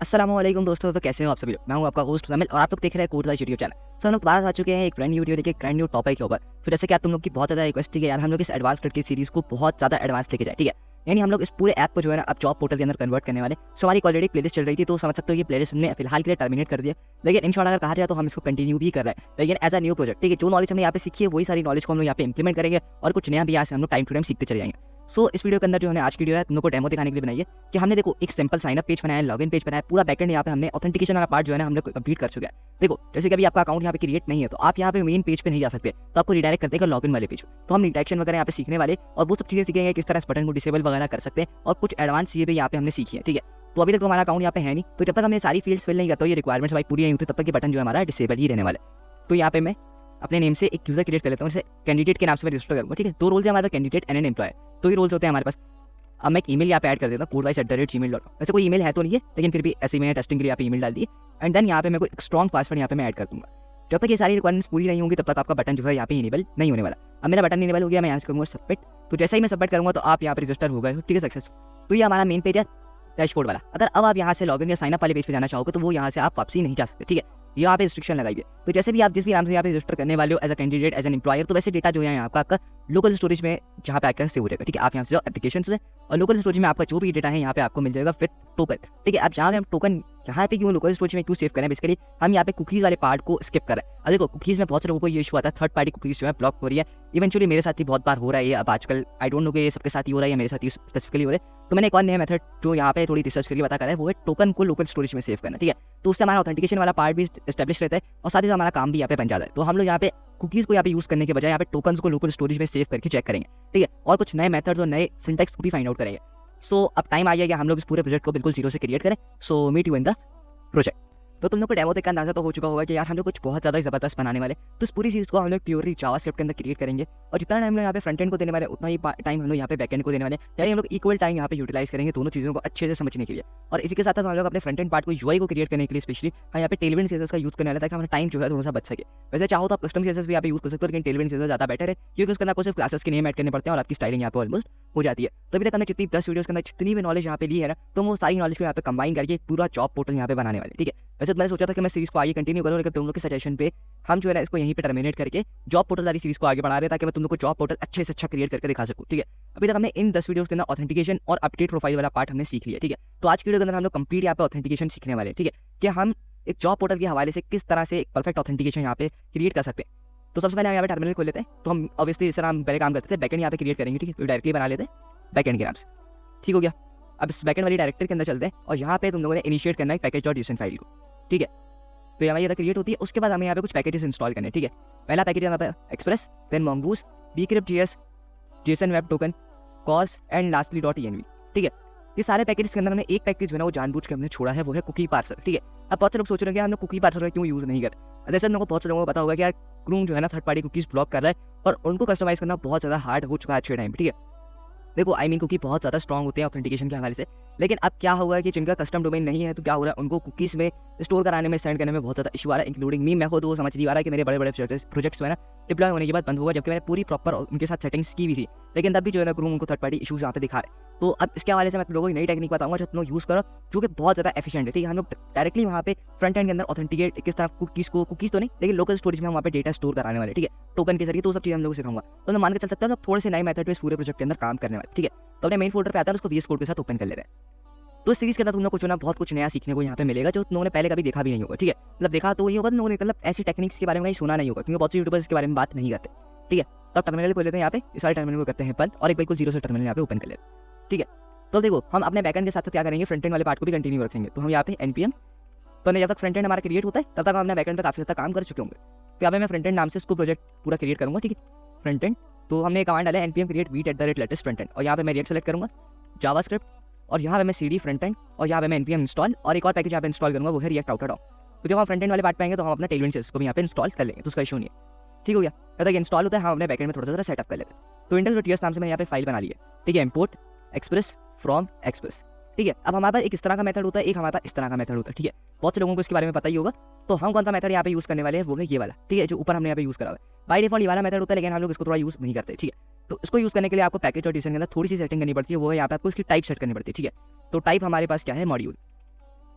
अस्सलामुअलैकुम दोस्तों, तो कैसे हो आप सभी लोग। मैं हूं आपका होस्ट जमील और आप लोग देख रहे हैं कोडवाइज यूट्यूब चैनल। सो हम लोग दोबारा आ चुके हैं एक ब्रांड न्यू वीडियो लेके, एक ब्रांड न्यू टॉपिक के ऊपर। फिर जैसे कि आप तुम लोग की बहुत ज़्यादा रिक्वेस्ट थी कि यार हम लोग इस एडवांस क्रिकेट सीरीज़ को बहुत ज़्यादा एडवांस लेके जाए, ठीक है। यानी हम लोग इस पूरे ऐप को जो है ना अब जॉब पोर्टल के अंदर कन्वर्ट करने वाले। सो हमारी ऑलरेडी प्लेलिस्ट चल रही थी, तो समझ सकते हो ये प्लेलिस्ट हमने फिलहाल के लिए टर्मिनेट कर दिया। लेकिन इन शॉर्ट अगर कहा जाए तो हम इसको कंटिन्यू भी कर रहे हैं, लेकिन एज अ न्यू प्रोजेक्ट, ठीक है। जो नॉलेज हमने यहाँ पे सीखी है वही सारी नॉलेज को हम लोग यहाँ पे इंप्लीमेंट करेंगे और कुछ नया भी यहाँ से हम लोग टाइम टू टाइम सीखते चले जाएंगे। सो इस वीडियो के अंदर जो हमने आज की वीडियो है तुम लोग को डेमो दिखाने के लिए बनाई है कि हमने देखो एक सिंपल साइनअप पेज बनाया है, लॉगिन पेज बनाया है, पूरा बैकएंड यहाँ पे हमने ऑथेंटिकेशन वाला पार्ट जो है ना हम लोग कंप्लीट कर चुके हैं। देखो जैसे कि अभी आपका अकाउंट यहाँ पे क्रिएट नहीं है तो आप यहाँ पे मेन पेज पे नहीं जा सकते, तो आपको रिडायरेक्ट कर देगा लॉगिन वाले पेज। तो हम रिडायरेक्शन वगैरह यहाँ पे सीखने वाले और वो सब चीजें सीखेंगे किस तरह इस बटन को डिसेबल वगैरह कर सकते हैं और कुछ एडवांस चीजें भी यहाँ पे हमने सीखी है, ठीक है। तो अभी तक तो हमारा अकाउंट यहाँ पे है नहीं, तो जब तक हमने सारी फील्ड्स फिल नहीं करता, ये रिक्वायरमेंट्स भाई पूरी नहीं होती, तब तक ये बटन जो है हमारा डिसेबल ही रहने वाला है। तो यहाँ पे मैं अपने नेम से एक यूजर क्रिएट कर लेता हूँ, जैसे कैंडिडेट के नाम से मैं रजिस्टर करूँगा, ठीक है। दो रोल्स है हमारे पास, कैंडिडेट एंड एन एम्प्लॉय। तो ये रोल्स होते हैं हमारे पास। अब मैं एक ईमेल यहाँ पे ऐड कर देता हूँ, codevice@gmail.com। वैसे कोई ईमेल है तो नहीं है, लेकिन फिर भी ऐसे मैंने टेस्टिंग के लिए यहाँ पे ईमेल डाल दी। एंड देन यहाँ पे मैं कोई एक स्ट्रॉन्ग पासवर्ड यहाँ पे मैं ऐड कर दूंगा। जब तक ये सारी रिक्वायरमेंट्स पूरी नहीं होंगी तब तक आपका बटन जो है यहाँ पे इनेबल नहीं होने वाला। अब मेरा बटन इनेबल हो गया, मैं यहाँ से करूँगा सबमिट। तो जैसे ही मैं सबमिट करूँगा तो आप यहाँ पे रजिस्टर हो गए हो, ठीक है, सक्सेस। तो ये हमारा मेन पेज है डैशबोर्ड वाला। अगर अब आप यहाँ से लॉगिन या साइनअप वाले पेज पे जाना चाहोगे तो वो यहाँ से आप वापसी नहीं जा सकते, ठीक है। यहाँ पे रिस्ट्रिक्शन लगाई है। तो जैसे भी आप जिस भी नाम से यहाँ पे रजिस्टर करने वाले हो as a candidate, as an employer, तो वैसे डेटा जो है यहाँ आपका लोकल स्टोरेज में जहाँ पे आकर सेव हो जाएगा, ठीक है। आप यहाँ से जाओ एप्लीकेशन में और लोकल स्टोरेज में आपका जो भी डेटा है यहाँ पे आपको मिल जाएगा विद टोकन, ठीक है। अब जहाँ पे हम टोकन यहाँ पे क्यों लोकल स्टोरेज में क्यों सेव करें, बेसिकली हम यहाँ पे कुकीज वाले पार्ट को स्किप कर रहे हैं। अब देखो कुकीज में बहुत से लोगों को ये इशू आता है, थर्ड पार्टी कुकीज जो है ब्लॉक हो रही है। इवेंचुअली मेरे साथ ही बहुत बार हो रहा है ये, अब आजकल आई डोंट नो कि ये सबके साथ ही हो रहा है या मेरे साथ ही स्पेसिफिकली हो रहा है। तो मैंने एक और नया मेथड जो यहाँ पे थोड़ी रिसर्च करके बता कर है, वो है टोकन को लोकल स्टोरेज में सेव करना, ठीक है। तो उससे हमारा ऑथेंटिकेशन वाला पार्ट भी एस्टेब्लिश रहता है और साथ ही हमारा काम भी यहाँ पे बन जाता है। तो हम लोग यहाँ पे कुकीज को यहाँ पे यूज करने के बजाय यहाँ पे टोकन्स को लोकल स्टोरेज में सेव करके चेक करेंगे, ठीक है। और कुछ नए मेथड्स और नए सिंटैक्स को भी फाइंड आउट करेंगे। सो अब टाइम आ गया कि हम लोग इस पूरे प्रोजेक्ट को बिल्कुल जीरो से क्रिएट करें। So meet you in the project. तो तुम लोग को डेमो देखकर अंदाजा तो हो चुका होगा कि यार हम लोग कुछ बहुत ज़्यादा ज़बरदस्त बनाने वाले। तो इस पूरी चीज़ को हम लोग प्योरली जावास्क्रिप्ट के अंदर क्रिएट करेंगे और जितना टाइम हम लोग यहाँ पे फ्रंट एंड को देने वाले उतना ही टाइम हम लोग यहाँ पे बैक एंड को देने वाले, यानी हम लोग इक्वल टाइम यहाँ पे यूटिलाइज करेंगे दोनों चीज़ों को अच्छे से समझने के लिए। और इसी के साथ साथ हम लोग अपने फ्रंट एंड पार्ट को यूआई को क्रिएट करने के लिए स्पेशली यहाँ पे टेलविंड सीएसएस का यूज करने वाला, ताकि हमारा टाइम जो है थोड़ा सा बच सके। वैसे चाहो तो आप कस्टम सीएसएस भी यहाँ पे यूज कर सकते हो, लेकिन टेलविंड सीएसएस ज़्यादा बेटर है क्योंकि उसके अंदर आपको सिर्फ क्लासेस के नेम ऐड करने पड़ते हैं और आपकी स्टाइलिंग यहाँ पे ऑलमोस्ट हो जाती है। तो अभी तक हमने जितनी 10 वीडियोस के अंदर जितनी भी नॉलेज यहाँ पे ली है ना, तो वो सारी नॉलेज को यहाँ पे कंबाइन करके पूरा जॉब पोर्टल यहाँ पे बनाने वाले, ठीक है। वैसे तो मैंने सोचा था कि मैं सीरीज को आगे कंटिन्यू करूँ, लेकिन तुम लोग के सजेशन पे हम जो है ना इसको यहीं पे टर्मिनेट करके जॉब पोर्टल वाली सीरीज को आगे बढ़ा रहे हैं, ताकि मैं तुम लोग को जॉब पोर्टल अच्छे से अच्छा क्रिएट करके दिखा सकूँ, ठीक है। अभी तक हमने इन 10 वीडियोस के अंदर ऑथेंटिकेशन और अपडेट प्रोफाइल वाला पार्ट हमने सीख लिया, ठीक है। तो आज की वीडियो के अंदर हम लोग कंप्लीट यहाँ पे ऑथेंटिकेशन सीखने वाले हैं, ठीक है, कि हम एक जॉब पोर्टल के हवाले से किस तरह से एक परफेक्ट ऑथेंटिकेशन यहाँ पे क्रिएट कर सकते हैं। तो सबसे पहले हम यहाँ पे टर्मिनल खोल लेते हैं। तो हम ऑब्वियसली इस तरह हम पहले काम करते थे, बैकएंड यहाँ पे क्रिएट करेंगे, ठीक है। तो डायरेक्टली बना लेते हैं बैकएंड के नाम से, ठीक हो गया। अब इस बैकएंड वाली डायरेक्टरी के अंदर चलते हैं और यहाँ पे तुम लोगों ने इनिशिएट करना है पैकेज.json फाइल को, ठीक है। तो हमारी ये क्रिएट होती है, उसके बाद हमें यहाँ पे कुछ पैकेजेस इंस्टॉल करने, ठीक है। पहला पैकेज है हमारे पास Express, then mongoose, bcrypt.js, JSON web token, cors and lastly .env, ठीक है। ये सारे पैकेजेस के अंदर हमने एक पैकेज जो है ना वो जानबूझ के हमने छोड़ा है, वो है कुकी पार्सर, ठीक है। अब बहुत से लोग सोच रहे हैं कि हम लोग कुकी पार्सर क्यों यूज नहीं करते। जैसे हम लोगों को बहुत से लोगों को पता होगा कि यार क्रूम जो है ना थर्ड पार्टी कुकीज ब्लॉक कर रहा है और उनको कस्टमाइज करना बहुत ज़्यादा हार्ड हो चुका है अच्छे टाइम, ठीक है। देखो आई मीन कुकी बहुत ज़्यादा स्ट्रॉन्ग होते हैं ऑथेंटिकेशन के हवाले से, लेकिन अब क्या होगा कि जिनका कस्टम डोमेन नहीं है तो क्या हो रहा है, उनको कुकीज़ में स्टोर कराने में, सेंड करने में बहुत ज़्यादा इशू आ रहा है, इंक्लूडिंग मी। मैं खुद वो समझ नहीं आ रहा है कि मेरे बड़े बड़े प्रोजेक्ट्स में ना डिप्लॉय होने के बाद बंद होगा, जबकि मैंने पूरी प्रॉपर उनके साथ सेटिंग्स की भी थी, लेकिन तब भी जो है ना क्रूम उनको थर्ड पार्टी इशूज़ यहाँ पे दिखा रहे। तो अब इसके हवाले से मैं लोगों को नई टेक्निक बताऊंगा जो तुम लोग यूज़ करो, जो कि बहुत ज़्यादा एफिशिएंट है, ठीक है। हम लोग डायरेक्टली वहाँ पे फ्रंट एंड के अंदर ऑथेंटिकेट किस तरह कुकीज़ तो नहीं, लेकिन लोकल स्टोरेज में हम वहाँ पे डेटा स्टोर कराने वाले, ठीक है, टोकन के जरिए। तो सब चीज़ हम लोग सिखाऊंगा। तो मैं मान के चल सकता हूँ थोड़े से नए मेथड पे इस पूरे प्रोजेक्ट के अंदर काम करने वाले, ठीक है। तो अपने मेन फोल्डर पे आता है, उसको VS कोड के साथ ओपन कर लेते हैं। तो इस सीरीज के अंदर तुम लोग को बहुत कुछ नया सीखने को यहाँ पे मिलेगा, जो तुम लोगों ने पहले कभी देखा भी नहीं होगा, ठीक है। मतलब देखा तो ये होगा, तुम लोगों ने मतलब ऐसी टेक्निक्स के बारे में कहीं सुना नहीं होगा, क्योंकि बहुत से यूट्यूबर्स इसके बारे में बात नहीं करते, ठीक है। तो टर्मिनल खोल लेते हैं यहाँ पे, इस सारे टर्मिनल को करते हैं बंद और एक बिल्कुल जीरो से टर्मिनल यहाँ पे ओपन कर लेते हैं, ठीक है। तो देखो हम अपने बैकएंड के साथ साथ क्या करेंगे, फ्रंट एंड वाले पार्ट को भी कंटिन्यू रखेंगे। तो हम यहाँ पे npm, तो जब तक फ्रंट एंड हमारा क्रिएट होता है तब तक हम अपने बैकएंड पे काफी हद तक काम कर चुके होंगे। तो यहाँ पे मैं फ्रंट एंड नाम से इसको प्रोजेक्ट पूरा क्रिएट करूँगा, ठीक है। फ्रंट एंड तो हमने कमांड डाला npm create vite@latest front end और यहाँ पे मैं रिएक्ट सेलेक्ट करूँगा, जावास्क्रिप्ट, और यहाँ पे मैं cd फ्रंट एंड और यहाँ पे मैं npm इंस्टॉल और एक और पैकेज यहाँ पे इंस्टॉल करूँगा, वो है रिएक्ट आउटर डॉक। तो जब हम फ्रंट एंड वाले पार्ट पे आएंगे तो हम अपना टेलविंड सीएसएस को भी यहाँ पे इंस्टॉल कर लेंगे, तो उसका इशू नहीं है, ठीक हो गया। जब तक इंस्टॉल होता है हम अपने बैकएंड में थोड़ा सा सेटअप कर लेते हैं। तो index.ts नाम से मैंने यहाँ पे फाइल बना ली है, ठीक है, इंपोर्ट एक्सप्रेस फ्रॉम एक्सप्रेस, ठीक है। अब हमारे पास एक इस तरह का मेथड होता है, एक हमारे पास इस तरह का मेथड होता है, ठीक है। बहुत से लोगों को इसके बारे में पता ही होगा। तो हम कौन सा मेथड यहाँ पे यूज़ करने वाले हैं, वो है ये वाला, ठीक है, जो ऊपर हमने यहाँ पे यूज़ करा हुआ है। बाय डिफॉल्ट ये वाला मेथड होता है, लेकिन हम लोग इसको थोड़ा यूज़ नहीं करते, ठीक है। तो इसको यूज़ करने के लिए आपको पैकेज और डिसीजन के अंदर थोड़ी सी सेटिंग करनी पड़ती है, वो है यहाँ पे आपको इसकी टाइप सेट करनी पड़ती है, ठीक है। तो टाइप हमारे पास क्या है, मॉड्यूल।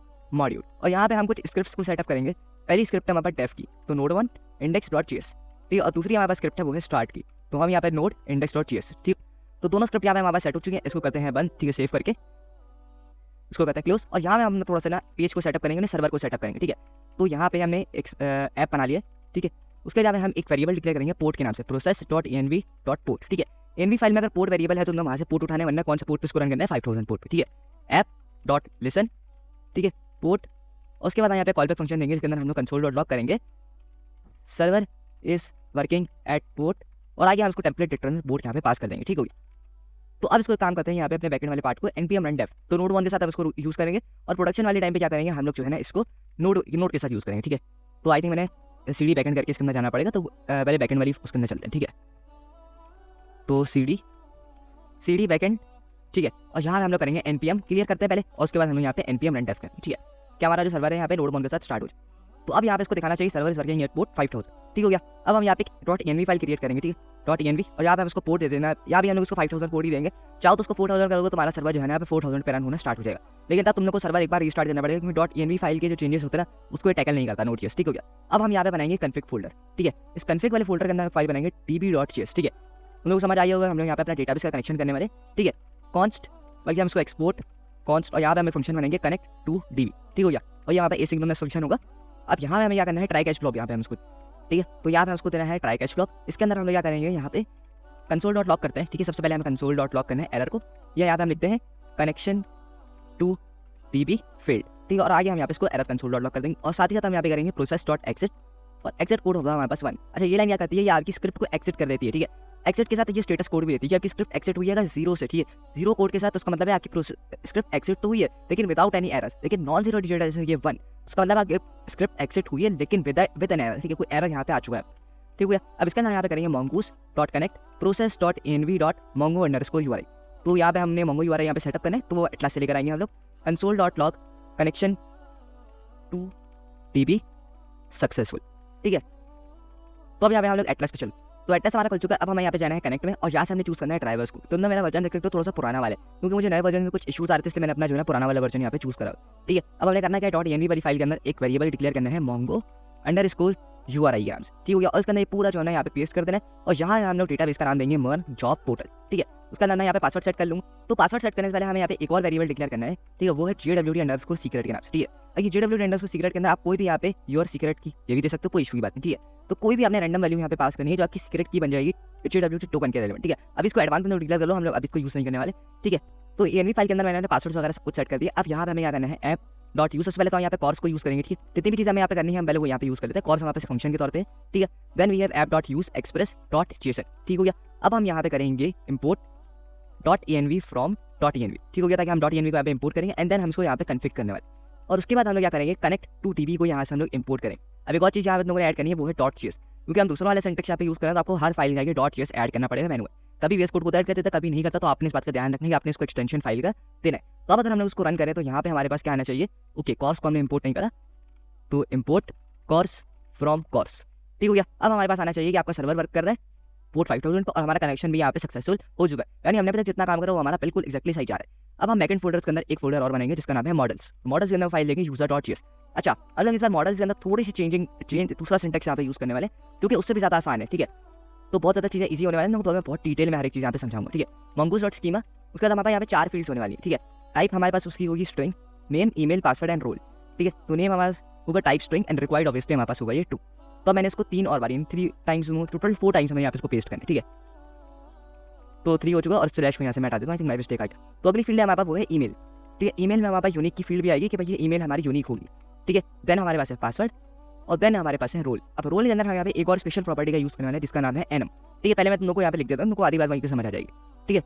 और यहाँ पे हम कुछ स्क्रिप्ट्स को सेटअप करेंगे। पहली स्क्रिप्ट है हमारे पास डेफ की, तो नोड 1 index.js, ठीक है। और दूसरी हमारे पास स्क्रिप्ट है वो है स्टार्ट की, तो हम यहाँ पे नोड index.js, ठीक। तो दोनों स्क्रिप्ट यहाँ पे हमारे पास सेट हो चुकी है। इसको करते हैं बंद, ठीक है, सेव करके इसको करते हैं क्लोज। और यहाँ पे हम थोड़ा सा ना पेज को सेटअप करेंगे, सर्वर को सेटअप करेंगे, ठीक है। तो यहाँ पे हमने एक ऐप बना लिया, ठीक है। उसके अलावा हम एक वेरिएबल डिक्लेयर करेंगे पोर्ट के नाम से, process.env.port, ठीक है। एनवी फाइल में अगर पोर्ट वेरिएबल है तो हम वहाँ से पोर्ट उठाने, वरना कौन सा पोर्ट पे इसको रन करना है, 5000 पोर्ट पे, ठीक है। app.listen, ठीक है, पोर्ट। उसके बाद यहाँ पे कॉल बैक फंक्शन देंगे, इसके अंदर हम लोग console.log करेंगे, server is working at port, और आगे हम इसको टेम्पलेट रिटर्न पोर्ट यहाँ पे पास कर देंगे, ठीक होगी। तो अब इसको काम करते हैं यहाँ पे अपने बैकएंड वाले पार्ट को npm run dev, तो नोड 1 के साथ अब इसको यूज़ करेंगे। और प्रोडक्शन वाले टाइम पे क्या करेंगे हम लोग जो है ना इसको नोड के साथ यूज़ करेंगे, ठीक है। तो आई थिंक मैंने सीडी बैकएंड करके इसके अंदर जाना पड़ेगा, तो पहले बैकएंड वाली उसके अंदर चलते हैं, ठीक है। तो सीडी बैकएंड, ठीक है। और यहाँ हम लोग करेंगे npm क्लियर करते हैं पहले, और उसके बाद हम लोग यहाँ पे npm run dev करेंगे, ठीक है। क्या हमारा जो सर्वर है यहाँ पे नोड 1 के साथ स्टार्ट हो जाए। तो अब यहाँ पे इसको दिखाना चाहिए server is working at port 5000, ठीक हो गया। अब हम यहाँ पे .env फाइल क्रिएट करेंगे, ठीक है, .env, और यहाँ पे हम इसको पोर्ट दे देना। यहाँ भी हम लोग इसको 5000 पोर्ट ही देंगे। चाहो तो उसको 4000 करोगे तो तुम्हारा सर्वर जो है ना यहाँ पे 4000 पे रन होना स्टार्ट हो जाएगा। लेकिन तब तुम लोग को सर्वर एक बार रीस्टार्ट करना पड़ेगा, क्योंकि .env फाइल के जो चेंजेस होते हैं ना उसको ये टैकल नहीं करता Node.js, ठीक हो गया। अब हम यहाँ पे बनाएंगे कन्फिग फोल्डर, ठीक है। इस कन्फिग वाले फोल्डर के अंदर फाइल बनाएंगे db.js, ठीक है। उन लोग को समझ आई होगा, हम लोग यहाँ पे अपना डेटाबेस का कनेक्शन करने वाले, ठीक है। कॉन्स्ट, बल्कि हम इसको एक्सपोर्ट कॉन्स्ट, और यहाँ पे हमें फंक्शन बनेंगे कनेक्ट टू db, ठीक हो गया। और यहाँ पे एसिंक्रोनस फंक्शन होगा। अब यहाँ पे हमें क्या करना है, ट्राई कैच ब्लॉक यहाँ पे हम इसको, ठीक है। तो यहाँ पे उसको देना है ट्राई कैच ब्लॉक। इसके अंदर हम लोग क्या करेंगे, यहाँ पे console.log करते हैं, ठीक है। सबसे पहले हमें console.log करना है एरर को, या यहाँ पे हम लिखते हैं कनेक्शन टू db फेल्ड, ठीक है। और आगे हम यहाँ पे इसको एरर console.log कर देंगे, और साथ ही साथ हम यहाँ पे करेंगे process.exit, और एग्जिट कोड होगा हमारे पास 1। अच्छा, ये लाइन क्या करती है, ये आपकी स्क्रिप्ट को एग्जिट कर देती है, ठीक है। एग्जिट के साथ ये स्टेटस कोड भी देती है कि आपकी स्क्रिप्ट एग्जिट हुई है अगर 0 से, ठीक है। 0 कोड के साथ उसका मतलब है आपकी स्क्रिप्ट एग्जिट तो हुई है लेकिन विदाउट एनी एरर, लेकिन नॉन जीरो डिजिट जैसे ये 1, उसका मतलब आपकी स्क्रिप्ट एग्जिट हुई है लेकिन विद एन एरर, ठीक है, कोई एरर यहाँ पे आ चुका है, ठीक है। अब इसका नाम यहाँ पे करेंगे mongoose.connect process.env.mongo_uri। तो यहाँ पे हमने mongo URI यहाँ पे सेटअप करना है, तो वो एटलास से लेकर आएंगे हम लोग console.log connection to db successful, ठीक है। तो अब यहाँ पे हम लोग एटलास पे चलो, तो एटलास हमारा खुल चुका है। अब हमें यहाँ पे जाना है कनेक्ट में, और यहाँ से हमने चूज करना है ड्राइवर्स को। तो मेरा वर्जन देख सकते हो थोड़ा सा पुराना वाला है, क्योंकि मुझे नए वर्जन में कुछ इशूज आ रहे थे, इसलिए मैंने अपना जो है पुराना वाला वर्जन यहाँ पे चूज करा, ठीक है। अब हमने करना है .env वाली फाइल के अंदर एक वेरिएबल डिक्लेयर करना है mongo_URI, ठीक हो गया। और इसके अंदर पूरा जो है ना यहाँ पे पेस्ट कर देना है, और यहाँ हम लोग डेटाबेस का नाम देंगे मर्न जॉब पोर्टल, ठीक है। उसका नाम मैं यहाँ पे पासवर्ड सेट कर लूँगा। तो पासवर्ड सेट करने से पहले हमें यहाँ पे एक और वेरिएबल डिक्लेयर करना है, ठीक है, वो है JWT_secret के नाम से, ठीक है। JWT_secret के अंदर आप कोई भी यहाँ पे योर सीक्रेट की ये भी दे सकते हो, कोई इशू की बात नहीं, ठीक है। तो कोई भी आपने रैंडम वैल्यू यहाँ पे पास करनी है जो आपकी सीक्रेट की बन जाएगी JWT टोकन के रेलेवेंट, ठीक है। अब इसको एडवांस में डिक्लेयर कर लो, हम लोग अभी इसको यूज नहीं करने वाले, ठीक है। तो env फाइल के अंदर मैंने पासवर्ड वगैरह सब कुछ सेट कर दिया। अब यहाँ पे हमें क्या करना है app.use, सबसे पहले तो यहाँ पे कॉर्स को यूज करेंगे, ठीक है। जितनी भी चीज़ हमें यहाँ पे करनी है हम पहले वो यहाँ पे यूज कर लेते हैं, कॉर्स हमारे पास फंक्शन के तौर पे, ठीक है। Then we have app.use express.json, ठीक हो गया। अब हम यहाँ पे करेंगे import .env from .env, ठीक हो गया, ताकि हम .env को यहाँ पे इंपोर्ट करेंगे, एंड देन हम इसको यहाँ पे कन्फिग करने वाले। और उसके बाद हम लोग क्या करेंगे, कनेक्ट टू db को यहाँ से हम लोग इंपोर्ट करेंगे। अब एक और चीज़ यहाँ पे लोगों ने ऐड करनी है, वो है .js, क्योंकि हम दूसरा वाला सिंटेक्स यहाँ पे यूज करें तो आपको हर फाइल जाके .js ऐड करना पड़ेगा मैनुअल। कभी वेस कोड को ऐड करते थे, कभी नहीं करता, तो आपने इस बात का ध्यान रखना है कि आपने इसको एक्सटेंशन फाइल का देना है। तो अब अगर हमने उसको रन करें तो यहाँ पे हमारे पास क्या आना चाहिए, ओके, कॉर्स को हमने इंपोर्ट नहीं करा, तो इंपोर्ट कॉर्स फ्रॉम कॉर्स, ठीक हो गया। अब हमारे पास आना चाहिए कि आपका सर्वर वर्क कर रहा है पोर्ट 5000 और हमारा कनेक्शन भी यहाँ पे सक्सेसफुल हो चुका है, यानी हमने पता जितना काम करा वो हमारा बिल्कुल एक्जैक्टली सही जा रहा है। अब हम बैकएंड फोल्डर के अंदर एक फोल्डर और बनाएंगे जिसका नाम है मॉडल्स के अंदर फाइल लेंगे user.js। अच्छा, अब हम इस बार मॉडल्स के अंदर थोड़ी सी चेंज दूसरा सिंटेक्स यहाँ पे यूज करने वाले, क्योंकि उससे भी ज़्यादा आसान है, ठीक है। तो बहुत ज़्यादा चीज़ें ईजी होने वाली है, मैं बहुत डिटेल में हर एक चीज़ यहाँ पे समझाऊंगा, ठीक है। mongoose.schema, उसके बाद हमारे पास यहाँ पे 4 फील्ड्स होने वाली है, ठीक है। टाइप हमारे पास उसकी होगी string, name, email, password and role, ठीक है। तो नेम हमारा होगा type string and required obviously हमारे पास होगा ये 2। तो मैंने इसको 3 और बार 3 टाइम्स टोटल 4 टाइम्स हमें यहाँ पे इसको पेस्ट करना है, ठीक है। तो 3 हो चुका, और स्लैश को यहाँ से मैं हटा देता हूँ, आई थिंक माय मिस्टेक आइट। तो अगली फील्ड है हमारे पास वो है ईमेल, ठीक है। ईमेल में हमारे पास यूनिक की फील्ड भी आएगी कि भाई ये ईमेल हमारी यूनिक होगी, ठीक है। देन हमारे पास है पासवर्ड, और देन हमारे पास है रोल। अब रोल के अंदर हम यहाँ पे एक और स्पेशल प्रॉपर्टी का यूज करने वाले हैं जिसका नाम है enum, ठीक है। पहले मैं तुम लोग को यहाँ पे लिख देता हूँ, तुमको आधी बात वहीं पे समझ आ जाएगी, ठीक है।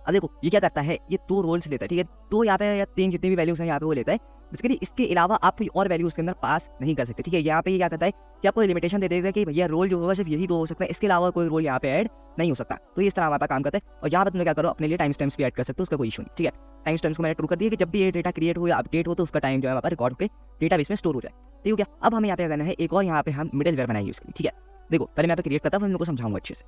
अब देखो ये क्या करता है, ये 2 रोल्स लेता है, ठीक है। 2 यहाँ पे या 3 जितनी भी वैल्यूज हैं यहाँ पे वो लेता है, जिसके लिए इसके अलावा आप कोई और वैल्यू उसके अंदर पास नहीं कर सकते, ठीक है। यहाँ पे ये क्या करता है कि आपको लिमिटेशन दे देगा कि भैया रोल जो होगा सिर्फ यही 2 हो सकता है, इसके अलावा कोई रोल यहाँ पे ऐड नहीं हो सकता। तो इस तरह हमारे पास काम करता है, और यहाँ पे तुम क्या करो, अपने लिए टाइम स्टैम्प्स भी ऐड कर सकते हो, उसका कोई इशू नहीं, ठीक है। टाइम स्टैम्प्स को मैंने ट्रू कर दिया कि जब भी ये डेटा क्रिएट हो या अपडेट हो तो उसका टाइम जो है वहाँ पर रिकॉर्ड होकर डेटाबेस में स्टोर हो जाए, ठीक हो गया। अब हमें यहाँ पे करना है एक और, यहाँ पे हम मिडलवेयर बनाएंगे उसके लिए, ठीक है। देखो पहले मैं यहाँ पे क्रिएट करता हूँ, हम लोग को समझाऊंगा अच्छे से,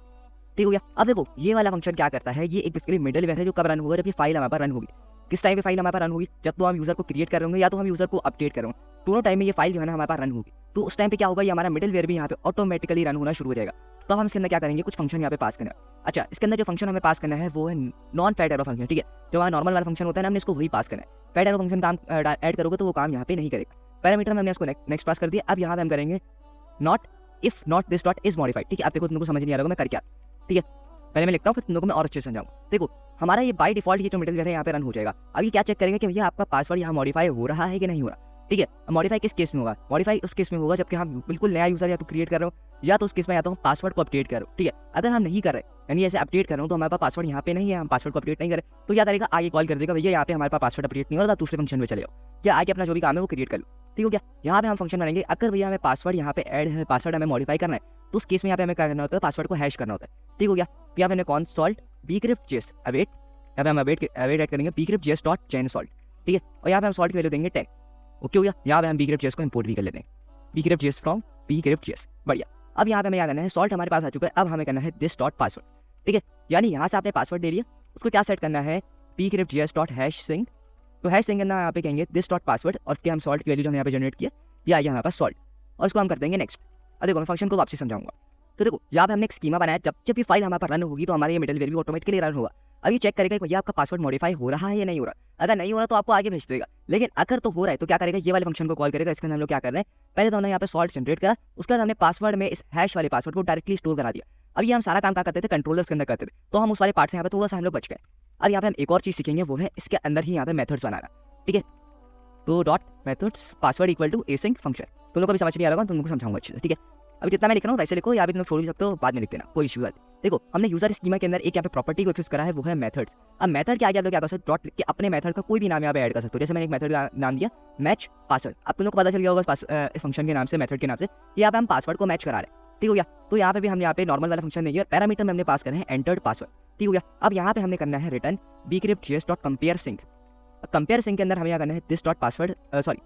ठीक हो गया। अब देखो ये वाला फंक्शन क्या करता है, ये एक बेसिकली मिडलवेयर है जो कब रन होगा, जब ये फाइल हमारे पास रन होगी। किस टाइम पे फाइल हमारे पास रन होगी, जब तो हम यूजर को क्रिएट कर रहे होंगे या तो हम यूजर को अपडेट कर रहे होंगे, दोनों टाइम में ये फाइल जो है ना हमारे पास रन होगी। तो उस टाइम पे क्या होगा, ये हमारा मिडलवेयर भी यहाँ पे ऑटोमेटिकली रन होना शुरू हो जाएगा। तो हम इसके अंदर क्या करेंगे, कुछ फंक्शन यहाँ पे पास करना है। अच्छा, इसके अंदर जो फंक्शन हमें पास करना है वो है नॉन फैट एरो फंक्शन, ठीक है। जो हमारा नॉर्मल वाला फंक्शन होता है ना, हमने इसको वही पास करना है। फैट एरो फंक्शन काम ऐड करोगे तो वो काम यहाँ पे नहीं करेगा। पैरामीटर में हमने इसको नेक्स्ट पास कर दिया। अब यहाँ पे हम करेंगे not if not this dot is modified, ठीक है। अब देखो तुमको समझ नहीं आ रहा होगा मैं कर क्या, ठीक है। पहले मैं लिखता हूँ फिर तुम लोगों को मैं और अच्छे से समझाऊंगा। देखो हमारा ये बाय डिफॉल्ट ये जो मिडलवेयर है यहाँ पे रन हो जाएगा। अब ये क्या चेक करेंगे कि भैया आपका पासवर्ड यहाँ मॉडिफाई हो रहा है कि नहीं हो रहा, ठीक है। मॉडिफाई किस केस में होगा, मॉडिफाई उस केस में होगा जबकि हम बिल्कुल नया यूजर या तो क्रिएट कर रहे हो या तो उस केस में या तो हम पासवर्ड को अपडेट कर रहे हो, ठीक है। अगर हम नहीं कर रहे यानी ऐसे अपडेट कर रहे हो तो हमारे पास पासवर्ड यहाँ पे नहीं है, हम पासवर्ड को अपडेट नहीं करें तो क्या करेगा, आगे कॉल कर देगा भैया यहाँ पे हमारे पास पासवर्ड अपडेट नहीं हो रहा, दूसरे फंक्शन में चले जाओ या आगे अपना जो भी काम है वो क्रिएट कर लो, ठीक हो गया। यहाँ पे हम फंक्शन बनाएंगे, अगर भैया हमें पासवर्ड यहाँ पे ऐड है, पासवर्ड हमें मॉडिफाई करना है तो उस केस में यहाँ पे हमें क्या करना होता है, पासवर्ड को हैश करना होता है, ठीक हो गया। तो यहाँ पे कॉन्सोल्ट bcrypt.js अवेट, यहाँ पे हम अवेट ऐड करेंगे bcrypt.js.chainsalt, ठीक है। और यहाँ पे हम सॉल्ट की वैल्यू देंगे 10, ओके हो गया। यहाँ पे हम bcrypt.js को इंपोर्ट भी कर लेते हैं, bcrypt.js फ्रॉम bcrypt.js, बढ़िया। अब यहाँ पे हमें क्या करना है, सॉल्ट हमारे पास आ चुका है, अब हमें करना है दिस डॉट पासवर्ड, ठीक है। यानी यहाँ से आपने पासवर्ड दे लिया, उसको क्या सेट करना है, bcrypt.js.hashSync, तो हैश सिंक करना यहाँ पे कहेंगे दिस डॉट पासवर्ड और उसके हम सॉल्ट की वैल्यू जो हम यहाँ पे जनरेट किया ये आ गया हमारे पास सॉल्ट, और इसको हम कर देंगे नेक्स्ट। अब देखो मैं फंक्शन को वापसी समझाऊंगा। तो देखो यहाँ पे हमने एक स्कीमा बनाया, जब जब ये फाइल हमारे पास रन होगी तो हमारे ये मिडलवेयर भी ऑटोमेटिकली रन होगा। अब ये चेक करेगा कि भैया आपका पासवर्ड मॉडिफाई हो रहा है या नहीं हो रहा, अगर नहीं हो रहा तो आपको आगे भेज देगा, लेकिन अगर तो हो रहा है तो क्या करेगा, ये वाले फंक्शन को कॉल करेगा। इसके अंदर हम लोग क्या कर रहे हैं, पहले तो हमने यहाँ पे सॉल्ट जनरेट करा, उसके बाद हमने पासवर्ड में इस हैश वाले पासवर्ड को डायरेक्टली स्टोर करा दिया। अब ये हम सारा काम क्या करते थे, कंट्रोलर्स के अंदर करते थे, तो हम उस वाले पार्ट से यहाँ पे थोड़ा सा हम लोग बच गए। अब यहाँ पे हम एक और चीज सीखेंगे, वो है इसके अंदर ही यहाँ पे मेथड्स बनाना, ठीक है। तो dot methods password equal to async function, तुम लोग को भी समझ नहीं आ रहा होगा, तुम लोग को समझाऊंगा अच्छे से, ठीक है। अभी जितना मैं लिख रहा हूँ वैसे लिखो, या भी तुम लोग छोड़ भी सकते हो, बाद में लिख देना, कोई इशू नहीं। देखो हमने यूजर स्कीमा के अंदर एक यहाँ पे प्रॉपर्टी को एक्सेस करा है, वो है मेथड्स। अब मेथड के आगे आप लोग क्या कर सकते हो, डॉट लिख के अपने मेथड का कोई भी नाम यहाँ पे ऐड कर सकते हो। जैसे मैंने एक मेथड का नाम दिया मैच पासवर्ड, अब तुम लोग को पता चल गया होगा इस फंक्शन के नाम से, मेथड के नाम से यहाँ पे हम पासवर्ड को मैच करा रहे हैं, ठीक हो गया। तो यहाँ पे भी हम यहाँ पे नॉर्मल वाला फंक्शन नहीं है, पैरामीटर में हमने पास करा है एंटर्ड पासवर्ड, ठीक हो गया। अब यहाँ पे हमने करना है रिटर्न bcrypt.js.compareSync। कंपेयर सिंक के अंदर हमें क्या करना है, this dot password sorry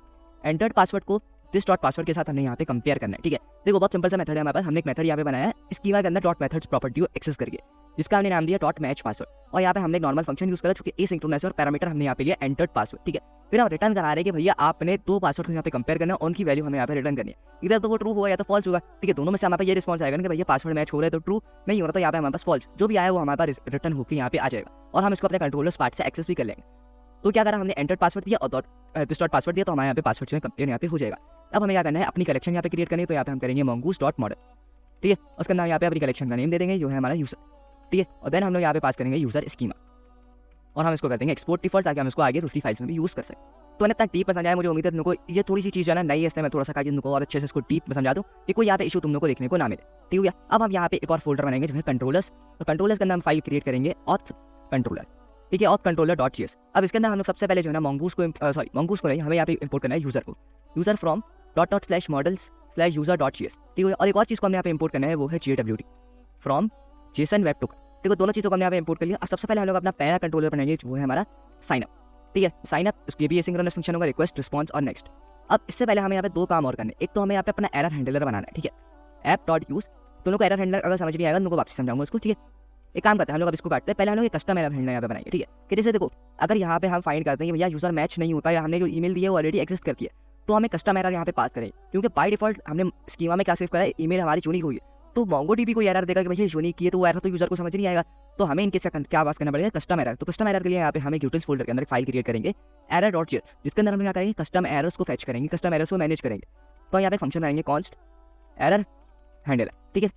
entered password को दिस डॉट पासवर्ड के साथ हमने यहाँ पे कंपेयर करना है, ठीक है। देखो बहुत सिंपल सा मेथड है हमारे पास, हमने एक मेथड यहाँ पे बनाया है स्कीमा के अंदर डॉट मेथड्स प्रॉपर्टी को एक्सेस करके, जिसका हमने नाम दिया डॉट मैच पासवर्ड, और यहाँ पे हमने नॉर्मल फंक्शन यूज करा चूंकि एसिंक्रोनस और पैरामीटर हमने यहाँ पे लिया एंटर्ड पासवर्ड, ठीक है। फिर हम रिटर्न करा रहे हैं कि भैया आपने दो पासवर्ड को यहाँ पे कंपेयर करना है, उनकी वैल्यू हमें यहाँ पे रिटर्न करनी है, इधर तो वो ट्रू होगा या तो फॉल्स होगा, ठीक है। दोनों में से हमारे पास ये रिस्पॉन्स आएगा कि भैया पासवर्ड मैच हो रहा है तो ट्रू, नहीं हो रहा तो यहाँ पे हमारे पास फॉल्स, जो भी आया वो हमारे पास रिटर्न होकर यहाँ पे आ जाएगा, और हम इसको अपने कंट्रोलर्स पार्ट से एक्सेस भी कर लेंगे। तो क्या करा हमने, एंटर्ड पासवर्ड दिया और दिस डॉट पासवर्ड दिया, तो हमारे यहाँ पे पासवर्ड से कंपेयर यहाँ पे हो जाएगा। अब हमें क्या करना है, अपनी कलेक्शन यहाँ पे क्रिएट करनी है, तो यहाँ पे हम करेंगे mongoose डॉट मॉडल, ठीक है। उसके अंदर यहाँ पे अपनी कलेक्शन का नेम दे देंगे जो है हमारा यूजर, ठीक है। और देन हम लोग यहाँ पे पास करेंगे यूजर स्कीमा, और हम इसको कर देंगे एक्सपोर्ट डिफॉल्ट, ताकि हम इसको आगे दूसरी फाइल्स में भी यूज कर सकें। तो इतना डीप में समझाया, मुझे उम्मीद है तुमको ये थोड़ी सी चीज़ है ना नई है, इसलिए मैं थोड़ा सा तुमको और अच्छे से इसको डीप में समझा दूँ कि कोई यहाँ पे इशू तुम लोग को देखने को ना मिले, ठीक हो गया। अब हम यहाँ पे एक और फोल्डर बनाएंगे जो है कंट्रोलर्स, तो कंट्रोलर्स के अंदर हम फाइल क्रिएट करेंगे ऑथ कंट्रोलर, ठीक है, ऑथ कंट्रोलर डॉट जीएस। अब इसके अंदर हम लोग सबसे पहले जो है ना mongoose को नहीं, हमें यहाँ पे इंपोर्ट करना है यूजर को, यूजर फ्रॉम ./models/user.js, ठीक है। और एक और चीज़ को हमने यहाँ पे इंपोर्ट करना है, वो है JWT from Jason web token, ठीक है। दोनों चीज़ों को हमने यहाँ पे इंपोर्ट कर लिया। अब सबसे पहले हम लोग अपना पहला कंट्रोलर बनाएंगे, वो है हमारा साइन अप, ठीक है। साइन अप उसके भी एसिंक्रोनस फंक्शन होगा, रिक्वेस्ट रिस्पॉन्स और नेक्स्ट। अब इससे पहले हमें यहाँ पे दो काम और करने, एक तो हमें यहाँ पे अपना एरर हैंडलर बनाना है, ठीक है, app.use। दोनों को एरर हैंडलर अगर समझ नहीं आएगा तो वापस समझाऊंगा उसको, ठीक है। एक काम करते हैं हम लोग अब इसको काटते हैं, पहले हम लोग एक कस्टम एरर हैंडलर यहाँ पे बनाएंगे, ठीक है। कि जैसे देखो अगर यहाँ पे हम फाइंड करते हैं कि भैया यूजर मैच नहीं होता, या हमने जो ईमेल दी है वो ऑलरेडी एग्जिस्ट करती है, तो हमें कस्टम एरर यहाँ पे पास करें, क्योंकि बाय डिफॉल्ट हमने स्कीमा में क्या सेव करा है, ईमेल हमारी यूनिक हुई है, तो MongoDB कोई एरर देगा कि भैया यूनिक की है, तो वो एरर तो यूजर को समझ नहीं आएगा, तो हमें इनके साथ क्या पास करना पड़ेगा, कस्टम एरर। तो कस्टम एरर के लिए यहाँ पे हमें यूटिल्स फोल्डर के अंदर फाइल क्रिएट करेंगे error.js, जिसके अंदर हम क्या करेंगे, कस्टम एरर्स को फैच करेंगे, कस्टम एरर्स को मैनेज करेंगे। तो यहाँ पे फंक्शन आएंगे कॉन्स्ट एरर हैंडलर, ठीक है,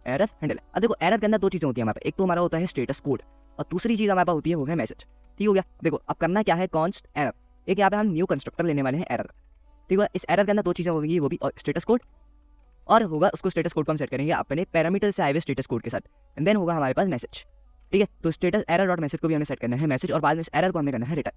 एरर हैंडलर। अब देखो एरर के अंदर दो चीज़ें होती है हमारे पास, एक तो हमारा होता है स्टेटस कोड, और दूसरी चीज़ हमारे पास होती है वो है मैसेज, ठीक हो गया। देखो अब करना क्या है, कॉन्स्ट एरर, एक यहाँ पे हम न्यू कंस्ट्रक्टर लेने वाले हैं एरर, ठीक है। इस एरर के अंदर दो चीज़ें होंगी, वो भी स्टेटस कोड, और होगा उसको स्टेटस कोड को हम सेट करेंगे अपने पैरामीटर से आए हुए स्टेटस कोड के साथ, एंड देन होगा हमारे पास मैसेज, ठीक है। तो स्टेटस एरर डॉट मैसेज को भी हमें सेट करना है मैसेज, और बाद में इस एरर को हमें करना है रिटर्न।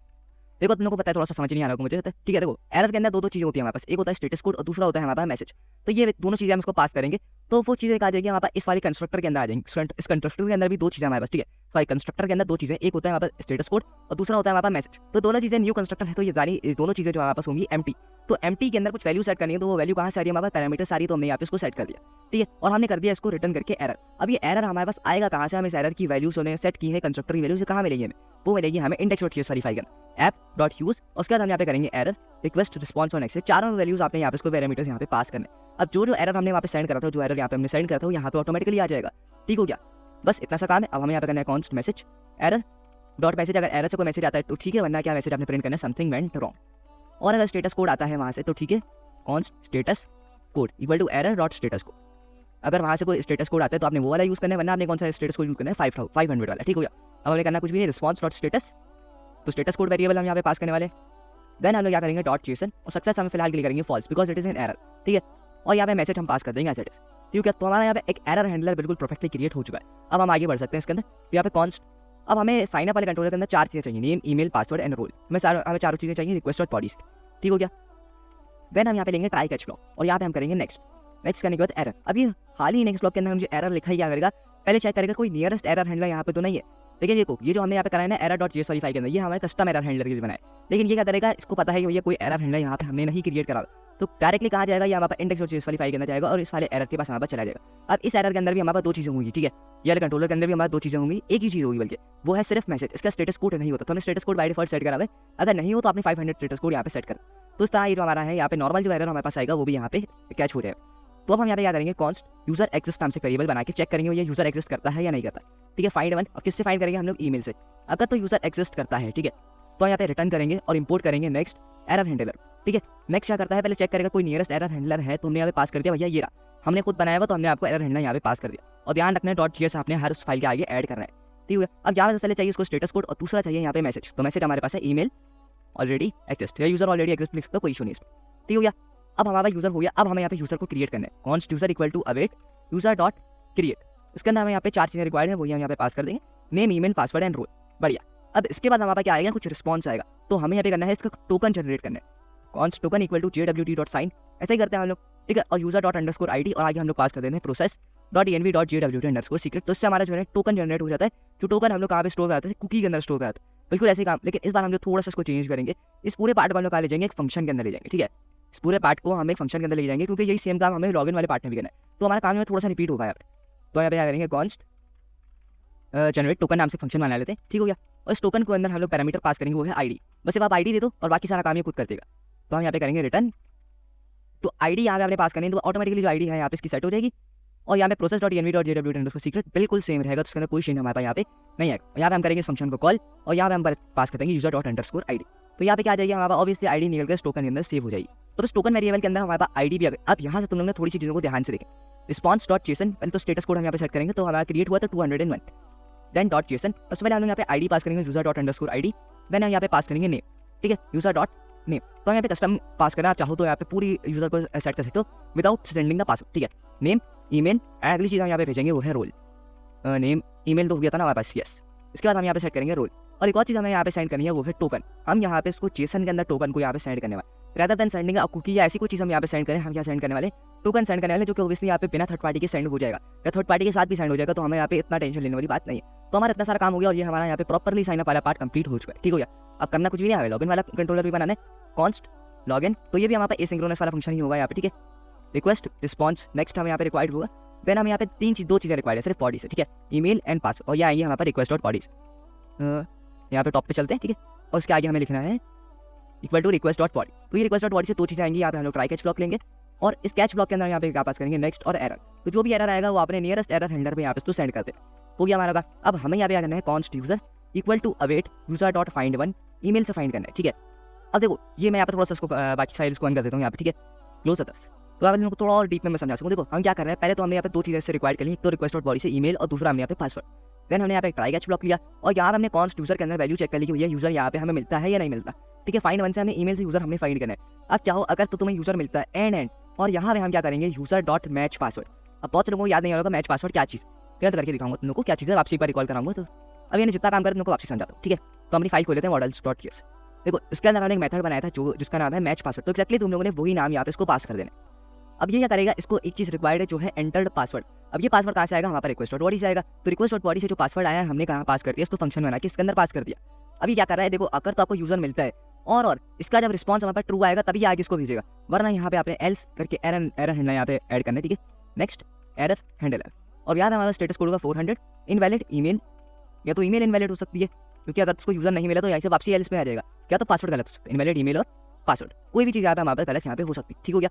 देखो तुम लोग को पता है, थोड़ा सा समझ नहीं आ रहा होगा मुझे, ठीक है। देखो एरर के अंदर दो चीज़ें होती है हमारे पास, एक होता है स्टेटस कोड और दूसरा होता है हमारे पास मैसेज। तो ये दोनों चीज़ें हम इसको पास करेंगे, तो वो चीज़ें आ जाएगी हमारे पास इस वाले कंस्ट्रक्टर के अंदर आ जाएंगी। इस कंस्ट्रक्टर के अंदर भी दो चीज़ें हमारे पास, ठीक है। कंस्ट्रक्टर के अंदर दो चीज़ें, एक होता है हमारे पास स्टेटस कोड और दूसरा होता है हमारे पास मैसेज। तो दोनों चीज़ें न्यू कंस्ट्रक्टर है, तो ये सारी दोनों चीज़ें जो हमारे पास होंगी एम्प्टी। तो एम्प्टी के अंदर कुछ वैल्यू सेट करनी है, तो वो वैल्यू कहाँ से आ रही है, हमारे पास पैरामीटर सारी, तो हमने यहाँ पे इसको सेट कर दिया, ठीक है। और हमने कर दिया इसको रिटर्न करके एरर। अब ये एरर हमारे पास आएगा कहाँ से, हम इस एरर की वैल्यूज उन्हें सेट की है कंस्ट्रक्टर की वैल्यू से, कहाँ मिलेगी हमें, वो मिलेगी हमें index.csv फाइल के अंदर app.use। उसके बाद हम यहाँ पे करेंगे एरर, रिक्वेस्ट, रिस्पॉन्स और नेक्स्ट, चारों वैल्यूज आपने यहाँ पे इसको पैरामीटर्स यहाँ पे पास करने। अब जो एरर हमने वहाँ पे सेंड करा था, जो एरर यहाँ पे हमने सेंड करा था, वो यहाँ पे ऑटोमेटिकली आ जाएगा, ठीक हो गया। बस इतना सा काम है। अब हमें यहाँ पे करना है const message error dot message. अगर एरर से कोई मैसेज आता है तो ठीक है, वरना क्या मैसेज आपने प्रिंट करना है, समथिंग वेंट रॉन्ग। और अगर स्टेटस कोड आता है वहाँ से तो ठीक है, const status code equal to error dot status code. अगर वहाँ से कोई स्टेटस कोड आता है तो आपने वो वाला यूज़ करना है, वरना आपने कौन सा स्टेटस कोड यूज़ करना है, 500 वाला, ठीक हो गया। अब हमें करना कुछ भी नहीं, रिस्पॉन्स डॉट स्टेटस, तो स्टेटस कोड वेरिएबल हम यहाँ पे पास करने वाले। देन हम लोग क्या करेंगे डॉट जेसन, और सक्सेस हमें फिलहाल के लिए करेंगे false because it is an error, ठीक है। और यहाँ पे मैसेज हम पास कर देंगे एज इट इज, ठीक है। तो हमारा यहाँ पे एक एरर हैंडलर बिल्कुल परफेक्टली क्रिएट हो चुका है। अब हम आगे बढ़ सकते हैं इसके अंदर। तो यहाँ पे कॉन्स्ट, अब हमें साइन अप वाले कंट्रोलर के अंदर 4 चीज़ें चाहिए, name, email, password and role. हमें चारों चीज़ें चाहिए, रिक्वेस्ट और बॉडीज, ठीक हो गया। देन हम यहाँ पे लेंगे ट्राई कैच ब्लॉक, और यहाँ पे हम करेंगे नेक्स्ट करने के बाद एरर। अभी हाल ही नेक्स्ट ब्लॉक के अंदर हम जो एरर लिखा ही क्या करेगा, पहले चेक करेगा कोई नियरेस्ट एरर हैंडलर यहाँ पे तो नहीं है। लेकिन ये जो हमने यहाँ पे कराया ना error.jsv फाइल के अंदर, ये हमारे कस्टम एरर हैंडलर के लिए बनाया। लेकिन ये क्या करेगा, इसको पता है कि भैया कोई एरर हैंडलर यहाँ पे हमने नहीं क्रिएट करा, तो डायरेक्टली कहाँ जाएगा, ये हमारे index.jsv फाइल के अंदर जाएगा और इस वाले एरर के पास हमारे पास चला जाएगा। अब इस एरर के अंदर भी हमारे पास 2 चीज़ें होंगी, ठीक है। ये वाले कंट्रोलर के अंदर भी हमारे 2 चीज़ें होंगी, एक ही चीज़ होगी बल्कि, वो है सिर्फ मैसेज। इसका स्टेटस कोड नहीं होता, तो हमें status code by default set करा है। अगर नहीं हो तो आपने 500 स्टेटस कोड यहाँ पे सेट कर। तो इस तरह ये जो हमारा है यहाँ पे नॉर्मल जो एरर हमारे पास आएगा वो भी यहाँ पे कैच हो जाएगा। तो अब हम यहाँ पे क्या करेंगे, कॉन्स्ट यूजर एक्सिस्ट नाम से वेरिएबल बना के चेक करेंगे ये यूजर एक्सिस्ट करता है या नहीं करता, ठीक है। फाइंड वन, और किससे फाइंड करेंगे हम लोग, ईमेल से। अगर तो यूजर एक्सिस्ट करता है, ठीक है, तो यहाँ पे रिटर्न करेंगे और इंपोर्ट करेंगे नेक्स्ट एरर हैंडलर, ठीक है। नेक्स्ट क्या करता है, पहले चेक करेगा कोई नियरेस्ट एरर हैंडलर है, तो हमने यहाँ पे पास कर दिया, भैया ये रहा, हमने खुद बनाया हुआ, तो हमने आपको एरर हैंडलर यहाँ पे पास कर दिया। और ध्यान रखना है .js आपने हर उस फाइल के आगे ऐड करना है, ठीक है। अब यहाँ पे पहले चाहिए इसको स्टेटस कोड और दूसरा चाहिए यहाँ पे मैसेज। तो मैसेज हमारे पास है ईमेल ऑलरेडी एक्सिस्ट, या यूजर ऑलरेडी एक्सिस्ट लिख सकते हो, कोई इशू नहीं इसमें, ठीक हो गया। अब हमारा यूजर हो गया। अब हमें यहाँ पे यूजर को क्रिएट करना है, const user equal to await user dot create. इसके अंदर हमें यहाँ पे 4 चीज़ें रिक्वायर्ड है, वही हम यहाँ पे पास कर देंगे, name, email, password and role, बढ़िया। अब इसके बाद हमारे पास क्या आएगा, कुछ रिस्पॉन्स आएगा, तो हमें यहाँ पे करना है इसका टोकन जनरेट करना है, const token equal to jwt.sign, ऐसा ही करते हैं हम लोग, ठीक है। और यूजर डॉट अंडरस्कोर ID, और आगे हम लोग पास कर देते हैं प्रोसेस डॉट env.jwt_secret। तो इससे हमारा जो है टोकन जनरेट हो जाता है। जो टोकन हम लोग कहाँ पे स्टोर करते हैं, कुकी के अंदर स्टोर करते हैं, बिल्कुल ऐसे काम। लेकिन इस बार हम लोग थोड़ा सा इसको चेंज करेंगे, इस पूरे पार्ट को हम लोग कहाँ ले जाएंगे, एक फंक्शन के अंदर ले जाएंगे, ठीक है। इस पूरे पार्ट को हम एक फंक्शन के अंदर ले जाएंगे, क्योंकि यही सेम काम हमें लॉगिन वाले पार्ट में भी करना है, तो हमारा काम में थोड़ा सा रिपीट होगा यहाँ पे। तो यहाँ पे क्या करेंगे, कॉन्स्ट जनरेट टोकन नाम से फंक्शन बना लेते हैं, ठीक हो गया। और इस टोकन को अंदर हम लोग पैरामीटर पास करेंगे, वो है ID। बस अब आप ID दे दो और बाकी सारा काम ये खुद कर देगा। तो हम यहाँ पे करेंगे रिटर्न, तो ID यहाँ पे आपने पास करनी है, तो ऑटोमेटिकली जो ID है यहाँ पे इसकी सेट हो जाएगी। और यहाँ पे प्रोसेस डॉट env.jwt_secret बिल्कुल सेम रहेगा, तो उसके अंदर कोई चेंज हमारे पास यहाँ पे नहीं आएगा। यहाँ पे हम करेंगे इस फंक्शन को कॉल, और यहाँ पे हम पास कर देंगे यूजर डॉट अंडरस्कोर ID। तो यहाँ पे क्या आ जाएगी, हमारा ऑब्वियसली ID निकल कर टोकन के अंदर सेव हो जाएगी। तो इस टोकन वेरिएबल के अंदर हमारे पास ID भी आ गई। अब यहाँ से तुम लोग ने थोड़ी सी चीज़ों को ध्यान से देखें, रिस्पॉन्स डॉट जेसन, पहले तो स्टेटस कोड हम यहाँ पे सेट करेंगे, तो हमारा क्रिएट हुआ था 201। देन डॉट जेसन, सबसे पहले हम यहाँ पे ID पास करेंगे user dot underscore ID। Then हम यहाँ पे पास करेंगे नेम, ठीक है, यूजर डॉट नेम। तो यहाँ पे कस्टम पास करना, आप चाहो तो यहाँ पे पूरी यूजर को सेट कर सकते हो विदाउट सेंडिंग द पासवर्ड, ठीक है। नेम, ईमेल, अगली चीज़ हम यहाँ पे भेजेंगे वो है रोल। नेम, ईमेल तो हो गया था ना हमारे पास, यस। इसके बाद हम यहाँ पे सेट करेंगे रोल, और एक और चीज़ हमें यहाँ पे सेंड करनी है वो है टोकन। हम यहाँ पे इसको जेसन के अंदर टोकन को यहाँ पे सेंड करने वाले, rather than sending a cookie या ऐसी कोई चीज़ हम यहाँ पे सेंड करें, हम क्या सेंड करने वाले, टोकन सेंड करने वाले, जो कि ऑब्वियसली यहाँ पे बिना थर्ड पार्टी के सेंड हो जाएगा, या थर्ड पार्टी के साथ भी सेंड हो जाएगा, तो हमें यहाँ पे इतना टेंशन लेने वाली बात नहीं है। तो हमारा इतना सारा काम हो गया, और ये हमारा यहाँ पे प्रॉपरली साइन अप वाला पार्ट कंप्लीट हो चुका है, ठीक हो गया। अब करना कुछ भी नहीं है, लॉगिन वाला कंट्रोलर भी बनाना है, कॉन्स्ट लॉगिन, तो ये भी हमारे पास एसिंक्रोनस वाला फंक्शन ही होगा यहाँ पे, ठीक है। रिक्वेस्ट, रिस्पॉन्स, नेक्स्ट हमें यहाँ पे रिक्वायर्ड होगा। देन हम यहाँ पे 2 चीज़ें रिक्वायर्ड है सिर्फ बॉडी से, ठीक है, ईमेल एंड पासवर्ड। और ये आएंगे हमारे पास रिक्वेस्ट डॉट बॉडीज, यहाँ पे टॉप पे चलते हैं, ठीक है। और उसके आगे हमें लिखना है equal to request dot body. तो ये रिक्वेस्ट डॉट बॉडी से 2 चीज़ें आएंगी, यहाँ पे हम लोग ट्राई कैच ब्लॉक लेंगे, और इस कैच ब्लॉक के अंदर यहाँ पे क्या पास करेंगे, नेक्स्ट और एरर। तो जो भी एरर आएगा वो आपने नियरेस्ट एरर हैंडलर पे यहाँ पे तो सेंड करते हैं, हो गया हमारा। अब हमें यहाँ पे क्या करना है, const user equal to await user dot find one, email से फाइंड करना है, ठीक है। अब देखो ये मैं यहाँ पे थोड़ा सा इसको बाकी फाइल्स को ऑन कर देता हूँ यहाँ पे, ठीक है, क्लोज अदर्स। तो आप इनको थोड़ा और डीप में मैं समझा सकूँ। देखो हम क्या कर रहे हैं, पहले तो हमने यहाँ पे 2 चीज़ें से रिक्वायर्ड कर ली, एक तो रिक्वेस्ट डॉट बॉडी से ईमेल, और दूसरा हमने यहाँ पे पासवर्ड। देन हमने यहाँ पे ट्राई कैच ब्लॉक लिया, और यहाँ पे हमने कॉन्स्ट यूजर के अंदर वैल्यू चेक कर ली कि भैया यूजर यहाँ पे हमें मिलता है या नहीं मिलता, ठीक है। फाइंड वन से हमें ईमेल से यूजर हमें फाइंड करना है। अब चाहो अगर तो तुम्हें यूजर मिलता है एंड और यहाँ पे हम क्या करेंगे, यूजर डॉट मैच पासवर्ड। अब बहुत से लोगों को याद नहीं आ रहा मैच पासवर्ड क्या चीज़, क्लियर करके दिखाऊंगा तुम लोग को क्या चीज़ है, वापसी एक बार रिकॉल कराऊंगा। तो अब ये जितना काम कर तुमको वापसी समझाता हूँ, ठीक है। तो अपनी फाइल खोल लेते हैं models.ts। देखो इसके अंदर हमने एक मेथड बनाया था जिसका नाम है मैच पासवर्ड। तो एक्जैक्टली तुम लोगों ने वही नाम यहाँ पे इसको पास कर देना। अब ये क्या करेगा, इसको एक चीज़ रिक्वायर्ड है जो है एंटर्ड पासवर्ड। अब ये पासवर्ड कहाँ से आएगा, हमारे रिक्वेस्ट डॉट बॉडी से आएगा। तो रिक्वेस्ट डॉट बॉडी से जो पासवर्ड आया हमने कहाँ पास कर दिया, इसको फंक्शन बना के इसके अंदर पास कर दिया। अभी क्या कर रहा है देखो, अगर तो आपको यूजर मिलता है और इसका जब रिस्पॉन्स हमारे पास ट्रू आएगा तभी आगे इसको भेजेगा, वरना यहाँ पे आपने एल्स करके एरर हैंडलर यहाँ पे ऐड करना है, ठीक है। नेक्स्ट एरर हैंडलर, और याद है हमारा स्टेटस कोड होगा 400 इनवैलिड ईमेल, या तो ईमेल इनवैलिड हो सकती है क्योंकि अगर उसको यूजर नहीं मिला तो यहाँ से वापसी एल्स पे आ जाएगा, क्या तो पासवर्ड गलत हो सकता है, इनवैलिड ईमेल और पासवर्ड कोई भी चीज़ यहाँ पे हमारे पास गलत यहाँ पे हो सकती है, ठीक हो गया।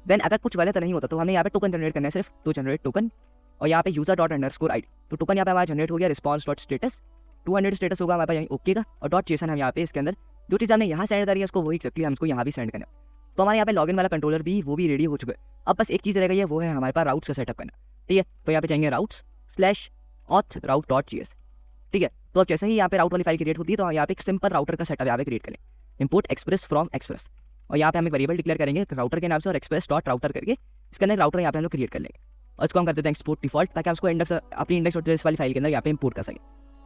देन अगर कुछ गलत नहीं होता तो हमें यहाँ पे टोकन जनरेट करना है सिर्फ, तो जनरेट टोकन, और यहाँ पे यूजर डॉट अंडरस्कोर आईडी, तो टोकन यहाँ पे हमारा जनरेट हो गया। रिस्पॉन्स डॉट स्टेटस 200 स्टेटस होगा हमारे पास यहीं ओके का, और डॉट जेसन हम यहाँ पे इसके अंदर जो चीज़ हमने यहाँ सेंड करी है उसको वही एक्जेक्टली हमको यहाँ भी सेंड करना है। तो हमारे यहाँ पे लॉगिन वाला कंट्रोलर भी वो भी रेडी हो चुका है। अब बस एक चीज़ रह गई है, वो है हमारे पास राउट्स का सेटअप करना, ठीक है। तो यहाँ पे चाहिए routes/auth route.js, ठीक है। तो अब जैसे ही यहाँ पे राउट वाली फाइल क्रिएट होती है तो यहाँ पे एक सिंपल राउटर का सेटअप यहाँ पे क्रिएट करें, इंपोर्ट एक्सप्रेस फ्रॉम एक्सप्रेस, और यहाँ पे हम एक वेरिएबल डिक्लेयर करेंगे राउटर के नाम से और एक्सप्रेस डॉट राउटर करके इसके अंदर राउटर यहाँ पे हम लोग क्रिएट कर लेंगे, और इसको हम कर देते हैं एक्सपोर्ट डिफॉल्ट, ताकि हम उसको इंडेक्स अपनी index.js वाली फाइल के अंदर यहाँ पे इंपोर्ट कर सकें।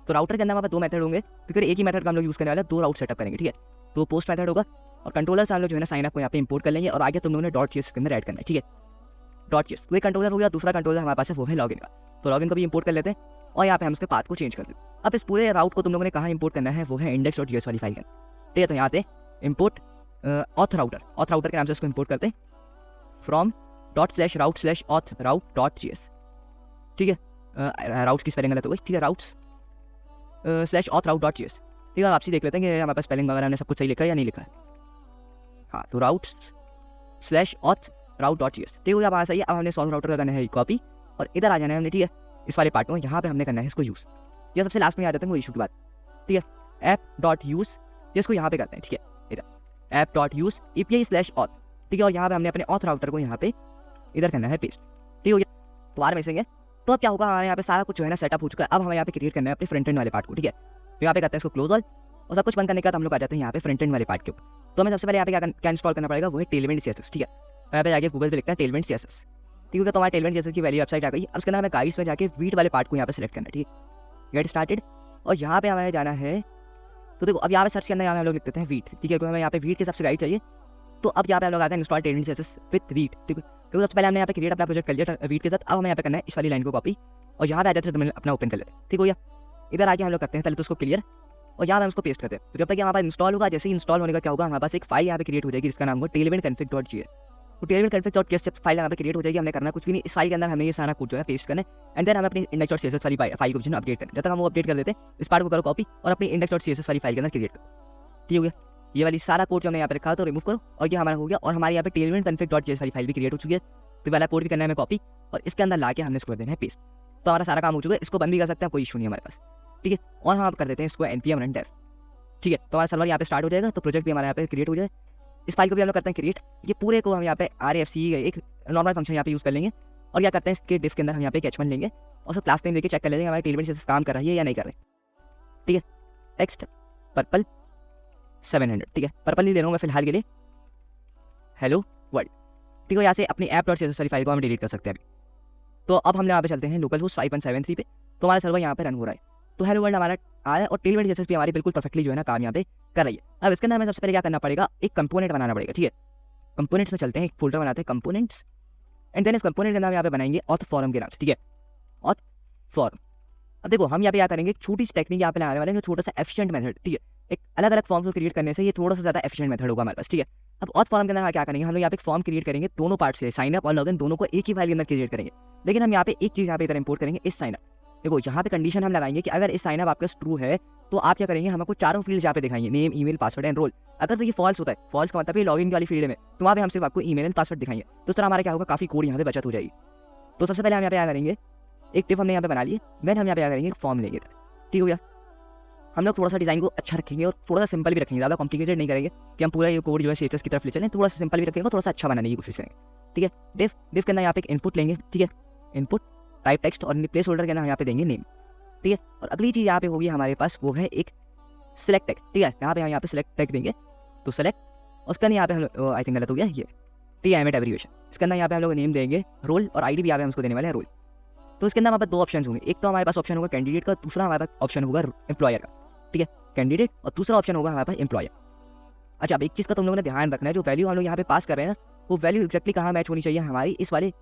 तो राउटर के अंदर हमारे दो मेथड होंगे, फिर एक ही मेथड का हम लोग यूज़ करने वाले दो राउट सेटअप करेंगे, ठीक है। तो पोस्ट मेथड होगा और कंट्रोलर से हम लोग जो है ना साइन अप को यहाँ पे इंपोर्ट कर लेंगे, और आगे तुम लोगों ने डॉट जेएस के अंदर ऐड करना है, ठीक है। डॉट जेएस तो एक कंट्रोलर हो गया, दूसरा कंट्रोलर हमारे पास है वो है लॉगिन का, तो लॉगिन को भी इंपोर्ट कर लेते हैं और यहाँ पे हम उसके पाथ को चेंज कर देते हैं। अब इस पूरे राउट को तुम लोगों ने कहाँ इंपोर्ट करना है, वो है index.js वाली फाइल के अंदर, ठीक है। तो यहाँ पे इंपोर्ट ऑथ राउटर के नाम से इसको इंपोर्ट करते हैं फ्रॉम ./route/auth route.js, ठीक है। राउट्स की स्पेलिंग गलत हो गई, ठीक है, routes/auth route.js, ठीक है। आपसी देख लेते हैं कि हमारे पास स्पेलिंग वगैरह हमने सब कुछ सही लिखा है या नहीं लिखा है। हाँ, तो routes/auth route.js, ठीक हो गया, बात सही है। अब हमने सॉल्व राउटर का करना है कॉपी और इधर आ जाना है हमने, ठीक है। इस वाले पार्ट में यहाँ पे हमने करना है इसको यूज़, ये सबसे लास्ट में आ जाते हैं वो इशू की बात, ठीक है। app.use इसको यहाँ पे करते हैं, ठीक है, इधर app.use API/auth, ठीक है। और यहाँ पे हमने अपने ऑथ राउटर को यहाँ पे इधर करना है पेस्ट, ठीक हो गया। तो बाहर मिसेंगे, तो अब क्या होगा, हमारे यहाँ पे सारा कुछ जो है ना सेटअप हो चुका है। अब हमें यहाँ पे क्रिएट करना है अपने फ्रंट एंड वाले पार्ट को, ठीक है। तो यहाँ पे करते हैं इसको क्लोज ऑल, और सब कुछ बंद करने का हम लोग आ जाते हैं यहाँ पे फ्रंट एंड वाले पार्ट के ऊपर। तो हमें सबसे पहले यहाँ पे क्या इंस्टॉल करना पड़ेगा, वो है टेलविंड CSS, ठीक है। यहाँ पे जाके गूगल पे लिखता है टेलविंड CSS, ठीक है। तो हमारे टेलविंड CSS की वैल्यू वेबसाइट आ गई। अब उसके अंदर हमें गाइड्स में जाके वीट वाले पार्ट को यहाँ पे सिलेक्ट करना है, ठीक है, गेट स्टार्टेड, और यहाँ पे हमें जाना है। तो देखो अब यहाँ पे सर्च के अंदर यहाँ हम लोग लिख देते हैं वीट, ठीक है, क्योंकि हमें यहाँ पे वीट के हिसाब से गाइड चाहिए। तो अब यहाँ पे हम लोग आते हैं install Tailwind CSS with wheat, ठीक है। तो सबसे पहले हमने यहाँ पे क्रिएट अपना प्रोजेक्ट कर लिया वीट के साथ। अब हमें यहाँ पे करना है इस वाली लाइन को कॉपी, और यहाँ पे आ जाते हैं अपना ओपन कर लेते हैं, ठीक हो गया। इधर आके हम लोग करते हैं पहले तो उसको क्लियर, और यहाँ पे हम उसको पेस्ट करते हैं। तो जब तक हमारे पास इंस्टॉल होगा, जैसे ही इंस्टॉल होने का क्या होगा, हमारे पास एक फाइल यहाँ पे क्रिएट हो जाएगी जिसका नाम होगा tailwindconfig.js। तो tailwindconfig.js जब फाइल यहाँ पे क्रिएट हो जाएगी, हमने करना कुछ भी नहीं, इस फाइल के अंदर हमें ये सारा कोड जो है पेस्ट करना है, एंड देन हमें अपनी index.css वाली फाइल को अपडेट करना है। जब तक हम वो अपडेट कर देते हैं, इस पार्ट को करो कॉपी और अपनी index.css वाली फाइल के अंदर क्रिएट करो, ठीक हो गया। ये वाली सारा कोड जो हमने यहाँ पे रखा था तो रिमूव करो, और ये हमारा हो गया। और हमारे यहाँ पे tailwindconfig.js वाली फाइल भी क्रिएट हो चुकी है। तो वाला कोड भी करना है हमें कॉपी, और इसके अंदर ला के हमने इसको देना है पेस्ट। तो हमारा सारा काम हो चुका है, इसको बंद भी कर सकते हैं, कोई इशू नहीं हमारे पास, ठीक है। और हम कर देते हैं इसको npm run dev, ठीक है। तो हमारा सर्वर यहाँ पे स्टार्ट हो जाएगा, तो प्रोजेक्ट भी हमारे यहाँ पे क्रिएट हो जाए। इस फाइल को भी हम लोग करते हैं क्रिएट, ये पूरे को हम यहाँ पे RFC एक नॉर्मल फंक्शन यहाँ पे यूज़ कर लेंगे, और क्या करते हैं इसके डिफ के अंदर हम यहाँ पे h1 लेंगे और उसको क्लास नेम लेके चेक कर लेंगे हमारे टेलविंड CSS काम कर रही है या नहीं कर रही, ठीक है। टेक्स्ट पर्पल 700, ठीक है, पर्पल ही ले रहा हूँ मैं फिलहाल के लिए, हेलो वर्ल्ड, ठीक है। यहाँ से अपनी app.css वाली फाइल को हम डिलीट कर सकते हैं अभी। तो अब हम यहाँ पे चलते हैं लोकल होस्ट 5.73 पे, तो हमारा सर्वर यहाँ पे रन हो रहा है। तो हेलो वर्ल्ड हमारा आया, और टेलविंड CSS भी हमारी बिल्कुल परफेक्टली जो है ना काम यहाँ पे कर रही है। अब इसके अंदर हमें सबसे पहले क्या करना पड़ेगा, एक कंपोनेंट बनाना पड़ेगा, ठीक है। कंपोनेंट्स में चलते हैं, एक फोल्डर बनाते हैं कंपोनेंट्स, एंड देन इस कंपोनेंट के नाम यहाँ पे बनाएंगे ऑथ फॉर्म के नाम से, ठीक है, ऑथ फॉर्म। अब देखो हम यहाँ पे क्या करेंगे, छोटी सी टेक्निक यहाँ पे लगाने वाले हैं, छोटा सा एफिशिएंट मेथड, ठीक है। एक अलग अलग फॉर्म को क्रिएट करने से ये थोड़ा सा ज़्यादा एफिशिएंट मेथड होगा हमारे पास, ठीक है। अब ऑथ फॉर्म के अंदर क्या करेंगे, हम लोग यहाँ पे एक फॉर्म क्रिएट करेंगे दोनों पार्ट से, साइन अप और लॉगिन दोनों को एक ही फाइल के अंदर क्रिएट करेंगे। लेकिन हम यहाँ पे एक चीज़ यहाँ पे इधर इंपोर्ट करेंगे, इस साइन अप। देखो यहाँ पे कंडीशन हम लगाएंगे कि अगर इस साइन अप आपका ट्रू है तो आप क्या करेंगे, हमको चारों फील्ड्स यहाँ पे दिखाएंगे, name, email, password and role. अगर तो ये फॉल्स होता है, फॉल्स का मतलब ये लॉगिन वाली फील्ड में, तो वहाँ पे हम सिर्फ आपको ईमेल एंड पासवर्ड दिखाएंगे। तो इस तरह हमारा क्या होगा, काफी कोड यहाँ पे बचत हो जाएगी। तो सबसे पहले हम यहाँ पे क्या करेंगे, एक टिप हमने यहाँ पे बना ली, देन हम यहाँ पे क्या करेंगे, फॉर्म लेंगे, ठीक हो गया। हम लोग थोड़ा सा डिजाइन को अच्छा रखेंगे और थोड़ा सा सिंपल भी रखेंगे, ज़्यादा कॉम्प्लिकेटेड नहीं करेंगे कि हम पूरा ये कोड जो है CSS की तरफ ले चलें, थोड़ा सा सिंपल भी रखेंगे, थोड़ा सा अच्छा बनाने की कोशिश करेंगे, ठीक है। डिफ के अंदर यहाँ पे एक इनपुट लेंगे, ठीक है, इनपुट टाइप टेक्स्ट, और प्लेस होल्डर के अंदर यहाँ पे देंगे नेम, ठीक है। और अगली चीज़ यहाँ पे होगी हमारे पास, वो है एक सिलेक्ट टैग, ठीक है। यहाँ पे हम यहाँ पे सिलेक्ट टैग देंगे, तो सेलेक्ट, उसके अंदर यहाँ पे हम आई थिंक गलत हो गया ये TIMET एब्रिविएशन, इसके अंदर यहाँ पे हम लोग नेम देंगे, रोल और ID भी यहाँ पे हम उसको देने वाले हैं रोल। तो इसके अंदर हमारे पास दो ऑप्शन होंगे, एक तो हमारे पास ऑप्शन होगा कैंडिडेट का, दूसरा हमारे पास ऑप्शन होगा एम्प्लॉयर का, ठीक है, कैंडिडेट, और दूसरा ऑप्शन होगा हमारे पास एम्प्लॉयर। अच्छा, अब एक चीज़ का तुम लोगों ने ध्यान रखना है, जो वैल्यू हम लोग यहाँ पे पास कर रहे हैं ना, वो वैल्यू एक्जैक्टली कहाँ मैच होनी चाहिए हमारी इस वाले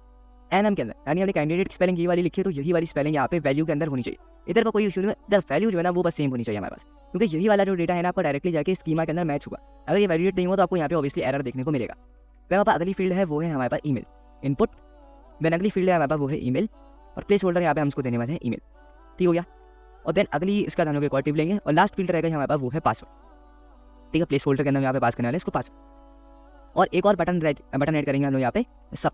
एनएम के अंदर, यानी हमने कैंडिडेट स्पेलिंग ये वाली लिखी है तो यही वाली स्पेलिंग यहाँ पे वैल्यू के अंदर होनी चाहिए। इधर का कोई इशू नहीं है, इधर वैल्यू जो है ना वो बस सेम होनी चाहिए हमारे पास, क्योंकि यही वाला जो डेटा है ना आपको डायरेक्टली जाके स्कीमा के अंदर मैच हुआ। अगर ये वैलिडेट नहीं हो तो आपको यहाँ पे ऑब्वियसली एरर देखने को मिलेगा। फिर हमारे पास अगली फील्ड है वो है हमारे पास ईमेल इनपुट, देन अगली फील्ड है हमारे पास वो है ईमेल, और प्लेस होल्डर यहाँ पे हम उसको देने वाले हैं ईमेल, ठीक हो गया। और देन अगली इसका हम लोग एक और टिप लेंगे, और लास्ट फील्ड रहेगा हमारे पास वो है पासवर्ड, ठीक है। प्लेस होल्डर के अंदर यहाँ पे पास करने वाले इसको पासवर्ड, और एक और बटन ऐड करेंगे हम लोग यहाँ पे सब,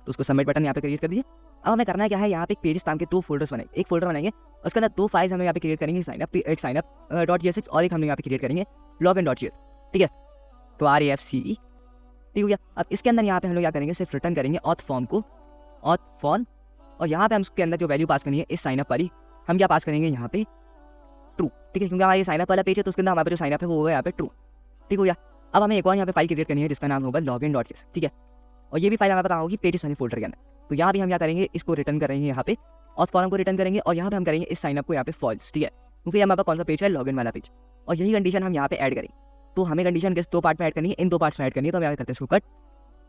तो उसको सबमिट बटन यहाँ पे क्रिएट कर दीजिए। अब हमें करना क्या है, यहाँ पे पेजेस नाम के 2 फोल्डर्स बनाएंगे, एक फोल्डर बनाएंगे उसके अंदर 2 फाइल्स हम यहाँ पे क्रिएट करेंगे, एक साइनअप.jsx और एक हम यहाँ पे क्रिएट करेंगे login.js, ठीक है। तो RAFCE, ठीक हो गया। अब इसके अंदर यहाँ पे हम लोग क्या करेंगे, सिर्फ रिटर्न करेंगे ऑथ फॉर्म को, ऑथ फॉर्म, और यहाँ पे हम उसके अंदर जो वैल्यू पास करनी है इस साइनअप वाली, हम क्या पास करेंगे यहाँ पे ट्रू, ठीक है, क्योंकि हमारा ये साइनअप वाला पेज है तो उसके अंदर हमारे जो साइनअप है वो होगा यहाँ पे ट्रू, ठीक हो गया। अब हमें एक और यहाँ पे फाइल क्रिएट करनी है जिसका नाम होगा login.js, ठीक है, और ये भी फाइल हमारे पास होगी पेजेस वाले फोल्डर के अंदर। तो यहाँ भी हम क्या करेंगे, इसको रिटर्न करेंगे यहाँ पे, ऑथ फॉर्म को रिटर्न करेंगे, और यहाँ पे हम करेंगे इस साइनअप को यहाँ पे फॉल्स, ठीक है, क्योंकि हमारे पास कौन सा पेज है, लॉगिन वाला पेज, और यही कंडीशन हम यहाँ पे ऐड करेंगे। तो हमें कंडीशन किस 2 पार्ट में ऐड करनी है, इन 2 पार्ट्स में ऐड करनी है, तो हम यहाँ करते हैं इसको कट,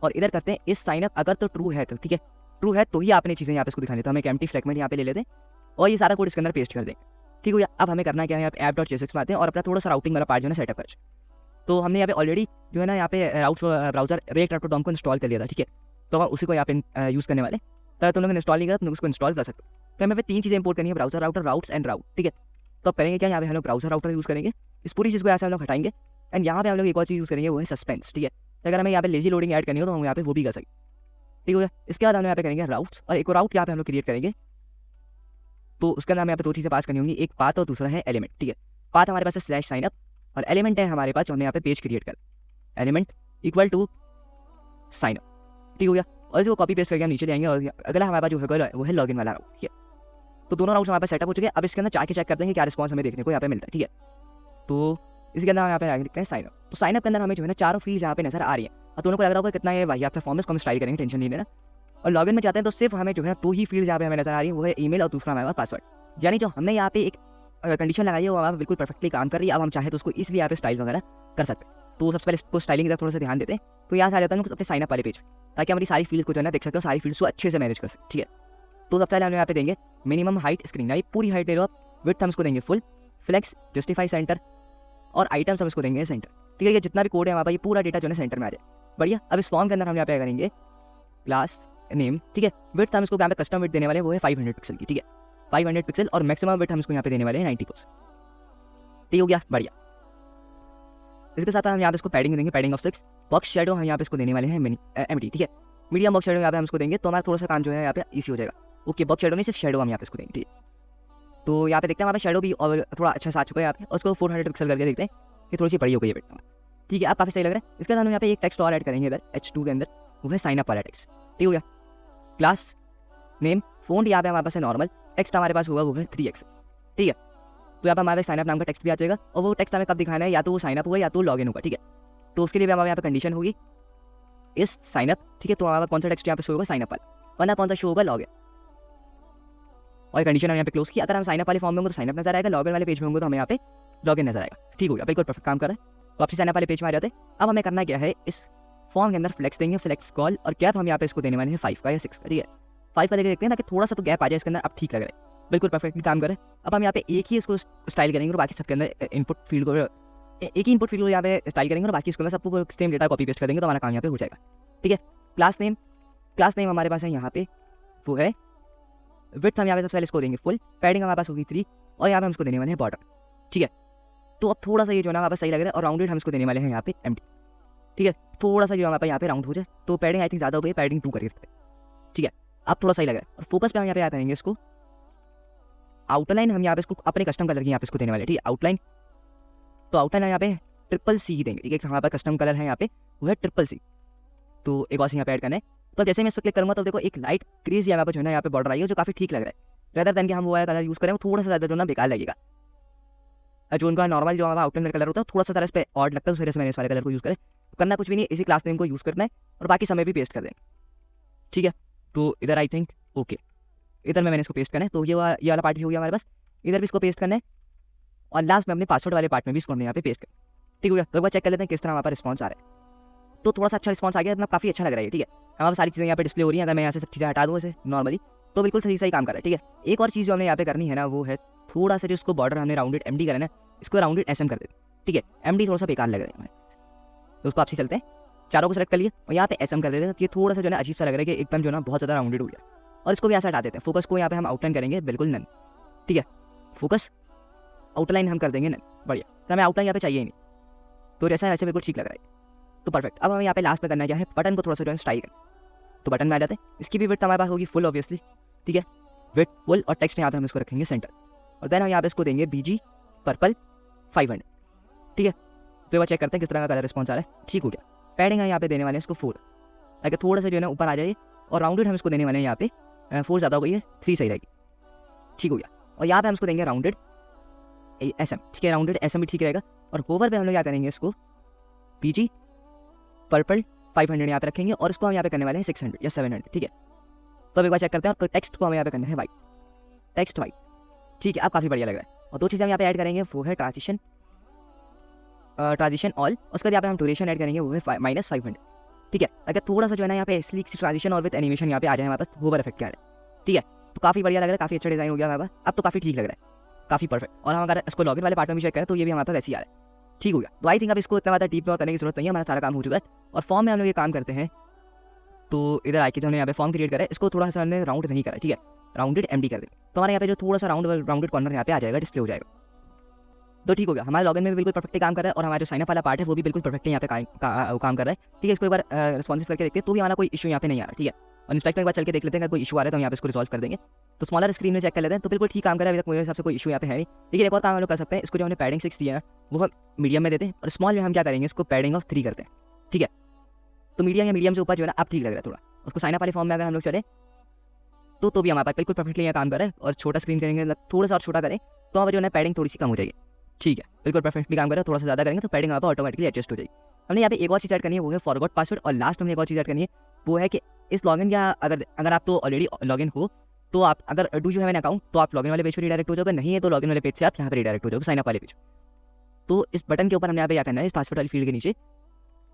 और इधर करते हैं इस साइनअप अगर तो ट्रू है तो, ठीक है, ट्रू है तो ही आपने चीज़ें यहाँ पे इसको दिखानी, तो हम एक एम्प्टी फ्रैगमेंट यहाँ पे ले लेते हैं और ये सारा कोड इसके अंदर पेस्ट कर देंगे, ठीक हो गया। अब हमें करना क्या है, यहाँ पे app.jsx में आते हैं और अपना थोड़ा सा राउटिंग वाला पार्ट जो है सेटअप कर। तो हमने यहाँ पे ऑलरेडी जो है ना यहाँ पे राउट्स ब्राउजर react.com को इंस्टॉल कर लिया था, ठीक है, तो हम उसी को यहाँ पे यूज़ करने वाले। तो तुम लोग इंस्टॉल नहीं करा तुम उसको इंस्टॉल कर सकते हो। तो हमें पे 3 चीज़ें इंपोर्ट करनी है, ब्राउजर राउटर, राउट्स एंड राउट, ठीक है। तो अब करेंगे क्या, यहाँ पे हम लोग ब्राउजर राउटर यूज़ करेंगे, इस पूरी चीज़ को ऐसे हम लोग हटाएंगे, एंड यहाँ पे हम लोग एक और चीज़ यूज़ करेंगे वो है सस्पेंस, ठीक है। तो अगर हमें यहाँ पे लेजी लोडिंग ऐड करनी हो तो हम यहाँ पे वो भी कर सकते, ठीक हो गया। इसके बाद हम यहाँ पे करेंगे राउट्स, और एक और राउट यहाँ पे हम लोग क्रिएट करेंगे, तो उसके अंदर हमें यहाँ पे 2 चीज़ें पास करनी होंगी, एक पाथ और दूसरा है एलिमेंट, ठीक है। पाथ हमारे पास है /साइनअप, और एलिमेंट है हमारे पास जो हमने यहाँ पे पेज क्रिएट कर, एलिमेंट इक्वल टू साइनअप, ठीक हो गया। और इसको कॉपी पेस्ट करके हम नीचे ले आएंगे, और अगला हमारे पास जो है वो है लॉगिन वाला राउट, ठीक है। तो दोनों राउट्स हमारे पास सेटअप हो चुके हैं। अब इसके अंदर जाके चेक करते हैं क्या रिस्पॉन्स हमें देखने को यहाँ पे मिलता है, ठीक है। तो इसके अंदर हम यहाँ पे आगे लिखते हैं साइनअप, तो साइनअप के अंदर हमें जो है ना 4 फील्ड यहाँ पे नजर आ रही है, और दोनों को लग रहा होगा कितना ये वाहियात सा फॉर्म है, इसको हम स्टाइल करेंगे, टेंशन नहीं लेना। और लॉगिन में जाते हैं तो सिर्फ हमें जो है 2 ही फील्ड यहाँ पे हमें नजर आ रही है, वो है ईमेल और दूसरा हमारे पास पासवर्ड, यानी जो हमने यहाँ पे एक कंडीशन लगाई है वो हमारा बिल्कुल परफेक्टली काम कर रही है। अब हम चाहे तो उसको इसलिए यहाँ पे स्टाइल वगैरह कर सकते हैं। तो सबसे पहले इसको स्टाइलिंग की तरफ थोड़ा सा ध्यान देते हैं। तो यहाँ से आ जाता है अपने साइनअप वाले पेज, ताकि हमारी सारी फील्ड को जो है ना देख सकते हो, सारी फील्ड्स को अच्छे से मैनेज कर सकते, ठीक है। तो सबसे पहले हम यहाँ पे देंगे मिनिमम हाइट स्क्रीन, यानी पूरी हाइट ले लो आप, विड्थ हम इसको देंगे फुल, फ्लेक्स, जस्टिफाई सेंटर, और आइटम्स हम इसको देंगे सेंटर, ठीक है। ये जितना भी कोड है हमारे पास ये पूरा डेटा जो है सेंटर में आ जाए, बढ़िया। अब इस फॉर्म के अंदर हम यहाँ पे करेंगे क्लास नेम, ठीक है। विड्थ हम इसको यहाँ पे कस्टम विड्थ देने वाले वो है 500 पिक्सल की, ठीक है, 500 पिक्सल, और मैक्सिमम विड्थ हम इसको यहाँ पे देने वाले हैं 90%, ठीक हो गया, बढ़िया। इसके साथ हम यहाँ पे इसको पैडिंग देंगे, पैडिंग ऑफ 6, बॉक्स शेडो हम यहाँ पे इसको देने वाले हैं एमडी, ठीक है। मीडियम बॉक्स शेडो यहाँ पे हम इसको देंगे तो हमारा थोड़ा सा काम जो है यहाँ पे इजी हो जाएगा। ओके, बॉक्स शेडो नहीं सिर्फ शेडो हम यहाँ पे इसको देंगे, ठीक है। तो यहाँ पे देखते हैं हमारे शेडो भी और थोड़ा अच्छा सा आ चुका है यहाँ पे, और उसको 400 पिक्सल करके देखते हैं कि थोड़ी सी बड़ी हो गई है, ठीक है। अब काफ़ी सही लग रहा है। इसके बाद हम यहाँ पे एक टेक्स्ट और ऐड करेंगे इधर H2 के अंदर, वो है साइनअप वाला टेक्स्ट, ठीक हो गया। क्लास नेम फोन यहाँ पे हमारे पास है नॉर्मल, टेक्स्ट हमारे पास होगा वो है 3x, ठीक है। तो यहाँ पर हमारे साइनअप नाम का टेक्स्ट भी आ जाएगा, और वो टेक्स्ट हमें कब दिखाना है, या तो वो साइनअप होगा या तो लॉगिन होगा, ठीक है। तो उसके लिए भी हमारे यहाँ पे कंडीशन होगी इस साइनअप, ठीक है। तो हमारा कौन सा टेक्स्ट यहाँ पे शो होगा, साइनअप वाला, वरना कौन सा शो होगा, लॉगिन। और कंडीशन हम यहाँ पे क्लोज की, अगर हम साइनअप वाले फॉर्म में होंगे तो साइनअप नजर आएगा, लॉगिन वाले पेज में होंगे तो हमें यहाँ पे लॉगिन नजर आएगा, ठीक हो गया, बिल्कुल परफेक्ट काम कर रहा है। तो आपसे साइनअप वाले पेज में आ जाते हैं। अब हमें करना क्या है, इस फॉर्म के अंदर फ्लेक्स देंगे, फ्लेक्स कॉल, और गैप हम यहाँ पे इसको देने वाले हैं 5 का या 6 का, ठीक है। 5 का देकर देखते हैं ताकि थोड़ा सा तो गैप आ जाए इसके अंदर। अब ठीक लग रहा है, बिल्कुल परफेक्टली काम कर रहा है। अब हम यहाँ पे एक ही इसको स्टाइल करेंगे और बाकी सबके अंदर इनपुट फील्ड को एक ही इनपुट फील्ड को यहाँ पे स्टाइल करेंगे और बाकी इसके अंदर सबको सेम डेटा कॉपी पेस्ट कर देंगे तो हमारा काम यहाँ पे हो जाएगा, ठीक है। क्लास नेम हमारे पास है यहाँ पे वो है विड्थ, हम यहाँ पे सबसे पहले इसको देंगे फुल, पैडिंग हमारे पास होगी 3, और यहाँ पे हम इसको देने वाले हैं बॉर्डर, ठीक है। तो अब थोड़ा सा ये जो है ना हमारे पास सही लग रहा है, और राउंडेड हम इसको देने वाले हैं यहाँ पे एम्प्टी, ठीक है। थोड़ा सा जो हमारे पास यहाँ पे राउंड हो जाए, तो पैडिंग आई थिंक ज़्यादा हो गई, पैडिंग 2 करके, ठीक है। अब थोड़ा सही लग रहा है, और फोकस पे हम यहाँ पे करेंगे इसको आउटलाइन, हम यहाँ पे इसको अपने कस्टम कलर की यहाँ पे इसको देने वाले, ठीक है, आउटलाइन। तो आउटलाइन यहाँ पे CCC देंगे, ठीक है। हमारे पास कस्टम कलर है यहाँ पे वो है CCC, तो एक और यहाँ पे ऐड करना है। तो जैसे मैं इस पर क्लिक करूँगा तो देखो एक लाइट क्रीज यहाँ पे जो है ना यहाँ पे बॉर्डर आई है, जो काफ़ी ठीक लग रहा है। रेदर देन कि हम वो वाला कलर यूज़ करें, वो थोड़ा सा ज़्यादा जो ना बेकार लगेगा। जो उनका नॉर्मल जो हमारा आउटलाइन कलर होता है थोड़ा सा तरह इस पर ऑड लगता है, उस वजह से मैंने इस वाले कलर को यूज़ करें। करना कुछ भी नहीं, इसी क्लास नेम को यूज़ करना है और बाकी समय भी पेस्ट कर दें, ठीक है। तो इधर आई थिंक ओके, इधर में मैंने इसको पेस्ट करना है, तो ये वाला पार्ट भी हो गया हमारे पास, इधर भी इसको पेस्ट करना है, और लास्ट में अपने पासवर्ड वाले पार्ट में भी इसको हमने यहाँ पे पेस्ट कर, ठीक हो गया। तो एक बार चेक कर लेते हैं किस तरह हमारे पास रिस्पॉन्स आ रहा है। तो थोड़ा सा अच्छा रिस्पॉन्स आ गया, मतलब काफ़ी अच्छा लग रहा है, ठीक है। हमारे सारी चीज़ें यहाँ पे डिस्प्ले हो रही हैं। अगर मैं यहाँ से सब चीज़ें हटा दूँ ऐसे नॉर्मली तो बिल्कुल सही काम कर रहा है, ठीक है। एक और चीज़ जो हमने यहाँ पे करनी है ना, वो है थोड़ा सा जो इसको बॉर्डर हमने राउंडेड एमडी करा ना, इसको राउंडेड एसएम कर देते, ठीक है। एमडी थोड़ा सा बेकार लग रहा है, तो उसको आपसे चलते हैं, चारों को सेलेक्ट कर लिए और यहाँ पे एसएम कर देते हैं। ये थोड़ा सा जो है अजीब सा लग रहा है कि एकदम जो ना बहुत ज़्यादा राउंडेड हो गया, और इसको भी ऐसा हटा देते हैं। फोकस को यहाँ पे हम आउटलाइन करेंगे बिल्कुल नन, ठीक है। फोकस आउटलाइन हम कर देंगे नन, बढ़िया। तो हमें आउटलाइन यहाँ पे चाहिए ही नहीं, तो जैसा है वैसे बिल्कुल ठीक लग रहा है, तो परफेक्ट। अब हमें यहाँ पे लास्ट में करना क्या है, बटन को थोड़ा सा जो है स्टाइल करना, तो बटन में आ जाते हैं। इसकी भी विड्थ हमारे पास होगी फुल ऑब्वियसली, ठीक है, विड्थ फुल, और टेक्स्ट यहाँ पे हम इसको रखेंगे सेंटर, और देन हम यहाँ पे इसको देंगे BG पर्पल 500, ठीक है। तो एक बार चेक करते हैं किस तरह का कलर रिस्पॉन्स आ रहा है, ठीक हो गया। पैडिंग हम यहाँ पे देने वाले हैं इसको 4, ताकि थोड़ा सा जो है ना ऊपर आ जाए, और राउंडेड हम इसको देने वाले हैं यहाँ पे 4 ज़्यादा हो गई है, 3 सही रहेगी, ठीक हो गया। और यहाँ पे हम इसको देंगे राउंडेड SM, ठीक है, राउंडेड SM भी ठीक रहेगा। और होवर पे हम लोग क्या करेंगे, इसको BG पर्पल 500 यहाँ पे रखेंगे, और इसको हम यहाँ पे करने वाले हैं 600 या 700, ठीक है। तो अब एक बार चेक करते हैं। और टेक्स्ट को हमें यहाँ पे करना है वाइट, टेक्स्ट वाइट, ठीक है। अब काफ़ी बढ़िया लग रहा है। और 2 चीज़ें हम यहाँ पे ऐड करेंगे, वो है ट्रांजिशन ऑल, उसके बाद यहाँ पे हम ड्यूरेशन ऐड करेंगे, वो है -500, ठीक है। अगर थोड़ा सा जो है ना यहाँ पे स्लीक ट्रांजिशन और विद एनिमेशन यहाँ पे आ जाए हमारे पास, होवर इफेक्ट क्या है, ठीक है। तो काफ़ी बढ़िया लग रहा है, काफ़ी अच्छा डिजाइन हो गया हमारे पास, अब तो काफ़ी ठीक लग रहा है, काफ़ी परफेक्ट। और हम अगर इसको लॉगिन वाले पार्ट में भी चेक करें तो ये भी हमारे पास वैसे ही आ रहा है, ठीक हो गया। तो आई थिंक अब इसको इतना ज़्यादा डीप में करने की जरूरत नहीं है, हमारा सारा काम हो चुका है। और फॉर्म में हम लोग ये काम करते हैं, तो इधर आके जो हमने यहाँ पे फॉर्म क्रिएट करा है, इसको थोड़ा सा हमने राउंड नहीं करा, ठीक है, राउंडेड MD कर देंगे। तो हमारे यहाँ पे जो थोड़ा सा राउंडेड कॉर्नर यहाँ पे आ जाएगा, डिस्प्ले हो जाएगा, तो ठीक हो गया। हमारे लॉगिन में भी बिल्कुल परफेक्टली काम कर रहा है, और हमारा जो साइनअप वाला पार्ट है वो भी बिल्कुल परफेक्टली यहाँ पे काम कर रहा है, ठीक है। इसको एक बार रिस्पॉन्सिव करके देखते हैं, तो भी हमारा कोई इशू यहाँ पे नहीं आ रहा, ठीक है। और इंस्पेक्ट में एक बार चल के देख लेते हैं, अगर कोई इशू आ रहा है तो हम यहाँ पे इसको रिजॉल्व कर देंगे। तो स्मॉलर स्क्रीन में चेक कर लेते हैं, तो बिल्कुल ठीक काम कर रहा है अभी तक, मेरे हिसाब से कोई इशू यहाँ पे है नहीं। लेकिन एक और काम हम लोग कर सकते हैं, इसको जो हमने पैडिंग 6 दिया है वो हम मीडियम में देते हैं, और स्मॉल में हम क्या करेंगे, इसको पैडिंग ऑफ 3 करते हैं, ठीक है। तो मीडियम से ऊपर जो है ना अब ठीक लग रहा है थोड़ा। उसको साइनअप वाले फॉर्म में अगर हम लोग चले तो भी हमारे पास बिल्कुल परफेक्टली यहाँ काम कर रहा है। और छोटा स्क्रीन करेंगे, मतलब थोड़ा सा और छोटा करें तो हमारी जो है पैडिंग थोड़ी सी कम हो जाएगी, ठीक है, बिल्कुल परफेक्टली काम कर रहा है। थोड़ा सा ज़्यादा करेंगे तो पैडिंग यहाँ पर ऑटोमेटिकली एडजस्ट हो जाएगी। हमने यहाँ पे एक और चीज़ ऐड करनी है, वो है फॉरगॉट पासवर्ड। और लास्ट हमने एक और चीज़ ऐड करनी है, वो है कि इस लॉगिन या अगर आप तो ऑलरेडी लॉगिन हो तो आप अगर do you have an account तो आप लॉगिन वाले पेज पर रिडायरेक्ट हो जाओगे, नहीं है तो लॉगिन वाले पेज से आप यहाँ पर रिडायरेक्ट हो जाओगे साइनअप वाले पेज। तो इस बटन के ऊपर हमने यहाँ पे क्या करना है, इस पासवर्ड वाली फील्ड के नीचे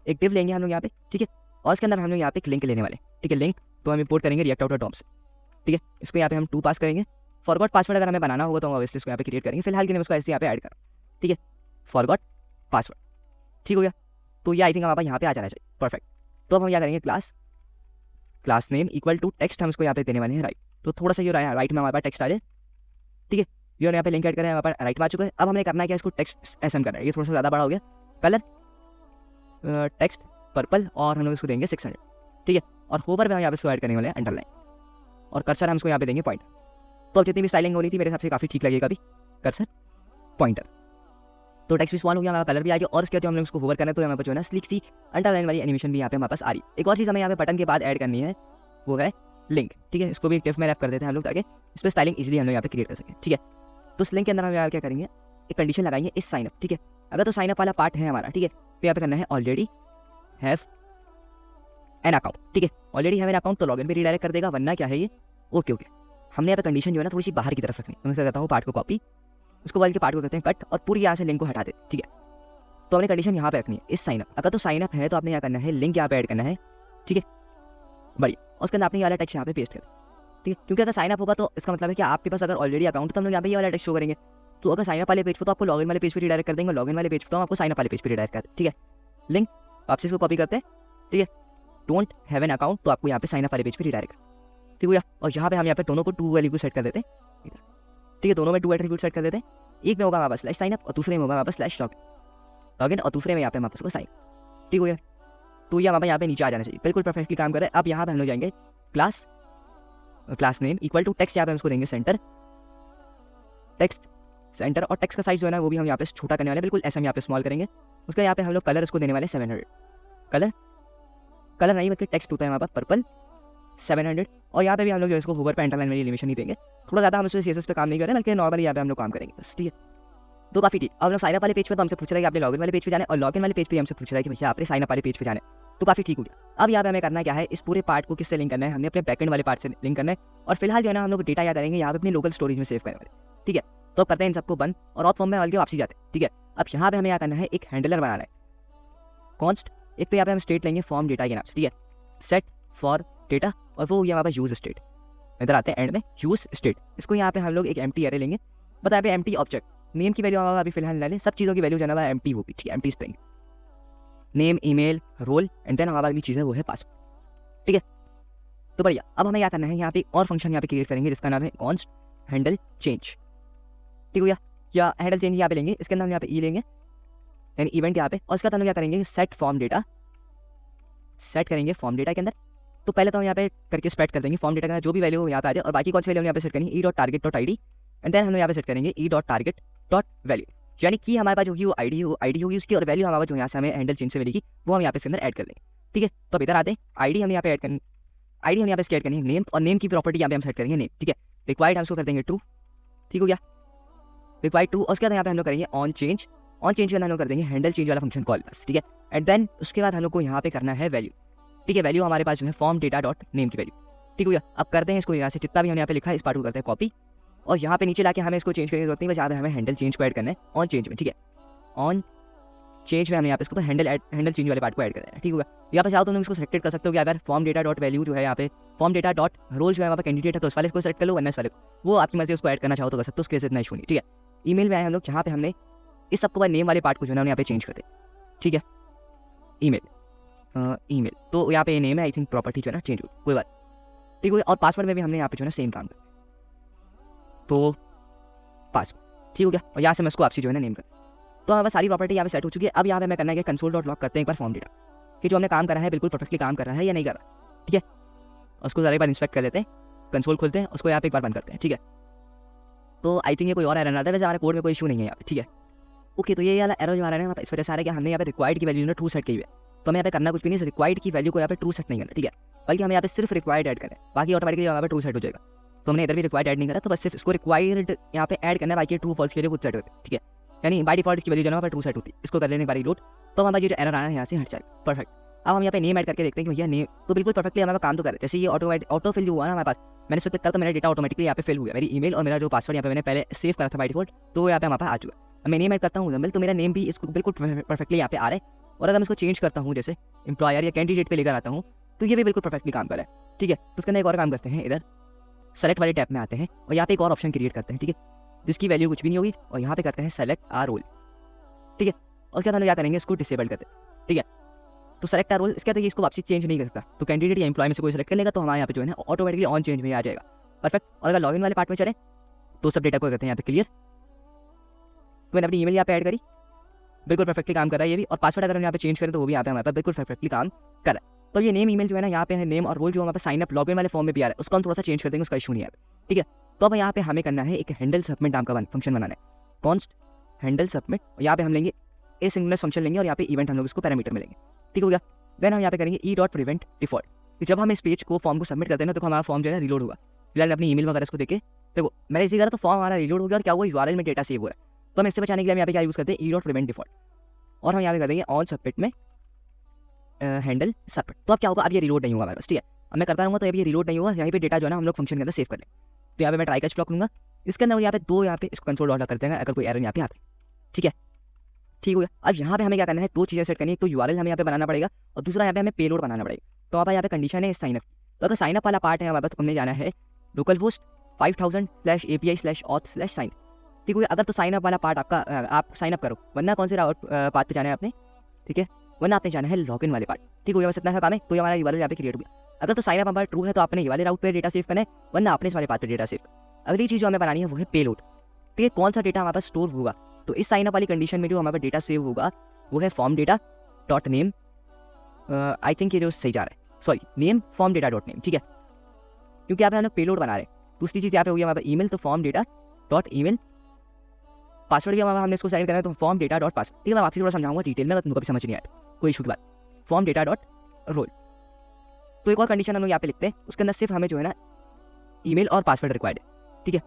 एक डिव लेंगे हम लोग यहाँ पे, ठीक है। और इसके अंदर हम लोग यहाँ पे एक लिंक लेने वाले, ठीक है। लिंक तो हम इंपोर्ट करेंगे रिएक्ट आउटर डॉम से, ठीक है। इसको यहाँ पे हम 2 पास करेंगे। फॉरगॉट पासवर्ड अगर हमें बनाना होगा तो हम ऑब्वियसली इसको यहाँ पे क्रिएट करेंगे, फिलहाल के लिए इसको ऐसे यहाँ पे ऐड करें, ठीक है, फॉरगॉट पासवर्ड, ठीक हो गया। तो ये आई थिंक हमारे यहाँ पे आ जाना चाहिए, परफेक्ट। तो अब हम क्या करेंगे, class name equal to text, हम इसको यहाँ पे देने वाले हैं राइट। तो थोड़ा सा ये राइट में हमारे पास टेक्स्ट आ जाए, ठीक है। ये यहाँ पे लिंक ऐड करें, हमारे पास राइट में आ चुका है। अब हमने करना है क्या, इसको टेक्स्ट एसएम करना है, ये थोड़ा सा ज़्यादा बड़ा हो गया। कलर टेक्स्ट पर्पल, और हम लोग इसको देंगे 600, ठीक है। और होवर पे हम यहाँ पे इसको ऐड करने वाले हैं अंडरलाइन, और कर्सर हम इसको यहाँ पे देंगे पॉइंट। तो अब जितनी भी स्टाइलिंग हो रही थी मेरे हिसाब से काफ़ी ठीक लगेगा अभी, कर्सर पॉइंटर। तो टेक्स्ट भी स्मॉल हो गया, हमारा कलर भी आ गया। और इसके बाद हम लोग इसको होवर करना है तो हमारे पास जो है ना स्लिक सी अंडरलाइन वाली एनिमेशन भी यहाँ पे हमारे पास आ रही है। एक और चीज़ हमें यहाँ पे बटन के बाद ऐड करनी है, वो है लिंक, ठीक है। इसको भी टिफ में रैप कर देते हैं हम लोग, ताकि इस पर स्टाइलिंग इजीली हम लोग यहाँ पे क्रिएट कर सकें, ठीक है। तो इस लिंक के अंदर हम यहाँ क्या करेंगे, एक कंडीशन लगाएंगे, इस साइनअप, ठीक है। अगर तो साइनअप वाला पार्ट है हमारा, ठीक है, तो यहाँ पे करना है ऑलरेडी हैव एन अकाउंट, ठीक है। ऑलरेडी हैव एन अकाउंट तो लॉगिन पे रिडायरेक्ट कर देगा, वरना क्या है ये ओके। हमने यहाँ पे कंडीशन जो है ना थोड़ी सी बाहर की तरफ रखनी है। मैं क्या करता हूँ, पार्ट को कॉपी, उसको वाले के पार्ट को करते हैं कट, और पूरी यहाँ से लिंक को हटा दे, ठीक है। तो हमने कंडीशन यहाँ पे रखनी है, इस साइनअप। अगर तो साइनअप है तो आपने क्या करना है, लिंक यहाँ पे ऐड करना है, ठीक है, बढ़िया। और उसके अंदर आपने ये वाला टेक्स्ट यहाँ पे पेस्ट कर, ठीक है। क्योंकि अगर साइनअप होगा तो इसका मतलब है कि आपके पास अगर ऑलरेडी अकाउंट तो हम लोग यहाँ पे ये वाला टेक्स्ट शो करेंगे। तो अगर साइनअप वाले पेज पर तो आपको लॉगिन वाले पेज पर रिडायरेक्ट कर देंगे, लॉगिन वाले पेज पर तो आपको साइनअप वाले पेज पर रिडायरेक्ट कर दें, ठीक है। लिंक आपसे इसको कॉपी करते हैं, ठीक है। डोंट हैव एन अकाउंट तो आपको यहाँ पे साइनअप वाले पेज पर रिडायरेक्ट, ठीक है। और यहाँ पे हम यहाँ पे दोनों को 2 वैल्यू को सेट कर देते हैं, ठीक है। दोनों में 2 एट्रीब्यूट सेट कर देते हैं। एक में होगा हमारे पास स्लैश साइनअप, और दूसरे में होगा हमारे पास स्लैश लॉगिन, और दूसरे में यहाँ पे हमारे पास उसको साइन, ठीक हो गया। तो ये हमारे यहाँ पे नीचे आ जाना चाहिए, बिल्कुल परफेक्टली काम कर रहा है। अब यहाँ पे हम लोग जाएंगे class name equal to text, यहाँ पे हम उसको देंगे सेंटर, टेक्स्ट सेंटर। और टेक्स्ट का साइज जो है ना वो भी हम यहाँ पे छोटा करने वाले, बिल्कुल ऐसा हम यहाँ पे स्मॉल करेंगे। उसके यहाँ पे हम लोग कलर इसको देने वाले 700, कलर नहीं बल्कि टेक्स्ट होता है हमारे पास पर्पल 700। और यहाँ पे भी हम लोग जो इसको होवर पे अंडरलाइन वाली एनिमेशन नहीं देंगे, थोड़ा ज़्यादा हम इसमें सीएसएस पे काम नहीं करें, बल्कि नॉर्मली यहाँ पे हम लोग काम करेंगे बस, ठीक है। तो काफ़ी ठीक। अब हम लोग साइनअप वाले पेज पे तो हमसे पूछ रहा है कि आपने लॉगिन वाले पेज पे जाना है, और लॉगिन वाले पेज पे हमसे पूछ रहा है कि भैया आपने साइनअप वाले पेज पे जाना है, तो काफ़ी ठीक हो गया। अब यहाँ पे हमें करना क्या है, इस पूरे पार्ट को किससे लिंक करना है, हमने अपने बैकएंड वाले पार्ट से लिंक करना है। और फिलहाल जो है ना हम लोग डेटा याद करेंगे यहाँ पे अपनी लोकल स्टोरेज में सेव करने वाले, ठीक है। तो करते हैं इन सबको बंद और ऑथ फॉर्म में हल्के वापसी जाते हैं, ठीक है। अब यहाँ पे हमें क्या करना है, एक हैंडलर बनाना है, कॉन्स्ट एक तो यहाँ पे हम स्टेट लेंगे फॉर्म डेटा के नाम से, ठीक है, सेट फॉर डेटा, और वो यहाँ पे यूज स्टेट, इधर आते हैं एंड में यूज स्टेट। इसको यहाँ पे हम लोग एक एम्प्टी एरे लेंगे, बट यहाँ पे एम्प्टी ऑब्जेक्ट, नेम की वैल्यू हमारा अभी फिलहाल ले लें, सब चीज़ों की वैल्यू जो है एम्प्टी होगी, ठीक है, empty string, name, email, role and then हमारा अगली चीज़ है वो है पासवर्ड, ठीक है। तो बढ़िया, अब हमें क्या करना है, यहाँ पे और फंक्शन यहाँ पे क्रिएट करेंगे जिसका नाम है कॉन्स्ट हैंडल चेंज, ठीक हो गया, या हैंडल चेंज यहाँ पे लेंगे, इसके अंदर हम यहाँ पे ई लेंगे यानी इवेंट यहाँ पे, और इसका हम क्या करेंगे सेट फॉर्म डेटा, सेट करेंगे फॉर्म डेटा के अंदर। तो पहले तो हम यहाँ पे करके स्पेट कर देंगे फॉर्म डेटा का जो भी वैल्यू यहाँ पे आ जाए, और बाकी कौन सी वैल्यू यहाँ पे सेट करेंगे e dot target dot I D, and then हम यहाँ पे सेट करेंगे e dot target dot value, यानी कि हमारे पास जो वो आईडी होगी उसकी, और वैल्यू हमारे जो यहाँ से हमें हैंडल चेंज से मिलेगी वो हम यहाँ पे इसके अंदर ऐड कर देंगे, ठीक है। तो अब इधर आते हैं, आईडी हम यहाँ पे ऐड करेंगे, आईडी हम यहाँ पे ऐड करेंगे नेम, और नेम की प्रॉपर्टी यहाँ पे हम सेट करेंगे नेम, ठीक है, रिक्वायर्ड हम उसको कर देंगे ट्रू, ठीक हो गया, रिक्वायर्ड ट्रू। और उसके बाद यहाँ पे हम लोग करेंगे ऑन चेंज, ऑन चेंज के अंदर हम लोग कर देंगे हैंडल चेंज वाला फंक्शन कॉल बस, ठीक है, एंड देन उसके बाद हम लोग को यहाँ पे करना है वैल्यू, ठीक है, वैल्यू हमारे पास जो है फॉर्म डेटा डॉट नेम की वैल्यू, ठीक हो गया। अब करते हैं इसको यहाँ से जितना भी हमने यहाँ पे लिखा है इस पार्ट को करते हैं कॉपी, और यहाँ पे नीचे लाके हमें इसको चेंज करने की जरूरत नहीं, बस यहाँ पे हमें हैंडल चेंज को ऐड करना है ऑन चेंज में, ठीक है, ऑन चेंज में हमने यहाँ पे इसको हैंडल चेंज वाले पार्ट को ऐड करना है, ठीक होगा। यहाँ पे चाहो तो इसको सेलेक्टेड कर सकते हो कि अगर फॉर्म डेटा डॉट वैल्यू जो है यहाँ पे फॉर्म डेटा डॉट रोल जो है वहाँ पे कैंडिडेट है तो उस वाले को सेलेक्ट कर लो, वरना इस वाले वो आपकी मर्जी, उसको ऐड करना चाहो तो कर सकते हो, उसके इतना इशू नहीं, ठीक है। ईमेल में आए हम लोग, जहाँ पे हमने इस सबको बाद नेम वाले पार्ट को जो है यहाँ पे चेंज कर दे, ठीक है, ईमेल तो यहाँ पे नेम है, आई थिंक प्रॉपर्टी जो है ना चेंज हो, कोई बात, ठीक है। और पासवर्ड में भी हमने यहाँ पे जो है सेम काम कर, तो पासवर्ड, ठीक हो गया, और यहाँ से मैं इसको आपसे जो है ना नेम कर, तो हमारे सारी प्रॉपर्टी यहाँ पे सेट हो चुकी है। अब यहाँ पे मैं करना है कि कंसोल डॉट लॉग करते हैं एक बार फॉर्म डेटा कि जो हमने काम करा है बिल्कुल परफेक्टली काम कर रहा है या नहीं कर रहा, ठीक है। उसको ज़रा एक बार इंस्पेक्ट कर लेते हैं, कंसोल खोलते हैं, उसको यहाँ पे एक बार बंद करते हैं, ठीक है। तो आई थिंक ये कोई और एरर ना आता है, वैसे हमारे कोड में कोई इशू नहीं है यहाँ पे, ठीक है, ओके। तो ये वाला एरर जो आ रहा है इस वजह से आ रहा है कि हमने यहाँ पे रिक्वायर्ड की वैल्यू ने ट्रू सेट की हुई है, तो हमें यहाँ पे करना कुछ भी नहीं, रिक्वायर्ड की वैल्यू को यहाँ पे ट्रू सेट नहीं करना, ठीक है, बल्कि हमें यहाँ पे सिर्फ रिक्वायर्ड ऐड करना है, बाकी ऑटोमेटिकली यहाँ पे ट्रू सेट हो जाएगा। तो हमने इधर भी रिक्वायर्ड ऐड नहीं करा, तो बस सिर्फ इसको रिक्वायर्ड यहाँ पे ऐड करना है, बाकी ट्रू फॉल्स के लिए खुद सेट होते हैं, ठीक है, यानी बाय डिफॉल्ट इसकी वैल्यू जो है वहाँ पे ट्रू सेट होती है। इसको कर लेने बारी लोड, तो हमारा ये जो एरर आया है यहाँ से हट जाएगा, परफेक्ट। अब हम यहाँ पे नेम ऐड करके देखते हैं कि भैया नेम तो बिल्कुल परफेक्टली हमारा काम तो कर रहे हैं, जैसे ये ऑटो फिल जो हुआ ना हमारे पास, मैंने सोचा कल तो मेरा डेटा ऑटोमेटिकली यहाँ पे फिल हो गया, मेरी ईमेल और मेरा जो पासवर्ड यहाँ पे मैंने पहले सेव करा था बाय डिफॉल्ट, तो यहाँ पे हमारे पास आ चुका है। मैं नेम ऐड करता हूँ जम्बिल, तो मेरा नेम भी इसको बिल्कुल परफेक्टली यहाँ पे आ रहा है, और अगर मैं इसको चेंज करता हूँ जैसे एम्प्लॉयर या कैंडिडेट पे लेकर आता हूँ तो ये भी बिल्कुल परफेक्टली काम कर रहा है, ठीक है। तो उसके अंदर एक और काम करते हैं, इधर सेलेक्ट वाले टैब में आते हैं और यहाँ पे एक और ऑप्शन क्रिएट करते हैं, ठीक है, जिसकी वैल्यू कुछ भी नहीं होगी, और यहाँ पे करते हैं सेलेक्ट आर रोल, ठीक है। और उसके बाद हम क्या करेंगे, इसको डिसेबल करते हैं, ठीक है। तो सेलेक्ट आर रोल, इसके बाद इसको वापसी चेंज नहीं कर सकता, तो कैंडिडेट या एम्प्लॉय में से कोई सेलेक्ट कर लेगा तो हमारे यहाँ पे जो है ना ऑटोमेटिकली ऑन चेंज में आ जाएगा, परफेक्ट। और अगर लॉगिन वाले पार्ट में चले तो सब डेटा को करते हैं यहाँ पे क्लियर, तो मैंने अपनी ईमेल यहाँ पे ऐड करी, बिल्कुल परफेक्टली काम कर रहा है ये भी, और पासवर्ड अगर हम यहाँ पे चेंज करें तो वो भी यहाँ पे हमारे पास बिल्कुल परफेक्टली काम कर रहा है। तो ये नेम ईमेल जो है ना यहाँ पे है नेम, और रोल जो हमारे पास साइन अप लॉगिन वाले फॉर्म में भी आ रहा है, उसको हम थोड़ा सा चेंज कर देंगे, उसका इशू नहीं है, ठीक है। तो अब यहाँ पे हमें करना है एक हैंडल सबमिट नाम का फंक्शन बनाना है, कॉन्स्ट हैंडल सबमिट, और यहाँ पे हम लेंगे ए सिंगुलर फंक्शन लेंगे, और यहाँ पे इवेंट हम लोग इसको पैरामीटर में लेंगे, ठीक हो गया। देन हम यहाँ पे करेंगे ई डॉट प्रिवेंट डिफॉल्ट, जब हम इस पेज को फॉर्म को सबमिट करते हैं ना तो हमारा फॉर्म जो है रिलोड होगा। फिलहाल अपनी ईमेल वगैरह इसको देखे देखो मैंने इसी करा तो फॉर्म हमारा रिलोड हो गया, और क्या हुआ यूआरएल में डेटा सेव हुआ है, तो हम इससे बचाने के लिए हम यहाँ पे क्या यूज़ करते हैं ई डॉट प्रिवेंट डिफॉल्ट, और हम यहाँ पे कर देंगे ऑन सबमिट में हैंडल सबमिट। तो अब क्या होगा, अब ये रिलोड नहीं होगा हमारे पास, ठीक है। अब मैं करता रहूँगा तो अब ये रिलोड नहीं होगा, यहाँ पे डेटा जो है ना हम लोग फंक्शन के अंदर सेव कर लें। तो यहाँ पे मैं ट्राई कैच ब्लॉक लूँगा, इसके अंदर यहाँ पे दो यहाँ पे इसको कंसोल डॉट करते हैं अगर कोई एरर यहाँ पे आता है, ठीक है, ठीक हो गया। अब यहाँ पे हमें क्या करना है, दो चीज़ें सेट करनी है, तो यूआरएल हमें यहाँ पे बनाना पड़ेगा, और दूसरा यहाँ पे हमें पेलोड बनाना पड़ेगा। तो यहाँ पे कंडीशन है साइनअप, तो अगर साइनअप वाला पार्ट है हमारे पास तो हमने जाना है लोकल होस्ट 5000/API/auth/sign, ठीक हो गया। अगर तो साइनअप वाला पार्ट आपका आप साइनअप करो, वरना कौन से पार्ट पे जाना है आपने, ठीक है, वरना आपने जाना है लॉगिन वाले पार्ट, ठीक हो गया। बस इतना सा काम है, तो ये हमारा यूआरएल यहाँ पे क्रिएट हो गया। अगर तो साइनअप हमारा ट्रू है तो आपने ये वाले राउट पे डेटा सेव करना है, वरना आपने इस वाले पार्ट पे डेटा सेव। अगली चीज़ जो हमें बनानी है वो है पेलोड, ठीक है, कौन सा डेटा हमारे पास स्टोर होगा। तो इस साइनअप वाली कंडीशन में जो हमारे पास डेटा सेव होगा वो है form data dot name, I think ये जो सही जा रहा है, sorry name form data dot name, ठीक है, क्योंकि यहाँ पे हम लोग पेलोड बना रहे हैं। दूसरी चीज़ यहाँ पे होगी हमारे पास ईमेल, तो form data dot email, password भी हमारा हमने इसको सेलेक्ट करना है, तो फॉर्म डेटा डॉट पासवर्ड, ठीक है। मैं आपसे थोड़ा समझाऊंगा डिटेल में, तुमको भी समझ नहीं आया कोई इशू की बात। फॉर्म डेटा डॉट रोल, तो एक और कंडीशन हम लोग यहाँ पे लिखते हैं, उसके अंदर सिर्फ हमें जो है ना ईमेल और पासवर्ड रिक्वायर्ड है, ठीक है,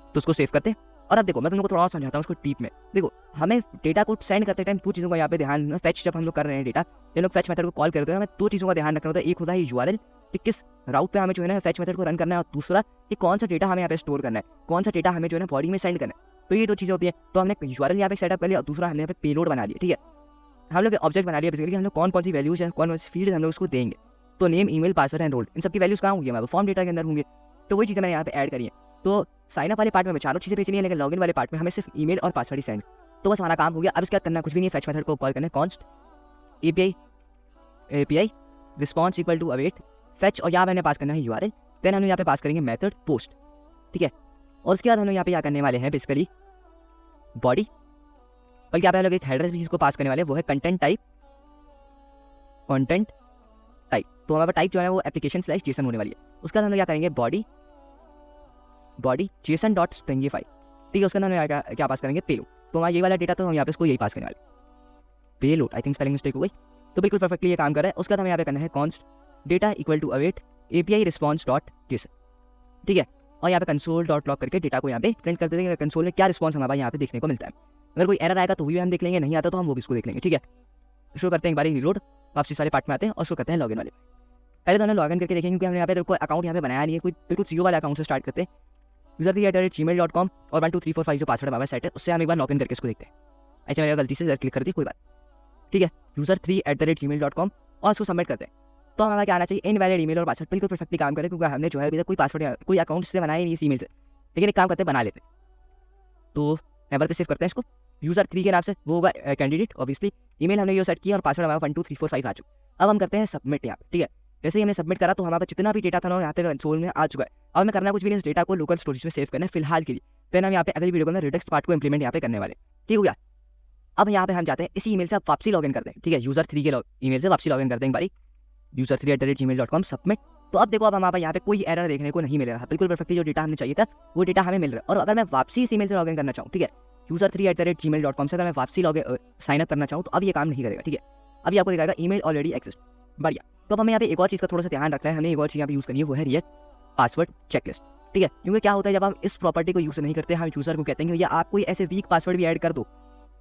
तो उसको सेव करते हैं। और अब देखो मैं तुमको थोड़ा और समझाता हूँ उसको डीप में। देखो हमें डेटा को सेंड करते टाइम दो चीज़ों का यहाँ पे ध्यान, फैच जब हम लोग कर रहे हैं डेटा, ये लोग फैच मेथड को कॉल करते हैं, हमें दो चीज़ों का ध्यान रखना होता है। एक होता है यूआरएल कि किस राउट पे हमें जो है ना फैच मेथड को रन करना है, और दूसरा कि कौन सा डेटा हमें यहाँ पे स्टोर करना है, कौन सा डेटा हमें जो है ना बॉडी में सेंड करना है। तो ये दो चीज़ें होती है। तो हमने यूआरएल यहाँ पे सेटअप कर लिया, और दूसरा हमने यहाँ पे पेलोड बना लिया, ठीक है। हम लोग ऑब्जेक्ट बना लिया बेसिकली, हम लोग कौन कौन सी वैल्यूज है, कौन कौन सी फील्ड हम लोग उसको देंगे। तो name, email, password and role, इन सब की वैल्यूज कहाँ होंगी हमारे फॉर्म डेटा के अंदर होंगे। तो वही चीज़ें मैंने यहाँ पे ऐड करी है। तो साइन अप वाले पार्ट में हमें चारों चीज़ें भेजनी है, लेकिन लॉगिन वाले पार्ट में हमें सिर्फ ईमेल और पासवर्ड ही सेंड। तो बस हमारा काम हो गया। अब इसके बाद करना कुछ भी नहीं है, फेच मेथड को कॉल करना है const API response equal to await fetch, और यहाँ मैंने पास करना है यूआरएल। देन हम यहाँ पे पास करेंगे मेथड पोस्ट, ठीक है। और उसके बाद हम लोग यहाँ पे क्या करने वाले हैं बेसिकली बॉडी, बल्कि यहाँ पे हम लोग एक हेडर भी इसको पास करने वाले हैं, वो है कंटेंट टाइप। तो हमारा टाइप जो है वो एप्लीकेशन स्लैश जेसन होने वाली है। उसके बाद हम लोग क्या करेंगे बॉडी जेसन डॉट स्ट्रिंगिफाई, ठीक है। उसके अंदर हम क्या पास करेंगे पेलोड। तो हमारा ये वाला डेटा तो हम यहाँ पे इसको यही पास करने वाले payload. I think spelling mistake हो गई, तो बिल्कुल परफेक्टली ये काम कर रहा है। उसके बाद हमें यहाँ पे करना है const data equal to await API response dot JSON, ठीक है। और यहाँ पे कंसोल डॉट लॉग करके डेटा को यहाँ पे प्रिंट कर देंगे, कंसोल में क्या रिस्पॉन्स हमारा यहाँ पे देखने को मिलता है। अगर कोई एरर आएगा तो भी हम देख लेंगे, नहीं आता तो हम वो भी इसको देख लेंगे, ठीक है। इसको करते हैं एक बार रिलोड, वापसी सारे पार्ट में आते हैं और उसको करते हैं लॉगिन वाले। पहले तो हमें लॉगिन करके देखेंगे, क्योंकि हमने यहाँ पे कोई अकाउंट यहाँ पे बनाया नहीं है, कोई बिल्कुल जीरो वाले अकाउंट से स्टार्ट करते हैं। user3@gmail.com और 1234 जो पासवर्ड हमारा सेट है उससे हम एक बार लॉगिन करके इसको देखते हैं। अच्छा मैंने गलती से क्लिक कर दी, कोई बात, ठीक है। user3@gmail.com और उसको सबमिट करते हैं। तो हमारा क्या आना चाहिए, इनवैलिड ईमेल और पासवर्ड बिल्कुल परफेक्टली काम करे, क्योंकि हमने जो है अभी तक कोई पासवर्ड कोई अकाउंट से बनाया नहीं इस ईमेल से। लेकिन एक काम करते हैं बना लेते हैं। तो नेवर पे सेव करते हैं इसको, user3 के नाम से वो होगा कैंडिडेट ऑब्वियसली। ईमेल हमने ये सेट किया और पासवर्ड हमारा 12345 आ चुका। अब हम करते हैं सबमिट यहाँ पे, ठीक है। जैसे ही हमने सबमिट करा तो हमारा जितना भी डेटा था ना यहाँ पे कंसोल में आ चुका है। अब हमें करना कुछ भी नहीं, इस डेटा को लोकल स्टोरेज में सेव करना है फिलहाल के लिए। फिर हम यहाँ पे अगली वीडियो के अंदर रिडक्स पार्ट को इंप्लीमेंट यहाँ पे करने वाले, ठीक हो गया। अब यहाँ पे हम जाते हैं इसी ईमेल से अब वापसी लॉगिन करते हैं, ठीक है। user3 के ईमेल से वापसी लॉगिन करते हैं एक बारी, user3@gmail.com सबमिट। तो अब देखो अब हमारे यहाँ पे कोई एरर देखने को नहीं मिल रहा, बिल्कुल परफेक्टली जो डेटा हमें चाहिए था वो डेटा हमें मिल रहा है। और अगर मैं वापसी इस ईमेल से लॉगिन करना चाहूँ, ठीक है, user3@gmail.com से अगर मैं वापसी साइन अप करना चाहूँ तो अब ये काम नहीं करेगा, ठीक है। अभी आपको दिखाएगा ईमेल ऑलरेडी एक्सिस्ट, बढ़िया। तो अब हमें यहाँ पे एक और चीज़ का थोड़ा सा ध्यान रखना है, हमने एक और चीज़ यहाँ पे यूज़ करनी है, वो है रिएक्ट पासवर्ड चेकलिस्ट, ठीक है। क्योंकि क्या होता है जब हम इस प्रॉपर्टी को यूज़ नहीं करते, हम यूज़र को कहते हैं या आप कोई ऐसे वीक पासवर्ड भी ऐड कर दो,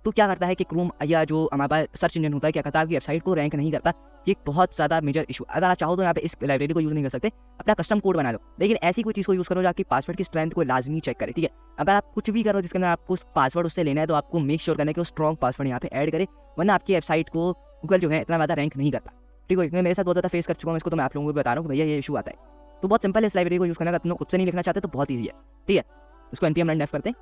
तो क्या करता है कि क्रोम या जो हमारे पास सर्च इंजन होता है क्या करता है आपकी वेबसाइट को रैंक नहीं करता। ये एक बहुत ज़्यादा मेजर इशू। अगर आप चाहो तो यहाँ पे इस लाइब्रेरी को यूज़ नहीं कर सकते, अपना कस्टम कोड बना लो, लेकिन ऐसी कोई चीज़ को यूज़ करो जो आपकी पासवर्ड की स्ट्रेंथ को लाजमी चेक करे, ठीक है। अगर आप कुछ भी करो जिसके अंदर आपको पासवर्ड उससे लेना है तो आपको मेक श्योर करना है कि वो स्ट्रॉन्ग पासवर्ड यहाँ पे ऐड करे, वरना आपकी वेबसाइट को गूगल जो है इतना ज़्यादा रैंक नहीं करता, ठीक है। मेरे साथ बहुत ज़्यादा फेस कर चुका हूँ इसको, तो मैं आप लोगों को बता रहा हूँ भैया ये इशू आता है। तो बहुत सिंपल है, इस लाइब्रेरी को यूज़ करना, अगर तुम लोग खुद से नहीं लिखना चाहते तो बहुत ईजी है, ठीक है। इसको npm run dev करते हैं,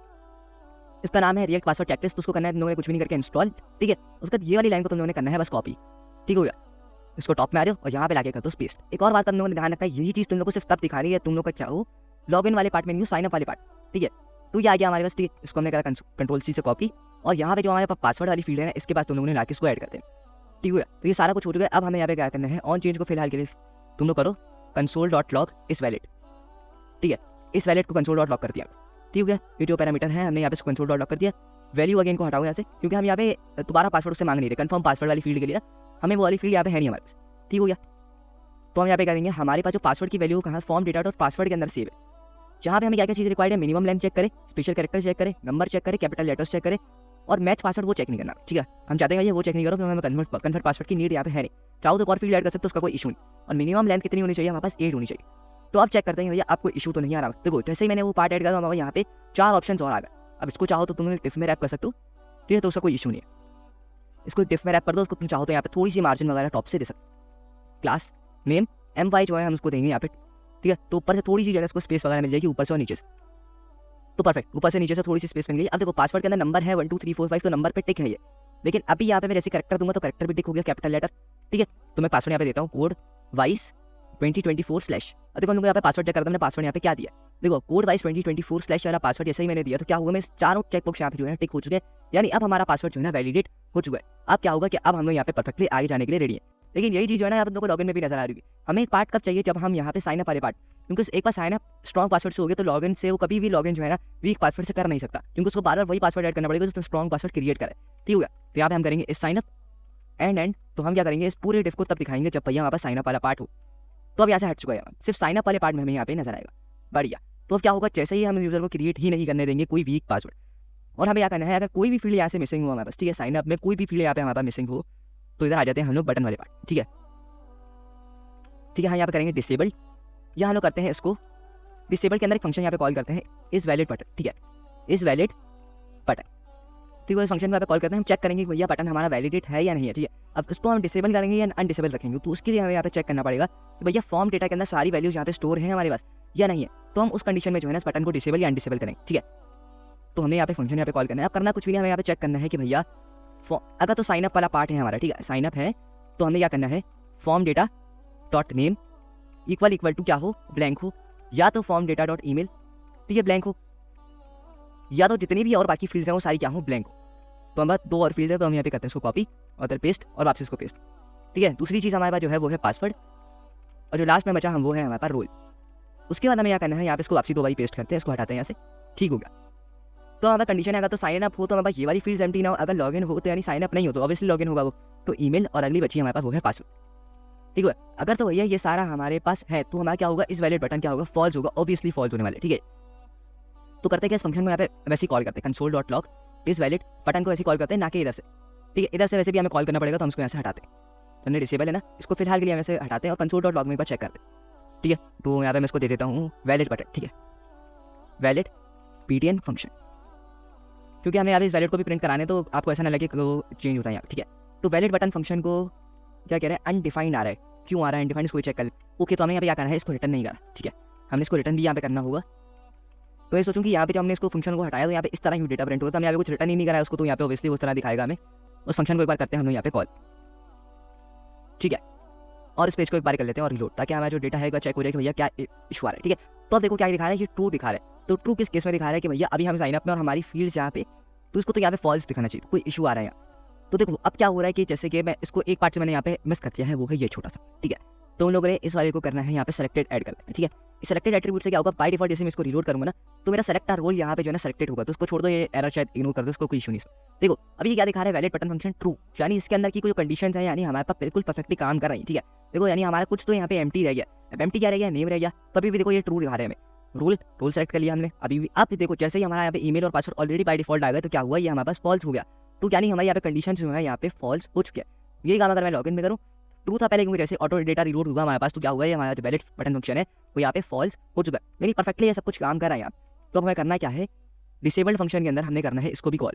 इसका नाम है रिएक्ट पासवर्ड चेकलिस्ट। उसको करना है तुम लोगों ने कुछ भी नहीं करके इंस्टॉल, ठीक है। उसके बाद ये वाली लाइन को तुम लोगों ने करना है बस कॉपी, ठीक हो गया। इसको टॉप में आ रहे हो और यहाँ पे लाके कर दो पेस्ट। एक और बात तुम लोगों ने ध्यान रखना है, यही चीज़ तुम लोगों को सिर्फ तब दिखानी है तुम लोग का क्या हो लॉगिन वाले पार्ट में नहीं हो, साइन अप वाले पार्ट, ठीक है। तो ये आ गया हमारे पास, ठीक है। इसको हमने करा कंट्रोल C से कॉपी, और यहाँ पे जो हमारे पास पासवर्ड वाली फील्ड है ना इसके पास तुम लोगों ने लाके इसको ऐड करते हैं, ठीक हो गया। तो ये सारा कुछ हो चुका है। अब हमें यहाँ पे क्या करना है, ऑन चेंज को फिलहाल के लिए तुम लोग करो console.log इस वैलिड, ठीक है। इस वैलिड को console.log कर दिया, ठीक हो गया। ये जो पैरामीटर है हमने यहाँ पे console.log कर दिया। वैल्यू अगेन को हटाओ यहाँ से, क्योंकि हम यहाँ पे दोबारा पासवर्ड उससे मांग नहीं रहे, कंफर्म पासवर्ड वाली फील्ड के लिए हमें वो वाली फील्ड यहाँ पे है नहीं हमारे पास, ठीक हो गया। तो हम यहाँ पे करेंगे हमारे पास जो पासवर्ड की वैल्यू कहाँ फॉर्म डेटा और पासवर्ड के अंदर सेव है, जहाँ पे हमें क्या क्या चीज़ रिक्वायर्ड है, मिनिमम लेंथ चेक करें, स्पेशल कैरेक्टर चेक करें, नंबर चेक करें, कैपिटल लेटर्स चेक करें, और मैच पासवर्ड वो चेक नहीं करना, ठीक है। हम चाहते हैं ये वो चेक नहीं करो, क्योंकि हमें कन्फर्ट पासवर्ड की नीड यहाँ पे है नहीं। चाहो तो और फील्ड ऐड कर सकते हो, उसका कोई इशू नहीं। और मिनिमम लेंथ कितनी होनी चाहिए, हमारे पास 8 होनी चाहिए। तो आप चेक करते हैं भैया आपको इशू तो नहीं आ रहा। देखो जैसे ही मैंने वो पार्ट ऐड करा हमारे यहाँ पे 4 ऑप्शन और आ गए। अब इसको चाहो तो तुम टिफ में रैप कर सकते हो, ठीक है, तो उसका कोई इशू नहीं है। इसको टिफ में रैप कर दो, उसको तुम चाहो तो यहाँ पे थोड़ी सी मार्जिन वगैरह टॉप से दे सकते हो। क्लास नेम MY जो है हम उसको देंगे यहाँ पे, ठीक है। तो ऊपर से थोड़ी सी जो है उसको स्पेस वगैरह मिल जाएगी, ऊपर से और नीचे से, तो परफेक्ट। ऊपर से नीचे से थोड़ी सी स्पेस मिल गई। अब देखो पासवर्ड के अंदर नंबर है 1 2 3 4 5, तो नंबर पे टिक है ये, लेकिन अभी यहाँ पे मैं जैसे कैरेक्टर दूंगा तो कैरेक्टर भी टिक हो गया, कैपिटल लेटर, ठीक है। तो मैं पासवर्ड यहाँ पे देता हूँ कोड वाइस 2024 / अब देखो यहाँ पे पासवर्ड चेक करता हूँ, पासवर्ड यहाँ पे क्या दिया, देखो कोड वाइस 2024 / वाला पासवर्ड जैसे ही मैंने दिया तो क्या हुआ, मैं चारों चेकबॉक्स यहाँ पे जो है टिक हो चुके हैं, यानी अब हमारा पासवर्ड जो है ना वैलिडेट हो चुका है। अब क्या होगा कि अब हम लोग यहाँ पे परफेक्टली आगे जाने के लिए रेडी है। लेकिन यही चीज़ जो है ना आप लोगों को लॉगिन में भी नजर आ रही है। हमें एक पार्ट कब चाहिए, जब हम यहाँ पे साइन अप वाले पार्ट, क्योंकि एक बार साइन अप स्ट्रॉन्ग पासवर्ड से हो गया तो लॉगिन से वो कभी भी लॉगिन जो है ना वीक पासवर्ड से कर नहीं सकता, क्योंकि उसको बार बार वही पासवर्ड ऐड करना पड़ेगा जो स्ट्रॉन्ग पासवर्ड क्रिएट करे, ठीक हो गया। तो यहाँ पे हम करेंगे इस साइन अप एंड तो हम क्या करेंगे इस पूरे डिफ को तब दिखाएंगे जब भैया हमारे पास साइन अप वाला पार्ट हो। तो अब यहाँ से हट चुका है, सिर्फ साइन अप वाले पार्ट में हमें यहाँ पे नजर आएगा, बढ़िया। तो अब क्या होगा, जैसे ही हम यूजर को क्रिएट ही नहीं करने देंगे कोई वीक पासवर्ड, और हमें क्या करना है, अगर कोई भी फील्ड यहाँ से मिसिंग हो हमारे पास, ठीक है, साइन अप में कोई भी फील्ड यहाँ पे हमारे पास मिसिंग हो तो इधर आ जाते हैं हम लोग बटन वाले पार्ट, ठीक है, ठीक है। हम यहाँ पे करेंगे डिसेबल, यहाँ हम लोग करते हैं इसको डिसेबल के अंदर एक फंक्शन यहाँ पे कॉल करते हैं इस वैलिड बटन, ठीक है, इस वैलिड बटन, ठीक है। इस फंक्शन को यहाँ पे कॉल करते हैं, हम चेक करेंगे कि भैया बटन हमारा वैलिडेट है या नहीं है, ठीक है। अब इसको हम डिसेबल करेंगे या अनडिसेबल रखेंगे, तो उसके लिए हमें यहाँ पे चेक करना पड़ेगा कि भैया फॉर्म डेटा के अंदर सारी वैल्यूज यहाँ पे स्टोर है हमारे पास या नहीं है। तो हम उस कंडीशन में जो है ना इस बटन को डिसेबल या अनडिसेबल करेंगे, ठीक है। तो हमें यहाँ पे फंक्शन यहाँ पे कॉल करना है। अब करना कुछ भी नहीं, हमें यहाँ पे चेक करना है कि भैया अगर तो साइनअप वाला पार्ट है हमारा, ठीक है, साइनअप है, तो हमें क्या करना है form data dot name equal to क्या हो, ब्लैंक हो, या तो फॉर्म डेटा डॉट ईमेल, ठीक है, ब्लैंक हो, या तो जितनी भी और बाकी फील्ड्स हैं वो सारी क्या हो, ब्लैंक हो। तो हमारे पास 2 और फील्ड है, तो हम यहाँ पे करते हैं इसको कॉपी और फिर पेस्ट और वापस इसको पेस्ट, ठीक है। दूसरी चीज़ हमारे पास जो है वो है पासवर्ड, और जो लास्ट में बचा हम वो है हमारे पास रोल। उसके बाद हमें क्या करना है, यहाँ पे इसको वापसी 2 बारी पेस्ट करते हैं, इसको हटाते हैं यहाँ से, ठीक हो गया। तो हमारा कंडीशन है अगर तो साइन अप हो तो हमारे पास ये वाली फील्ड एम्प्टी ना हो, अगर लॉगिन हो तो यानी साइन अप नहीं हो तो ऑब्वियसली लॉगिन होगा वो, तो ईमेल और अगली बची हमारे पास वो है पासवर्ड, ठीक है। अगर तो भैया ये सारा हमारे पास है तो हमारा क्या होगा, इस वैलिड बटन क्या होगा, फॉल्स होगा, ऑब्वियसली फॉल्स होने वाले, ठीक है। तो करते हैं क्या, इस फंक्शन को यहाँ पे वैसे कॉल करते हैं, कंसोल डॉट लॉग इस वैलिड बटन को वैसे कॉल करते हैं, ना कि इधर से, ठीक है। इधर से वैसे भी हमें कॉल करना पड़ेगा, तो हम इसको यहाँ से हटाते हैं, तो हमने डिसेबल है ना, इसको फिलहाल के लिए हम ऐसे हटाते हैं और कंसोल डॉट लॉग में एक बार चेक करते हैं, ठीक है। तो यहाँ पे मैं इसको दे देता हूँ वैलिड बटन, ठीक है, वैलिड ptn फंक्शन, क्योंकि हमें यहाँ इस वैलिड को भी प्रिंट कराने, तो आपको ऐसा ना लगे कि वो चेंज होता है यहाँ, ठीक है। तो वैलिड बटन फंक्शन को क्या कह रहे हैं, अनडिफाइंड आ रहा है, क्यों आ रहा है अनडिफाइंड, इसको चेक कर। ओके, तो हमें यहाँ पे क्या करना है, इसको रिटर्न नहीं करना, ठीक है, हमने इसको रिटर्न भी यहाँ पे करना होगा। तो ये सोचूं कि यहाँ पे जब हमने इसको फंक्शन को हटाया तो यहाँ पे इस तरह ही डेटा प्रिंट होता है, हमने यहाँ पे कुछ रिटर्न ही नहीं करा है उसको, तो यहाँ पे ऑब्वियसली उस तरह दिखाएगा हमें। उस फंक्शन को एक बार करते हैं हम लोग यहाँ पे कॉल, ठीक है, और इस पेज को एक बार कर लेते हैं और रिलोड, ताकि हमारा जो डेटा है वो चेक हो जाए कि भैया क्या इशू आ रहा है, ठीक है। तो अब देखो क्या दिखा रहा है, ये ट्रू दिखा रहा है। तो ट्रू किस केस में दिखा रहा है कि भैया अभी हम साइन अप में और हमारी फील्ड्स यहाँ पे, तो इसको तो यहाँ पे फॉल्स दिखाना चाहिए, कोई इशू आ रहा है यहाँ। तो देखो अब क्या हो रहा है कि जैसे कि मैं इसको एक पार्ट से मैंने यहाँ पे मिस कर दिया है, वो है ये छोटा सा, ठीक है। तो उन लोगों ने इस वाले को करना है यहाँ पे सेलेक्टेड ऐड करना है, ठीक है। इस सेलेक्टेड एट्रीब्यूट से क्या होगा, बाय डिफॉल्ट जैसे मैं इसको रिलोड करूंगा ना, तो मेरा सेलेक्ट रोल यहाँ पे जो है ना सेलेक्टेड होगा, तो उसको छोड़ दो, ये एरर शायद इग्नोर कर दो, उसको कोई इशू नहीं। देखो अभी क्या दिखा रहा है, वैलिड बटन फंक्शन ट्रू, यानी इसके अंदर की कोई कंडीशन है, यानी हमारे पास बिल्कुल परफेक्टली काम कर रही है, ठीक है। देखो यानी हमारा कुछ तो यहाँ पे एम्प्टी रह गया, अब एम्प्टी क्या रह गया, नेम रह गया, तभी भी देखो ये ट्रू दिखा रहे हैं हमें। रोल सेलेक्ट कर लिया हमने अभी भी, अब देखो जैसे ही हमारा यहाँ पे ईमेल और पासवर्ड ऑलरेडी बाय डिफॉल्ट आ गया, तो क्या हुआ, ये हमारे पास फॉल्स हो गया। तो यानी हमारे यहाँ पे कंडीशन जो है यहाँ पे फॉल्स हो चुके हैं। ये काम अगर मैं लॉगिन में करूँ, ट्रू था पहले, क्योंकि जैसे ऑटो डेटा रिलोड हुआ हमारे पास, तो क्या हुआ, ये हमारा जो वैलिड बटन फंक्शन है वो यहाँ पे फॉल्स हो चुका है, यानी परफेक्टली ये सब कुछ काम कर रहा है यहाँ। तो हमें करना क्या है, डिसेबल्ड फंक्शन के अंदर हमने करना है इसको भी कॉल,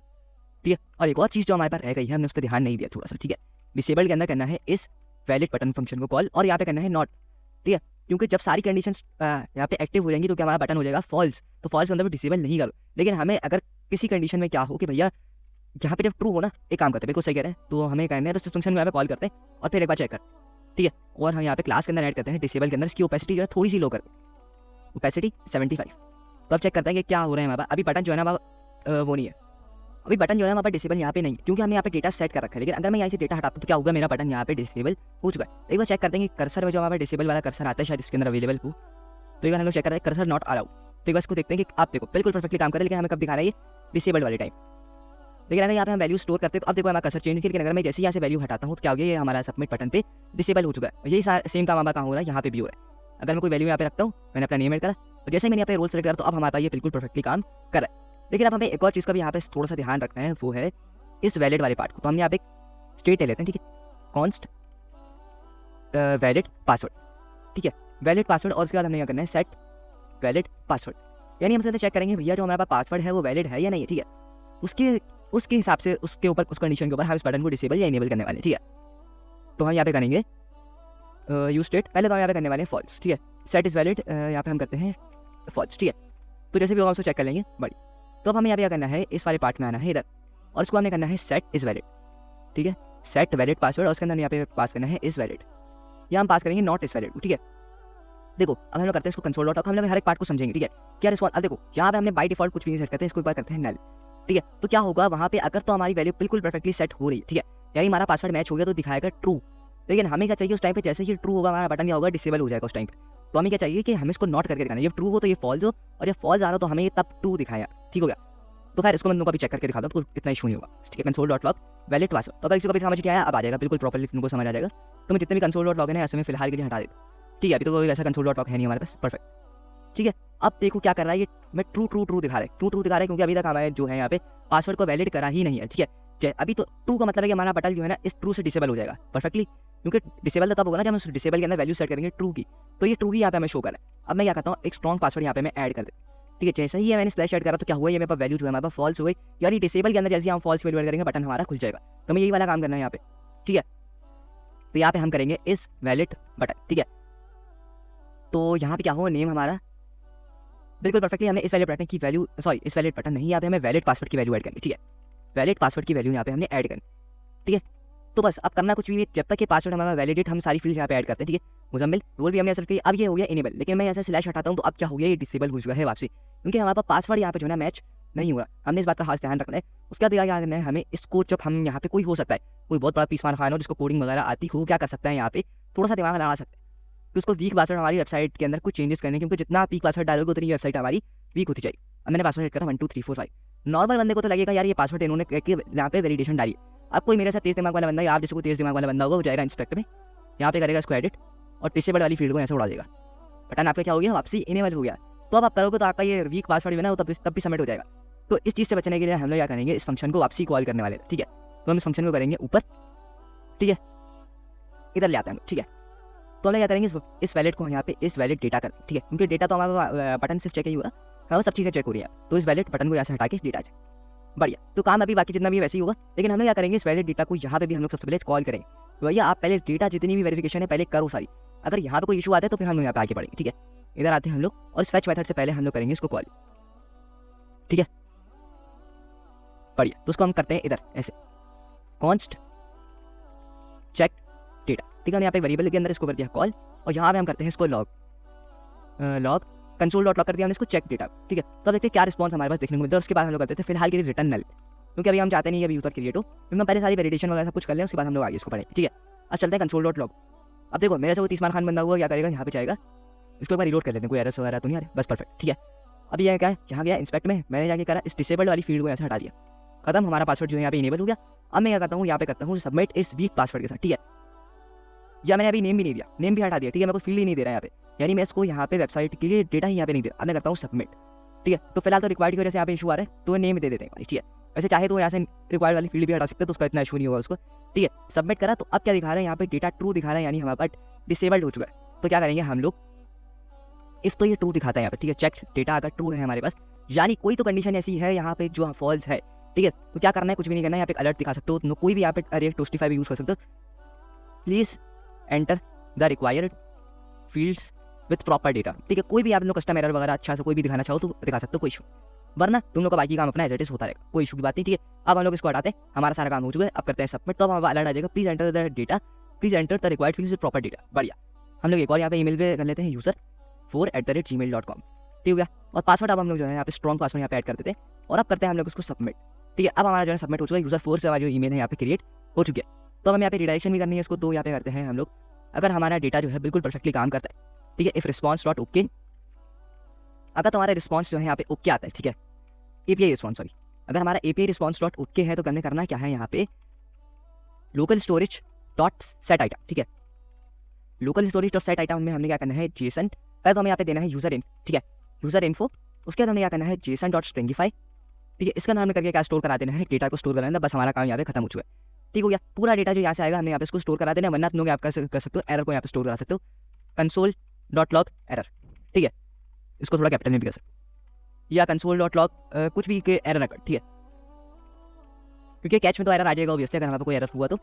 ठीक है। और एक और चीज़ जो हमारे पास रह गई है, हमने उस पर ध्यान नहीं दिया थोड़ा सा, ठीक है। डिसेबल्ड के अंदर करना है इस वैलिड बटन फंक्शन को कॉल, और यहाँ पे करना है नॉट, ठीक है, क्योंकि जब सारी कंडीशंस यहाँ पे एक्टिव हो जाएंगी तो क्या हमारा बटन हो जाएगा फॉल्स, तो फॉल्स के अंदर भी डिसेबल नहीं करो। लेकिन हमें अगर किसी कंडीशन में क्या हो कि भैया जहाँ पे जब ट्रू हो ना, एक काम करते हैं, बिल्कुल सही कह रहे हैं, तो हमें करना है तो फंक्शन में यहाँ पे कॉल करते हैं और फिर एक बार चेक करते हैं, ठीक है। और हम यहाँ पे क्लास के अंदर ऐड करते हैं डिसेबल के अंदर, इसकी ओपेसिटी जो है थोड़ी सी लो करते हैं, ओपेसिटी 75। तो अब चेक करते हैं कि क्या हो रहा है हमारे पास। अभी बटन जो है ना वो नहीं है, अभी बटन जो है हमारे डिसेबल यहाँ पे नहीं, क्योंकि हमने यहाँ पे डेटा सेट कर रखा है। लेकिन अगर मैं यहाँ से डेटा हटाता हूँ तो क्या होगा, मेरा बटन यहाँ पे डिसेबल हो चुका है। एक बार चेक करते हैं कि कर्सर में जो हमारा डिसेबल वाला कर्सर आता है शायद इसके अंदर अवेलेबल हो, तो एक बार हम लोग चेक करते हैं कर्सर नॉट अलाउड। तो एक बार इसको देखते हैं कि आप देखो बिल्कुल परफेक्टली काम करे, लेकिन हमें कब दिखा रहा है ये डिसेबल वाले टाइम। लेकिन अगर यहाँ पे हम वैल्यू स्टोर करते हैं तो अब देखो हमारा कर्सर चेंज किया, लेकिन अगर मैं जैसे यहाँ से वैल्यू हटाता हूँ तो क्या हो गया, ये हमारा सबमिट बटन पे डिसेबल हो चुका है। यही सेम काम हमारा कहाँ हो रहा है, यहाँ पे भी हो रहा है। अगर मैं कोई वैल्यू यहाँ पे रखता हूँ, मैंने अपना नेम ऐड करा और जैसे मैंने यहाँ पे रोल सेलेक्ट करा, तो अब हमारे पास ये बिल्कुल परफेक्टली काम कर रहा है। लेकिन अब हमें एक और चीज़ का भी यहाँ पे थोड़ा सा ध्यान रखना है, वो है इस वैलिड वाले पार्ट को। तो हम यहाँ पे स्टेट ले लेते हैं, ठीक है, कॉन्स्ट वैलिड पासवर्ड, ठीक है, वैलिड पासवर्ड। और उसके बाद हमें क्या करना है, सेट वैलिड पासवर्ड, यानी हम चेक करेंगे भैया जो हमारे पास पासवर्ड है वो वैलिड है या नहीं, ठीक है। उसके हिसाब से उसके ऊपर उस कंडीशन के ऊपर हम इस बटन को डिसेबल या इनेबल करने वाले, ठीक है। तो हम यहाँ पे करेंगे यूज स्टेट, पहले तो हम यहाँ पे करने वाले हैं फॉल्स, ठीक है। सेट इज वैलिड, यहाँ पे हम करते हैं फॉल्स, ठीक है। तो जैसे भी होगा उसको चेक कर लेंगे बड़ी। तो अब हमें यहाँ पे क्या करना है, इस वाले पार्ट में आना है इधर, और इसको हमने करना है सेट इज वैलिड, ठीक है, सेट वैलिड पासवर्ड। और उसके अंदर यहाँ पे पास करना है इज वैलिड, या हम पास करेंगे नॉट इज वैलिड, ठीक है। देखो अब हम लोग करते हैं इसको कंसोल डॉट, हम लोग हर एक पार्ट को समझेंगे, ठीक है। क्या रिस्पॉन्स, अब देखो यहाँ पे हमने बाय डिफॉल्ट कुछ भी नहीं सेट करते हैं, इसको एक बार करते हैं नल, ठीक है। तो क्या होगा वहाँ पे, अगर तो हमारी वैल्यू बिल्कुल परफेक्टली सेट हो रही है, ठीक है, यानी हमारा पासवर्ड मैच हो गया तो दिखाएगा ट्रू। लेकिन हमें क्या चाहिए उस टाइम पे, जैसे ही ट्रू होगा हमारा बटन क्या होगा, डिसेबल हो जाएगा उस टाइम पे। तो हमें क्या चाहिए कि हमें इसको नॉट करके दिखाना है, ये ट्रू हो तो ये फॉल्स हो, और ये फॉल्स आ रहा हो तो हमें तब ट्रू दिखाया, ठीक हो गया। तो फिर इसको मैं तुमको अभी चेक करके दिखाता हूँ, तो इतना इशू नहीं होगा, ठीक है। Console dot log valid password, तो अगर इसको भी समझ के आया, अब आ जाएगा बिल्कुल प्रॉपर्ली, तुमको समझ आ जाएगा। तो मैं जितने भी कंसोल डॉट लॉग है ऐसे में फिलहाल के लिए हटा देता हूँ, ठीक है। अभी तो कोई ऐसा कंसोल डॉट लॉग है नहीं हमारे पास, परफेक्ट, ठीक है। अब देखो क्या कर रहा है ये, मैं ट्रू ट्रू ट्रू दिखा रहा है, ट्रू दिखा रहा है क्योंकि अभी तक हमारे जो है यहाँ पे पासवर्ड को वैलिड करा ही नहीं है, ठीक है। अभी तो ट्रू का मतलब है कि हमारा बटन जो है ना इस ट्रू से डिसेबल हो जाएगा परफेक्टली, क्योंकि डिसेबल तो तब होगा ना जब हम डिसेबल के अंदर वैल्यू सेट करेंगे ट्रू की, तो ये ट्रू ही यहाँ पे हमें शो कर रहा है। अब मैं क्या करता हूँ, एक स्ट्रॉन्ग पासवर्ड यहाँ पे मैं ऐड कर देता हूँ, ठीक है। जैसे ही मैंने स्लैश ऐड करा तो क्या हुआ, ये मेरे पास वैल्यू जो है हमारे पास फॉल्स हो गई, यानी डिसेबल के अंदर जैसे हम फॉल्स वैल्यू ऐड करेंगे बटन हमारा खुल जाएगा। तो हमें यही वाला काम करना है यहाँ पे, ठीक है। तो यहाँ पे हम करेंगे इस वैलिड बटन, ठीक है। तो यहाँ पे क्या होगा, नेम हमारा बिल्कुल परफेक्टली हमने इस वैलिड बटन की वैल्यू, सॉरी इस वैलिड बटन नहीं, यहाँ पे हमें वैलिड पासवर्ड की वैल्यू ऐड करनी, ठीक है। वैलिड पासवर्ड की वैल्यू यहाँ पे हमने ऐड करनी, ठीक है। तो बस अब करना कुछ भी नहीं, जब तक ये पासवर्ड हमारा वैलिडेट हम सारी फील्ड यहाँ पे ऐड करते हैं, ठीक है। मुजम्मिल रोल भी हमने ऐसा किया, अब ये हो गया इनेबल, लेकिन मैं ऐसे स्लैश हटाता हूँ तो अब क्या हो गया, ये डिसेबल हो चुका है वापसी, क्योंकि हमारे पास पासवर्ड यहाँ पे जो है मैच नहीं हुआ। हमने इस बात का खास ध्यान रखना है। उसका क्या करना है, हमें इसको जब हम यहाँ पे कोई हो सकता है, कोई बहुत बड़ा पीस मार खाना हो जिसको कोडिंग वगैरह आती हो, क्या कर सकता है यहाँ पे थोड़ा सा दिमाग लगा सकते हैं कि उसको वीक पासवर्ड हमारी वेबसाइट के अंदर कुछ चेंजेस करने, क्योंकि जितना वीक पासवर्ड डालोगे उतनी वेबसाइट हमारी वीक होती जाएगी। अब मैंने पासवर्ड करा 1 2 3 4 5। नॉर्मल बंदे को तो लगेगा यार ये पासवर्ड इन्होंने यहाँ पे वैलिडेशन डाली। अब कोई मेरे साथ तेज दिमाग वाला बंदा, या आप जिसको तेज दिमाग वाला बंदा होगा, वो जाएगा इंस्पेक्ट में, यहाँ पे करेगा इसको एडिट और डिसेबल वाली फील्ड को ऐसे उड़ा देगा, बटन आपका क्या हो गया, वापसी इनेबल हो गया। तो अब आप करोगे तो आपका ये वीक पासवर्ड भी ना तब भी सबमिट हो जाएगा। तो इस चीज़ से बचने के लिए हम लोग क्या करेंगे, इस फंक्शन को वापसी कॉल करने वाले, ठीक है। तो हम इस फंक्शन को करेंगे ऊपर, ठीक है, इधर ले आते हैं, ठीक है। तो हम क्या करेंगे, इस वैलिड को यहाँ पे इस वैलिड डेटा कर, ठीक है, क्योंकि डेटा तो हमारा बटन सिर्फ चेक ही हो रहा, हमारा सब चीज़ें चेक हो रही है। तो इस वैलिड बटन को यहाँ से हटा के डेटा चेक, बढ़िया। तो काम अभी बाकी जितना भी वैसे ही होगा, लेकिन हम लोग क्या करेंगे, इस वैलिड डेटा को यहाँ पे भी हम लोग सबसे पहले कॉल करेंगे। तो भैया आप पहले डेटा जितनी भी वेरिफिकेशन है पहले करो सारी, अगर यहाँ पे कोई इशू आता है तो फिर हम लोग यहाँ पे आगे बढ़ेंगे, ठीक है। इधर आते हैं हम लोग और इस फेच मेथड से पहले हम लोग करेंगे इसको कॉल, ठीक है, बढ़िया। तो उसको हम करते हैं इधर ऐसे कॉन्स्ट चेक डेटा, ठीक है। यहाँ पे वेरिएबल के अंदर इसको कर दिया कॉल, और यहाँ पे हम करते हैं इसको लॉग कंसोल डॉट लॉग कर दिया हमने इसको चेक डेटा, ठीक है। तो देखते हैं क्या रिस्पॉन्स हमारे पास देखने को मिलता है। उसके बाद हम लोग करते थे फिलहाल के लिए रिटर्न नल, क्योंकि अभी हम चाहते नहीं अभी यूजर क्रिएट हो, क्योंकि हम पहले सारी वैलिडेशन वगैरह सब कुछ कर लें, उसके बाद हम लोग आगे इसको पढ़ें, ठीक है। अब चलते हैं कंसोल डॉट लॉग। अब देखो मेरे से वो तीसमान खान बंदा हुआ, क्या करेगा, यहाँ पे जाएगा, इसको एक बार रिलोड कर लेते हैं, कोई एरर्स वगैरह तो नहीं आ रहा, बस परफेक्ट, ठीक है। अब ये क्या है, यहाँ गया इंस्पेक्ट में, मैंने जाके करा इस डिसेबल्ड वाली फील्ड को यहाँ से हटा दिया, खत्म, हमारा पासवर्ड जो है यहाँ पे इनेबल हो गया। अब मैं क्या करता हूँ, यहाँ पे करता हूँ सबमिट इस वीक पासवर्ड के साथ, ठीक है। या मैंने अभी नेम भी नहीं दिया, नेम भी हटा दिया, ठीक है, मेरे को फील्ड ही नहीं दे रहा है यहाँ पे, यानी मैं इसको यहाँ पे वेबसाइट के लिए डेटा ही यहाँ पे नहीं दे रहा। अब मैं करता हूँ सबमिट, ठीक है। तो फिलहाल तो रिक्वायर्ड की वजह से यहाँ पे इशू आ रहा है, तो नेम दे देते हैं, ठीक है। वैसे चाहे तो यहाँ से रिक्वायर्ड वाली फील्ड भी हटा सकते हैं, तो उसका इतना इशू नहीं होगा उसको, ठीक है। सबमिट करा तो अब क्या दिखा रहा है, यहाँ पे डेटा ट्रू दिखा रहा है, यानी हमारे पास डिसेबल्ड हो चुका है। तो क्या करेंगे हम लोग, इफ तो ये ट्रू दिखाता है यहाँ पे, ठीक है, चेक डेटा अगर ट्रू है हमारे पास, यानी कोई तो कंडीशन ऐसी है यहाँ पे जो फॉल्स है, ठीक है। तो क्या करना है, कुछ भी नहीं करना है, यहाँ पे अलर्ट दिखा सकते हो, कोई भी यहाँ पे रिएक्ट टोस्टिफाई भी यूज कर सकते हो, please enter the required fields with proper data, ठीक है। कोई भी आप लोग कस्टम एरर वगैरह अच्छा से कोई भी दिखाना चाहो तो दिखा सकते हो, कोई इशू, वरना तुम लोग का बाकी काम अपना एज इट इज होता रहेगा, कोई इशू की बात नहीं, ठीक है। अब हम लोग इसको हटाते हैं, हमारा सारा काम हो चुका है। अब करते हैं सबमिट, तो अब अलर्ट आ जाएगा, please enter the data, please enter the required fields with proper data, बढ़िया। हम लोग एक और यहाँ पे ईमेल पे कर लेते हैं user4@gmail.com, ठीक हो गया। और पासवर्ड अब हम लोग जो है यहाँ पे स्ट्रॉन्ग पासवर्ड यहाँ पे ऐड कर देते हैं, और अब करते हैं हम लोग उसको सबमिट, ठीक है। अब हमारा जो है सबमिट हो चुका है, user4 से जो ईमेल है यहाँ पे क्रिएट हो चुकी है। तो हम यहाँ पे रिडायरेक्शन भी करनी है इसको, तो यहाँ पे करते हैं हम लोग, अगर हमारा डेटा जो है बिल्कुल परफेक्टली काम करता है, ठीक है, इफ रिस्पॉन्स डॉट ओके, अगर तुम्हारा रिस्पॉन्स जो है यहाँ पे ओके आता है, ठीक है, एपीआई रिस्पॉन्स, सॉरी, अगर हमारा एपीआई रिस्पॉन्स डॉट ओके है, तो हमने करना क्या है, यहाँ पे local storage dot set item, ठीक है। Local storage dot set item में हमने क्या करना है, जेसन, पहले तो हमें यहाँ पे देना है यूजर इन्फो, ठीक है, यूजर इन्फो। उसके बाद हमने क्या करना है, जेसन डॉट स्ट्रिंगिफाई, ठीक है। इसका नाम हमने करके क्या स्टोर करा देना है, डेटा को स्टोर कराना, बस हमारा काम यहाँ पे खत्म हो चुका है, ठीक हो गया। पूरा डेटा जो यहाँ से आएगा हमने यहाँ पे इसको स्टोर करा देना, वरना तुम लोग आप कर सकते हो, एरर को यहाँ पे स्टोर करा सकते हो, कंसोल डॉट लॉग एरर, ठीक है, इसको थोड़ा कैपिटल में भी कर सकते हो, या कंसोल डॉट लॉग कुछ भी के एरर अकट, ठीक है, क्योंकि कैच में तो एरर आ जाएगा ऑब्वियसली, अगर हमारे पे कोई एरर हुआ तो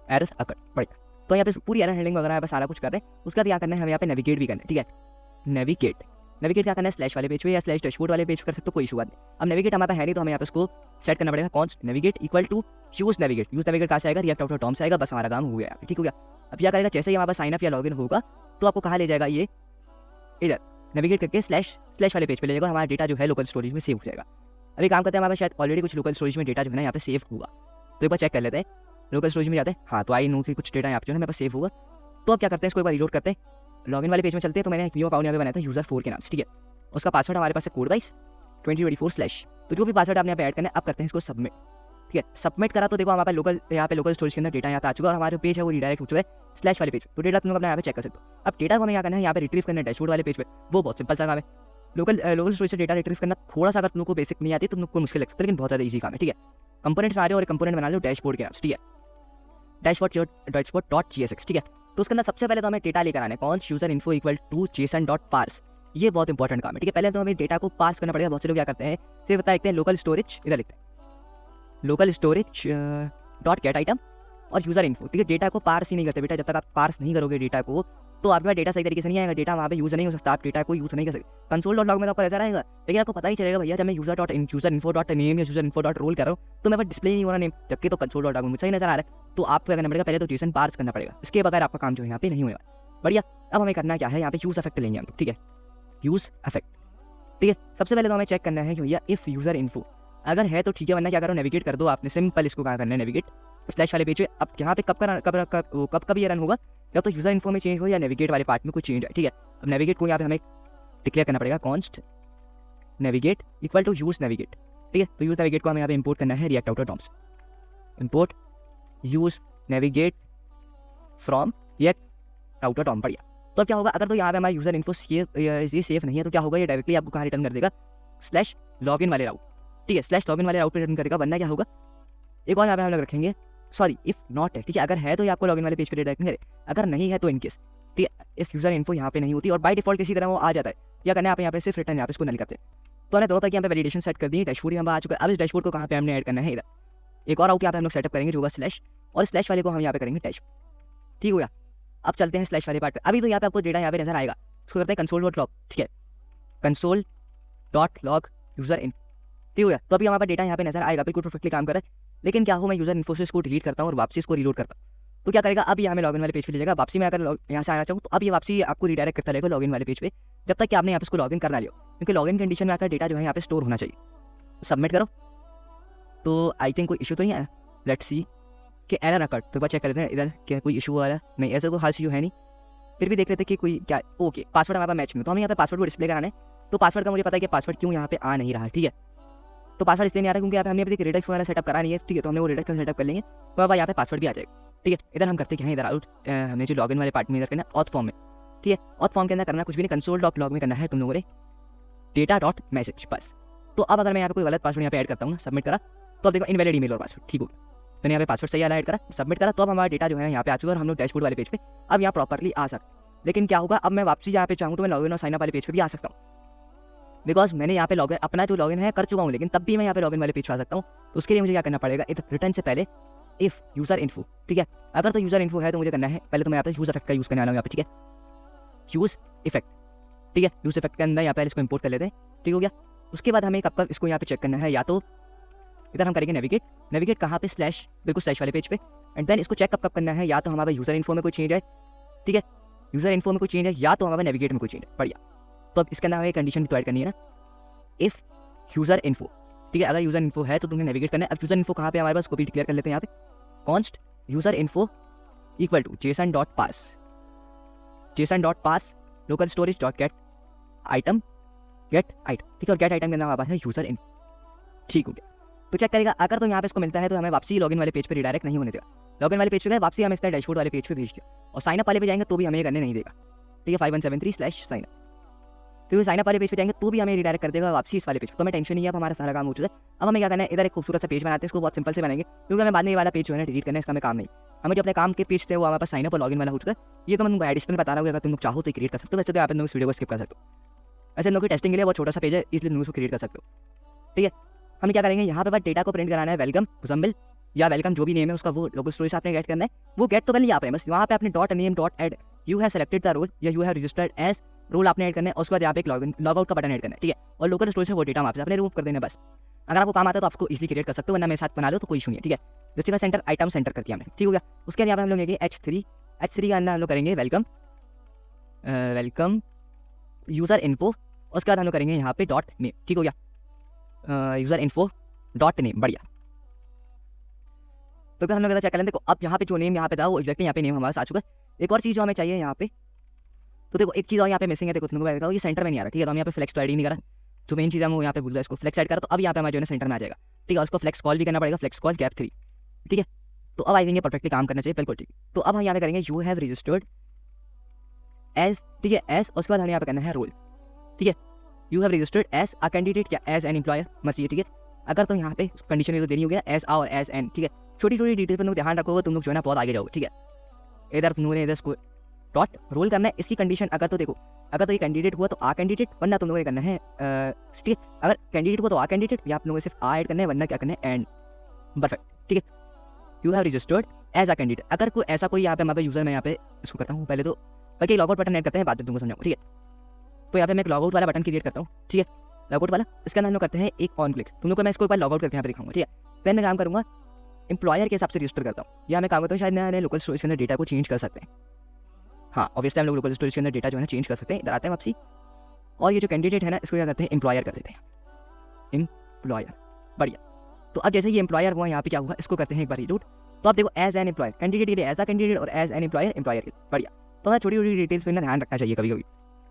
एरर अकट, बढ़िया। तो यहाँ पे पूरी एरर हैंडलिंग वगैरह यहाँ पे सारा कुछ कर रहे हैं। उसका क्या करना है, हमें यहाँ पे नेविगेट भी करना है, ठीक है, नेविगेट क्या करना है, स्लैश वाले पेज पे या स्लैश डैशबोर्ड वाले पेज कर सकते हो, कोई इशू बात नहीं। अब नेविगेट हमारा है नहीं, तो हमें यहाँ पे इसको सेट करना पड़ेगा, const navigate equal to use navigate कहाँ से आएगा, रिएक्ट आउट ऑफ टॉम से आएगा, बस हमारा काम हो गया, ठीक हो गया। अब क्या करेगा, जैसे ही हमारे पास साइन अप या लॉगिन होगा तो आपको कहाँ ले जाएगा, ये इधर नेविगेट करके स्लैश वाले पेज पे ले जाएगा, हमारा डेटा जो है लोकल स्टोरेज में सेव हो जाएगा। अभी काम करते हैं, हमारे पास शायद ऑलरेडी कुछ लोकल स्टोरेज में डेटा जो है ना यहाँ पे सेव होगा, तो एक बार चेक कर लेते हैं, लोकल स्टोरेज में जाते हैं, हाँ, तो आई नो कि कुछ डेटा यहाँ पे जो है मेरे पास सेव होगा। तो अब क्या करते हैं, इसको एक बार रिलोड करते हैं, लॉगिन वाले पेज में चलते हैं। तो मैंने एक न्यू अकाउंट यहाँ पे बनाया था user4 के नाम से, ठीक है, उसका पासवर्ड हमारे पास है कोडवाइस 2024 / तो जो भी पासवर्ड आपने यहाँ पे ऐड करना है, अब करते हैं इसको सबमिट, ठीक है। सबमिट करा तो देखो हमारे पास लोकल यहाँ पे लोकल स्टोरेज के अंदर डेटा यहाँ पे आ चुका है, और हमारा जो पेज है वो रिडायरेक्ट हो चुका है स्लैश वाले पेज, तो डेटा तुम लोग अपना यहाँ पे चेक कर सकते हो। अब डेटा को हमें क्या करना है, यहाँ पे रिट्रीव करना है डैशबोर्ड वाले पेज पे, वो बहुत सिंपल सा काम है। लोकल स्टोरेज से डेटा रिट्रीव करना थोड़ा सा, अगर तुम लोग को बेसिक नहीं आती तो तुम लोग को मुश्किल लगता है, लेकिन बहुत ज़्यादा ईजी काम है, ठीक है। कंपोनेंट बना रहे हो और कंपोनेंट बना लो डैशबोर्ड के नाम से, ठीक है, डैशबोर्ड डॉट GSX, ठीक है। तो उसके अंदर सबसे पहले तो हमें डेटा लेकर आना है, const user info equal to JSON dot parse, ये बहुत इंपॉर्टेंट काम है, ठीक है। पहले तो हमें डेटा को पास करना पड़ेगा। बहुत से लोग क्या करते हैं, फिर बता लिखते हैं लोकल स्टोरेज, इधर लिखते हैं local storage dot get item और यूज़र इन्फो, ठीक है। डेटा को पार्स ही नहीं करते बेटा, जब तक आप पार्स नहीं करोगे डेटा को तो आपके पास डेटा सही तरीके से नहीं आएगा, डेटा वहाँ पे यूज़ नहीं हो सकता, आप डेटा को यूज़ नहीं कर सकते। कंसोल डॉट लॉग में तो आपका ऐसा रहेगा, लेकिन आपको पता ही चलेगा भैया जब मैं यूज़र इन्फो डॉट नेम या यूज़र इन्फो डॉट रोल कर रहा हूँ तो मेरे पास डिस्प्ले नहीं हो रहा नेम, जबकि तो कंसोल डॉट लॉग में मुझे सही नजर आ रहा है। तो आपको क्या करना पड़ेगा, पहले तो जेसन पार्स करना पड़ेगा, इसके बगैर आपका काम जो है यहाँ पे नहीं होगा। बढ़िया। अब हमें करना क्या है, यहाँ पे यूज़ इफेक्ट लेंगे हम, ठीक है। यूज़ इफेक्ट, ठीक है। सबसे पहले तो हमें चेक करना है कि भैया इफ़ यूज़र इन्फो अगर है तो ठीक है, वरना क्या करो नेविगेट कर दो आपने, सिंपल इसको कहाँ करना है नेविगेट स्लैश वाले पेज पे। अब यहाँ पे कब ये रन होगा, या तो यूज़र इन्फो में चेंज हो या नेविगेट वाले पार्ट में कुछ चेंज है, ठीक है। अब नेविगेट को यहाँ पे हमें डिक्लेयर करना पड़ेगा const navigate equal to use navigate, ठीक है। तो यूज़ नेविगेट को हमें यहाँ पे इंपोर्ट करना है React router doms, import use navigate from React router dom. बढ़िया। तो अब क्या होगा, अगर तो यहाँ पे हमारा यूज़र इन्फो ये सेफ नहीं है तो क्या होगा, ये डायरेक्टली आपको कहाँ रिटर्न कर देगा, स्लैश लॉगिन वाले राउट, ठीक है। स्लैश लॉगिन वाले राउट पे रिटर्न करेगा, वरना क्या होगा, एक और यहाँ पे हम लोग रखेंगे सॉरी इफ नॉट है, ठीक है। अगर है तो ये आपको लॉगिन वाले पेज पे रिडायरेक्ट करे, अगर नहीं है तो इनकेस, ठीक है। इफ यूज़र इन्फो यहाँ पे नहीं होती और बाय डिफॉल्ट किसी तरह वो आ जाता है, या करना है आप यहाँ पे सिर्फ रिटर्न यहाँ पे इसको नल करते हैं। तो हमने दोनों तरह की यहाँ पे वैलिडेशन सेट कर दी है, डैशबोर्ड यहाँ पे आ चुका है। अब इस डैशबोर्ड को कहाँ पे हमने ऐड करना है, इधर एक और आउट यहाँ पे हम लोग सेटअप करेंगे जो होगा स्लैश, और स्लैश वाले को हम यहाँ पे करेंगे डैश, ठीक हो गया। अब चलते हैं स्लैश वाले पार्ट पे। अभी तो यहाँ पे आपको डेटा यहाँ पे नजर आएगा, उसको करते हैं कंसोल डॉट लॉग, ठीक है। कंसोल डॉट लॉग यूज़र इन, ठीक हो गया। तो अभी हमारे पास डेटा यहाँ पे नजर आएगा, बिल्कुल परफेक्टली काम कर रहा है। लेकिन क्या हो, मैं यूज़र इन्फो से इसको डिलीट करता हूँ और वापसी इसको रीलोड करता हूँ, तो क्या करेगा, अब ये हमें लॉगिन वाले पेज पे ले जाएगा। वापसी में अगर यहाँ से आना चाहूँ तो अब ये वापसी आपको रिडायरेक्ट करता रहेगा लॉगिन वाले पेज पे, जब तक कि आपने यहाँ पे इसको लॉगिन करना लियो, क्योंकि लॉगिन कंडीशन में आकर डेटा जो है यहाँ पे स्टोर होना चाहिए। सबमिट करो, तो आई थिंक कोई इशू तो नहीं आया। लेट्स सी कि एरर अकर्ड, तो एक बार चेक कर लेते हैं इधर क्या कोई इशू आ रहा है, नहीं ऐसा कोई खास इशू है नहीं। फिर भी देख लेते हैं कि कोई क्या, ओके पासवर्ड हमारे पास मैच में, तो हमें यहाँ पे पासवर्ड को डिस्प्ले कराना है। तो पासवर्ड का मुझे पता है कि पासवर्ड क्यों यहाँ पे आ नहीं रहा, ठीक है। तो पासवर्ड इसलिए नहीं आ रहा क्योंकि यहाँ पे हमने अभी रिडक्स वगैरह सेटअप करा नहीं है, ठीक है। तो हमने वो रिडक्स का सेटअप कर लेंगे, तो अब यहाँ पे पासवर्ड भी आ जाएगा, ठीक है। इधर हम करते हैं इधर आउट, हमने जो लॉगिन वाले पार्ट में इधर करना ऑथ फॉर्म में, ठीक है। ऑथ फॉर्म के अंदर करना कुछ भी नहीं, कंसोल डॉट लॉग में करना है तुम लोगों ने डेटा डॉट मैसेज बस। तो अब अगर मैं यहाँ पे कोई गलत पासवर्ड यहाँ पे ऐड करता हूँ ना, सबमिट करा, तो अब देखो इनवैलिड ईमेल और पासवर्ड, ठीक हो गया। मैंने यहाँ पे पासवर्ड सही वाला ऐड करा, सबमिट करा, तो अब हमारा डेटा जो है यहाँ पे आ चुका है और हम लोग डैशबोर्ड वाले पेज पे अब यहाँ प्रॉपर्ली आ सकते। लेकिन क्या होगा, अब मैं वापसी यहाँ पे चाहूँ तो मैं लॉगिन और साइन अप वाले पेज पे भी आ सकता हूँ, बिकॉज मैंने यहाँ पे लॉगिन अपना जो लॉगिन है कर चुका हूँ, लेकिन तब भी मैं यहाँ पे लॉगिन वाले पेज पे आ सकता हूँ। तो उसके लिए मुझे क्या करना पड़ेगा, इफ रिटर्न से पहले इफ यूज़र इन्फो, ठीक है। अगर तो यूज़र इन्फो है तो मुझे करना है पहले तो मैं यहाँ पे यूज़ इफेक्ट का यूज़ करने वाला हूँ यहाँ पे, ठीक है। यूज़ इफेक्ट, ठीक है। यूज़ इफेक्ट के अंदर यहाँ पे इसको इंपोर्ट कर लेते हैं, ठीक हो गया। उसके बाद हमें कब इसको यहाँ पे चेक करना है, या तो इधर हम करेंगे नेविगेट, नेविगेट कहाँ पे स्लैश, बिल्कुल स्लैश वाले पेज पे, एंड देन इसको चेक कब करना है, या तो हमारे यूज़र इन्फो में कोई चेंज है, ठीक है। यूज़र इन्फो में कोई चेंज है या तो हमारे नेविगेट में कोई चेंज है, बढ़िया। तो अब इसके अंदर हमें कंडीशन ऐड करनी है ना, इफ यूज़र इन्फो, ठीक है। अगर यूज़र इन्फो है तो तुम्हें नेविगेट करना है। अब यूज़र इन्फो कहाँ पे हमारे पास, को भी डिक्लेयर कर लेते हैं यहाँ पे, const user info equal to JSON dot parse, JSON dot parse local storage dot get item, ठीक है। और गेट आइटम के अंदर हमारे पास है यूज़र इन्फो, ठीक हो गया। तो चेक करेगा, अगर तो यहाँ पे इसको मिलता है तो हमें वापसी लॉगिन वाले पेज पे रिडायरेक्ट नहीं होने देगा। लॉगिन वाले पेज पे गए, वापसी हमें इसका डैशबोर्ड वाले पेज पे भेज दिया, और साइन अप वाले पे जाएंगे तो भी हमें करने नहीं देगा, ठीक है। 5173/sign up, क्योंकि साइन अप वाले पेज पे जाएंगे तो भी हमें रिडायरेक्ट कर देगा वापसी इस वाले पेज पे। तो हमें टेंशन नहीं है, अब हमारा सारा काम हो चुका है। अब हमें क्या करना है, इधर एक खूबसूरत सा पेज बनाते हैं, इसको बहुत सिंपल से बनाएंगे, क्योंकि हमें बाद में ये वाला पेज जो है ना डिलीट करना है, इसका हमें काम नहीं। हमें जो अपने काम के पेज थे वो हमारे पास साइन अप और लॉगिन वाला हो चुका है। ये तो मैं तुमको एडिशनल बता रहा हूँ, अगर तुम लोग चाहो तो क्रिएट कर सकते हो। वैसे तो आप लोग इस वीडियो को स्किप कर सकते हो, ऐसे लोगों की टेस्टिंग के लिए बहुत छोटा सा पेज है, इसलिए तुम उसको क्रिएट कर सकते हो, ठीक है। हमें क्या करेंगे, यहाँ पे बस डेटा को प्रिंट कराना है, वेलकम मुजम्मिल या वेलकम जो भी नेम है उसका, वो लोगो स्टोरी से आपने गेट करना है। वो गेट तो कर लिया आपने, बस वहाँ पे आपने dot name dot add you have selected the role या you have registered as role आपने ऐड करना है। उसके बाद यहाँ पे एक लॉग आउट का बटन ऐड करना है, ठीक है। और लोकल स्टोरी से वो डेटा आपसे आपने रिमूव कर देना बस। अगर आपको काम आता है तो आपको इजीली क्रिएट कर सकते हो, वरना मेरे साथ बना लो तो कोई इशू नहीं है, ठीक है। जैसे मैं सेंटर आइटम सेंटर कर दिया हमने, ठीक हो गया। उसके बाद यहाँ पे हम लोग लेंगे H3 के अंदर हम लोग करेंगे वेलकम यूज़र इन्फो, उसके बाद हम लोग करेंगे यहाँ पे डॉट नेम, ठीक हो गया, यूज़र इन्फो डॉट नेम, बढ़िया। तो हम लोग चेक कर लेंगे। देखो अब यहाँ पे जो नेम यहाँ पे था वो एक्जैक्टली यहाँ पे नेम हमारे साथ आ चुका है। एक और चीज़ जो हमें चाहिए यहाँ पे, तो देखो एक चीज़ और यहाँ पे मिसिंग है, देखो तुमको बताओ ये सेंटर में नहीं आ रहा, ठीक है। तो हम यहाँ पे फ्लेक्स तो ऐड ही नहीं करा, जो मेन चीज़ है वो यहाँ पे भूल गया, इसको फ्लेक्स ऐड करा, तो अब यहाँ पे हमारे जो है सेंटर में आ जाएगा, ठीक है। उसको फ्लेक्स कॉल भी करना पड़ेगा, फ्लेक्स कॉल गैप 3, ठीक है। तो अब आई थिंक ये परफेक्टली काम करना चाहिए, बिल्कुल ठीक। तो अब हम यहाँ पे करेंगे यू हैव रजिस्टर्ड एज, ठीक है, एज, उसके बाद हमें यहाँ पे करना है रोल, ठीक है। You have registered as a candidate या एज एन एम्प्लॉयर मर्जी, ठीक है। अगर तुम यहाँ पे कंडीशन तो देनी होगी एज आ और एज एन, ठीक है। छोटी छोटी डिटेल्स पर तुम ध्यान रखोगे, तुम लोग जो है ना बहुत आगे जाओगे, ठीक है। इधर तुम लोगों ने इधर डॉट रोल करना है इसकी कंडीशन। अगर तो देखो, अगर तो ये कैंडिडेट हुआ तो आ कैंडिडेट, वरना तुम लोगों ने करना है ठीक है। अगर कैंडिडेट हुआ तो आ कैंडिडेट, या आप लोगों ने सिर्फ आ ऐड करना है, वरना क्या करना है एंड। परफेक्ट, ठीक है। You have registered as a candidate. अगर कोई ऐसा कोई यहाँ पे यूजर, मैं यहाँ पे इसको करता हूँ पहले तो, बाकी लॉगआउट बटन ऐड करते हैं, बाद में तुमको समझाऊंगा, ठीक है। तो यहाँ पे मैं एक लॉगआउट वाला बटन क्रिएट करता हूँ, ठीक है। लॉगआउट वाला, इसका नाम हम लोग करते हैं एक ऑन क्लिक। तुम लोग को मैं इसको एक बार लॉगआउट करके यहाँ पे दिखाऊंगा, ठीक है। फिर मैं काम करूँगा एम्प्लॉयर के हिसाब से रजिस्टर करता हूँ, या मैं काम करता हूँ शायद नया लोकल स्टोरेज के अंदर डेटा को चेंज कर सकते हैं। हाँ, ऑब्वियसली हम लोग लोकल स्टोरेज के अंदर डेटा जो है ना चेंज कर सकते हैं। इधर आते हैं वापसी, और ये जो कैंडिडेट है ना इसको क्या करते हैं एम्प्लॉयर कर देते हैं, एम्प्लॉयर। बढ़िया। तो अब जैसे ये एम्प्लॉयर हुआ, यहाँ पे क्या हुआ, इसको करते हैं एक बार रीडूट। तो आप देखो एज एन एम्प्लॉयर कैंडिडेट के लिए एज अ कैंडिडेट, और एज एन एम्प्लॉयर एम्प्लॉयर के लिए। बढ़िया। तो हमें छोटी छोटी डिटेल्स पे ना ध्यान रखना चाहिए कभी कभी,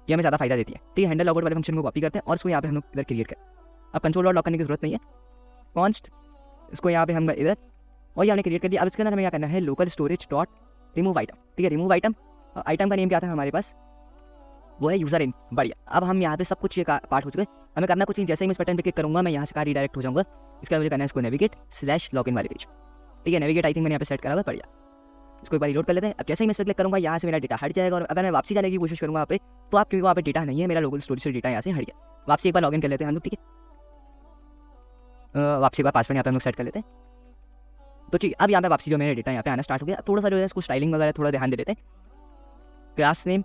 ये हमें ज़्यादा फायदा देती है। तो ये हैंडल लॉगआउट वाले फंक्शन को कॉपी करते हैं और इसको यहाँ पे हम लोग इधर क्रिएट करें। अब कंट्रोल और लॉक करने की जरूरत नहीं है, कॉन्स्ट इसको यहाँ पे हम इधर, और ये हमने क्रिएट कर दिया। अब इसके अंदर हमें क्या करना है local storage dot remove item, ठीक है। रिमूव आइटम, आइटम का नेम क्या था हमारे पास, वो है यूजर इन। बढ़िया। अब हम यहाँ पे सब कुछ ये पार्ट हो चुके हैं, हमें करना कुछ नहीं। जैसे ही मैं इस बटन पे क्लिक करूँगा मैं यहाँ से कहाँ रिडायरेक्ट हो जाऊँगा। इसका मुझे करना है इसको नेविगेट स्लैश लॉगिन वाले पेज, ठीक है। नेविगेट आई थिंक मैंने यहाँ पे सेट करा हुआ। बढ़िया। इसको एक बार रिलोड कर लेते हैं। अब जैसे ही मैं इस पर क्लिक करूँगा यहाँ से मेरा डेटा हट जाएगा, और अगर मैं वापसी जाने की कोशिश करूँगा यहाँ पे, तो आप क्योंकि वहाँ पे डेटा नहीं है, मेरा लोकल स्टोरेज से डेटा यहाँ से हट गया। वापसी एक बार लॉगिन कर लेते हैं हम लोग, ठीक है। वापसी एक बार पासवर्ड यहाँ पे हम लोग सेट कर लेते हैं। तो ठीक, अब यहाँ पे वापसी जो मेरा डेटा यहाँ पे आना स्टार्ट हो गया। थोड़ा सा जो है इसको स्टाइलिंग वगैरह थोड़ा ध्यान दे देते हैं। Class name,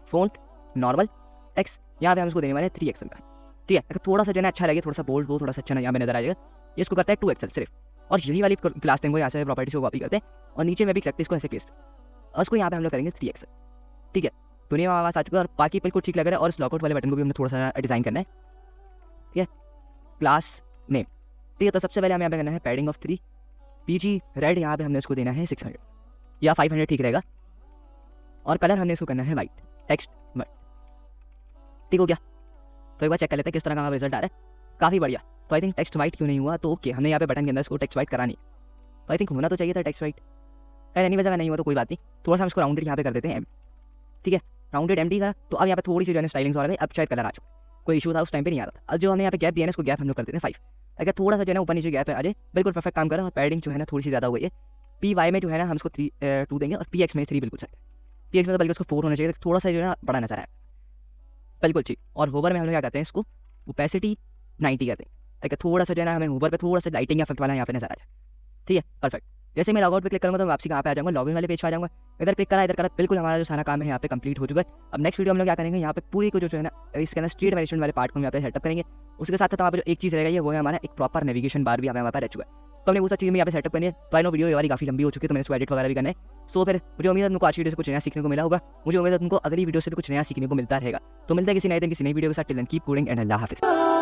font, normal, text, यहाँ पे हम इसको देने वाले हैं 3 एक्सेल का, ठीक है। अगर थोड़ा सा जो है अच्छा लगे, थोड़ा सा बोल्ड हो, थोड़ा सा अच्छा ना यहाँ पे नजर आ जाएगा, ये इसको करता है 2 एक्सेल सिर्फ। और यही वाली क्लास नेम को यहाँ से प्रॉपर्टीज को कॉपी करते हैं, और नीचे में भी करते इसको ऐसे पेस्ट, और इसको यहाँ पे हम लोग करेंगे 3 एक्सेल, ठीक है। दुनिया में आवाज़ आ चुका है, और बाकी बिल्कुल ठीक लग रहा है। और इस लॉकआउट वाले बटन को भी हमने थोड़ा सा डिजाइन करना है, ठीक है। क्लास नेम, ठीक है। तो सबसे पहले हमें यहाँ पे करना है पैडिंग ऑफ 3 PG रेड, यहाँ पे हमने इसको देना है 600 या 500 ठीक रहेगा। और कलर हमने इसको करना है वाइट, टेक्स्ट वाइट, ठीक हो गया। तो एक बार चेक कर लेते हैं किस तरह का हमारा रिजल्ट आ रहा है। काफ़ी बढ़िया। तो आई थिंक टेक्स्ट वाइट क्यों नहीं हुआ, तो ओके हमने यहाँ पे बटन के अंदर इसको टेक्स्ट वाइट करानी, तो आई थिंक होना तो चाहिए था टेक्स्ट वाइट। खैर एनी वजह नहीं हुआ तो कोई बात नहीं, थोड़ा सा हम इसको राउंडेड यहाँ पे कर देते हैं, ठीक है। राउंडेड एमडी करा, तो अब यहाँ पे थोड़ी सी जो है स्टाइलिंग हो गई। अब शायद कलर आ चुका, कोई इशू था उस टाइम पे नहीं आ रहा था। अब जो हमने यहाँ पे गैप दिया ना, इसको गैप हम लोग कर देते हैं 5। अगर थोड़ा सा जो है ना ऊपर नीचे गैप है, अरे बिल्कुल परफेक्ट काम कर रहा है। और पैडिंग जो है ना थोड़ी सी ज़्यादा हो गई है। PY में जो है ना हम इसको 2 देंगे, और PX में 3 बिल्कुल सही। PX में तो बल्कि उसको 4 होना चाहिए, थोड़ा सा जो है ना बड़ा नजर आया, बिल्कुल ठीक। और होवर में हम लोग क्या करते हैं, इसको ओपेसिटी 90 करते हैं, ताकि थोड़ा सा जो है ना हमें होवर पे थोड़ा सा लाइटिंग इफेक्ट वाला यहाँ पे नजर आ जाए, ठीक है। परफेक्ट। जैसे मैं लॉगआउट पे क्लिक करूँगा तो वापसी कहाँ पे आ जाऊँगा, लॉगिन वाले पेज पे आ जाऊँगा। इधर क्लिक करा, इधर करा, बिल्कुल हमारा जो सारा काम है यहाँ पे कंप्लीट हो चुका है। अब नेक्स्ट वीडियो हम लोग क्या करेंगे, यहाँ पे पूरी को जो है ना इसके अंदर स्टेट मैनेजमेंट वाले पार्ट को हम यहाँ पे सेटअप करेंगे। उसके साथ साथ वहाँ पे जो एक चीज़ रहेगा, वो है हमारा एक प्रॉपर नेविगेशन बार भी हमारे पास रह चुका है। तो हमने वो सब चीज़ में यहाँ पे सेटअप करनी है। तो आई नो वीडियो हमारी काफ़ी लंबी हो चुकी है, तो मैंने इसको एडिट वगैरह भी करना है। सो फिर मुझे उम्मीद है तुमको आज की वीडियो से कुछ नया सीखने को मिला होगा। मुझे उम्मीद है तुमको अगली वीडियो से भी कुछ नया सीखने को मिलता रहेगा। तो मिलता है किसी नए दिन किसी नई वीडियो के साथ। Till then keep coding and अल्लाह हाफिज़।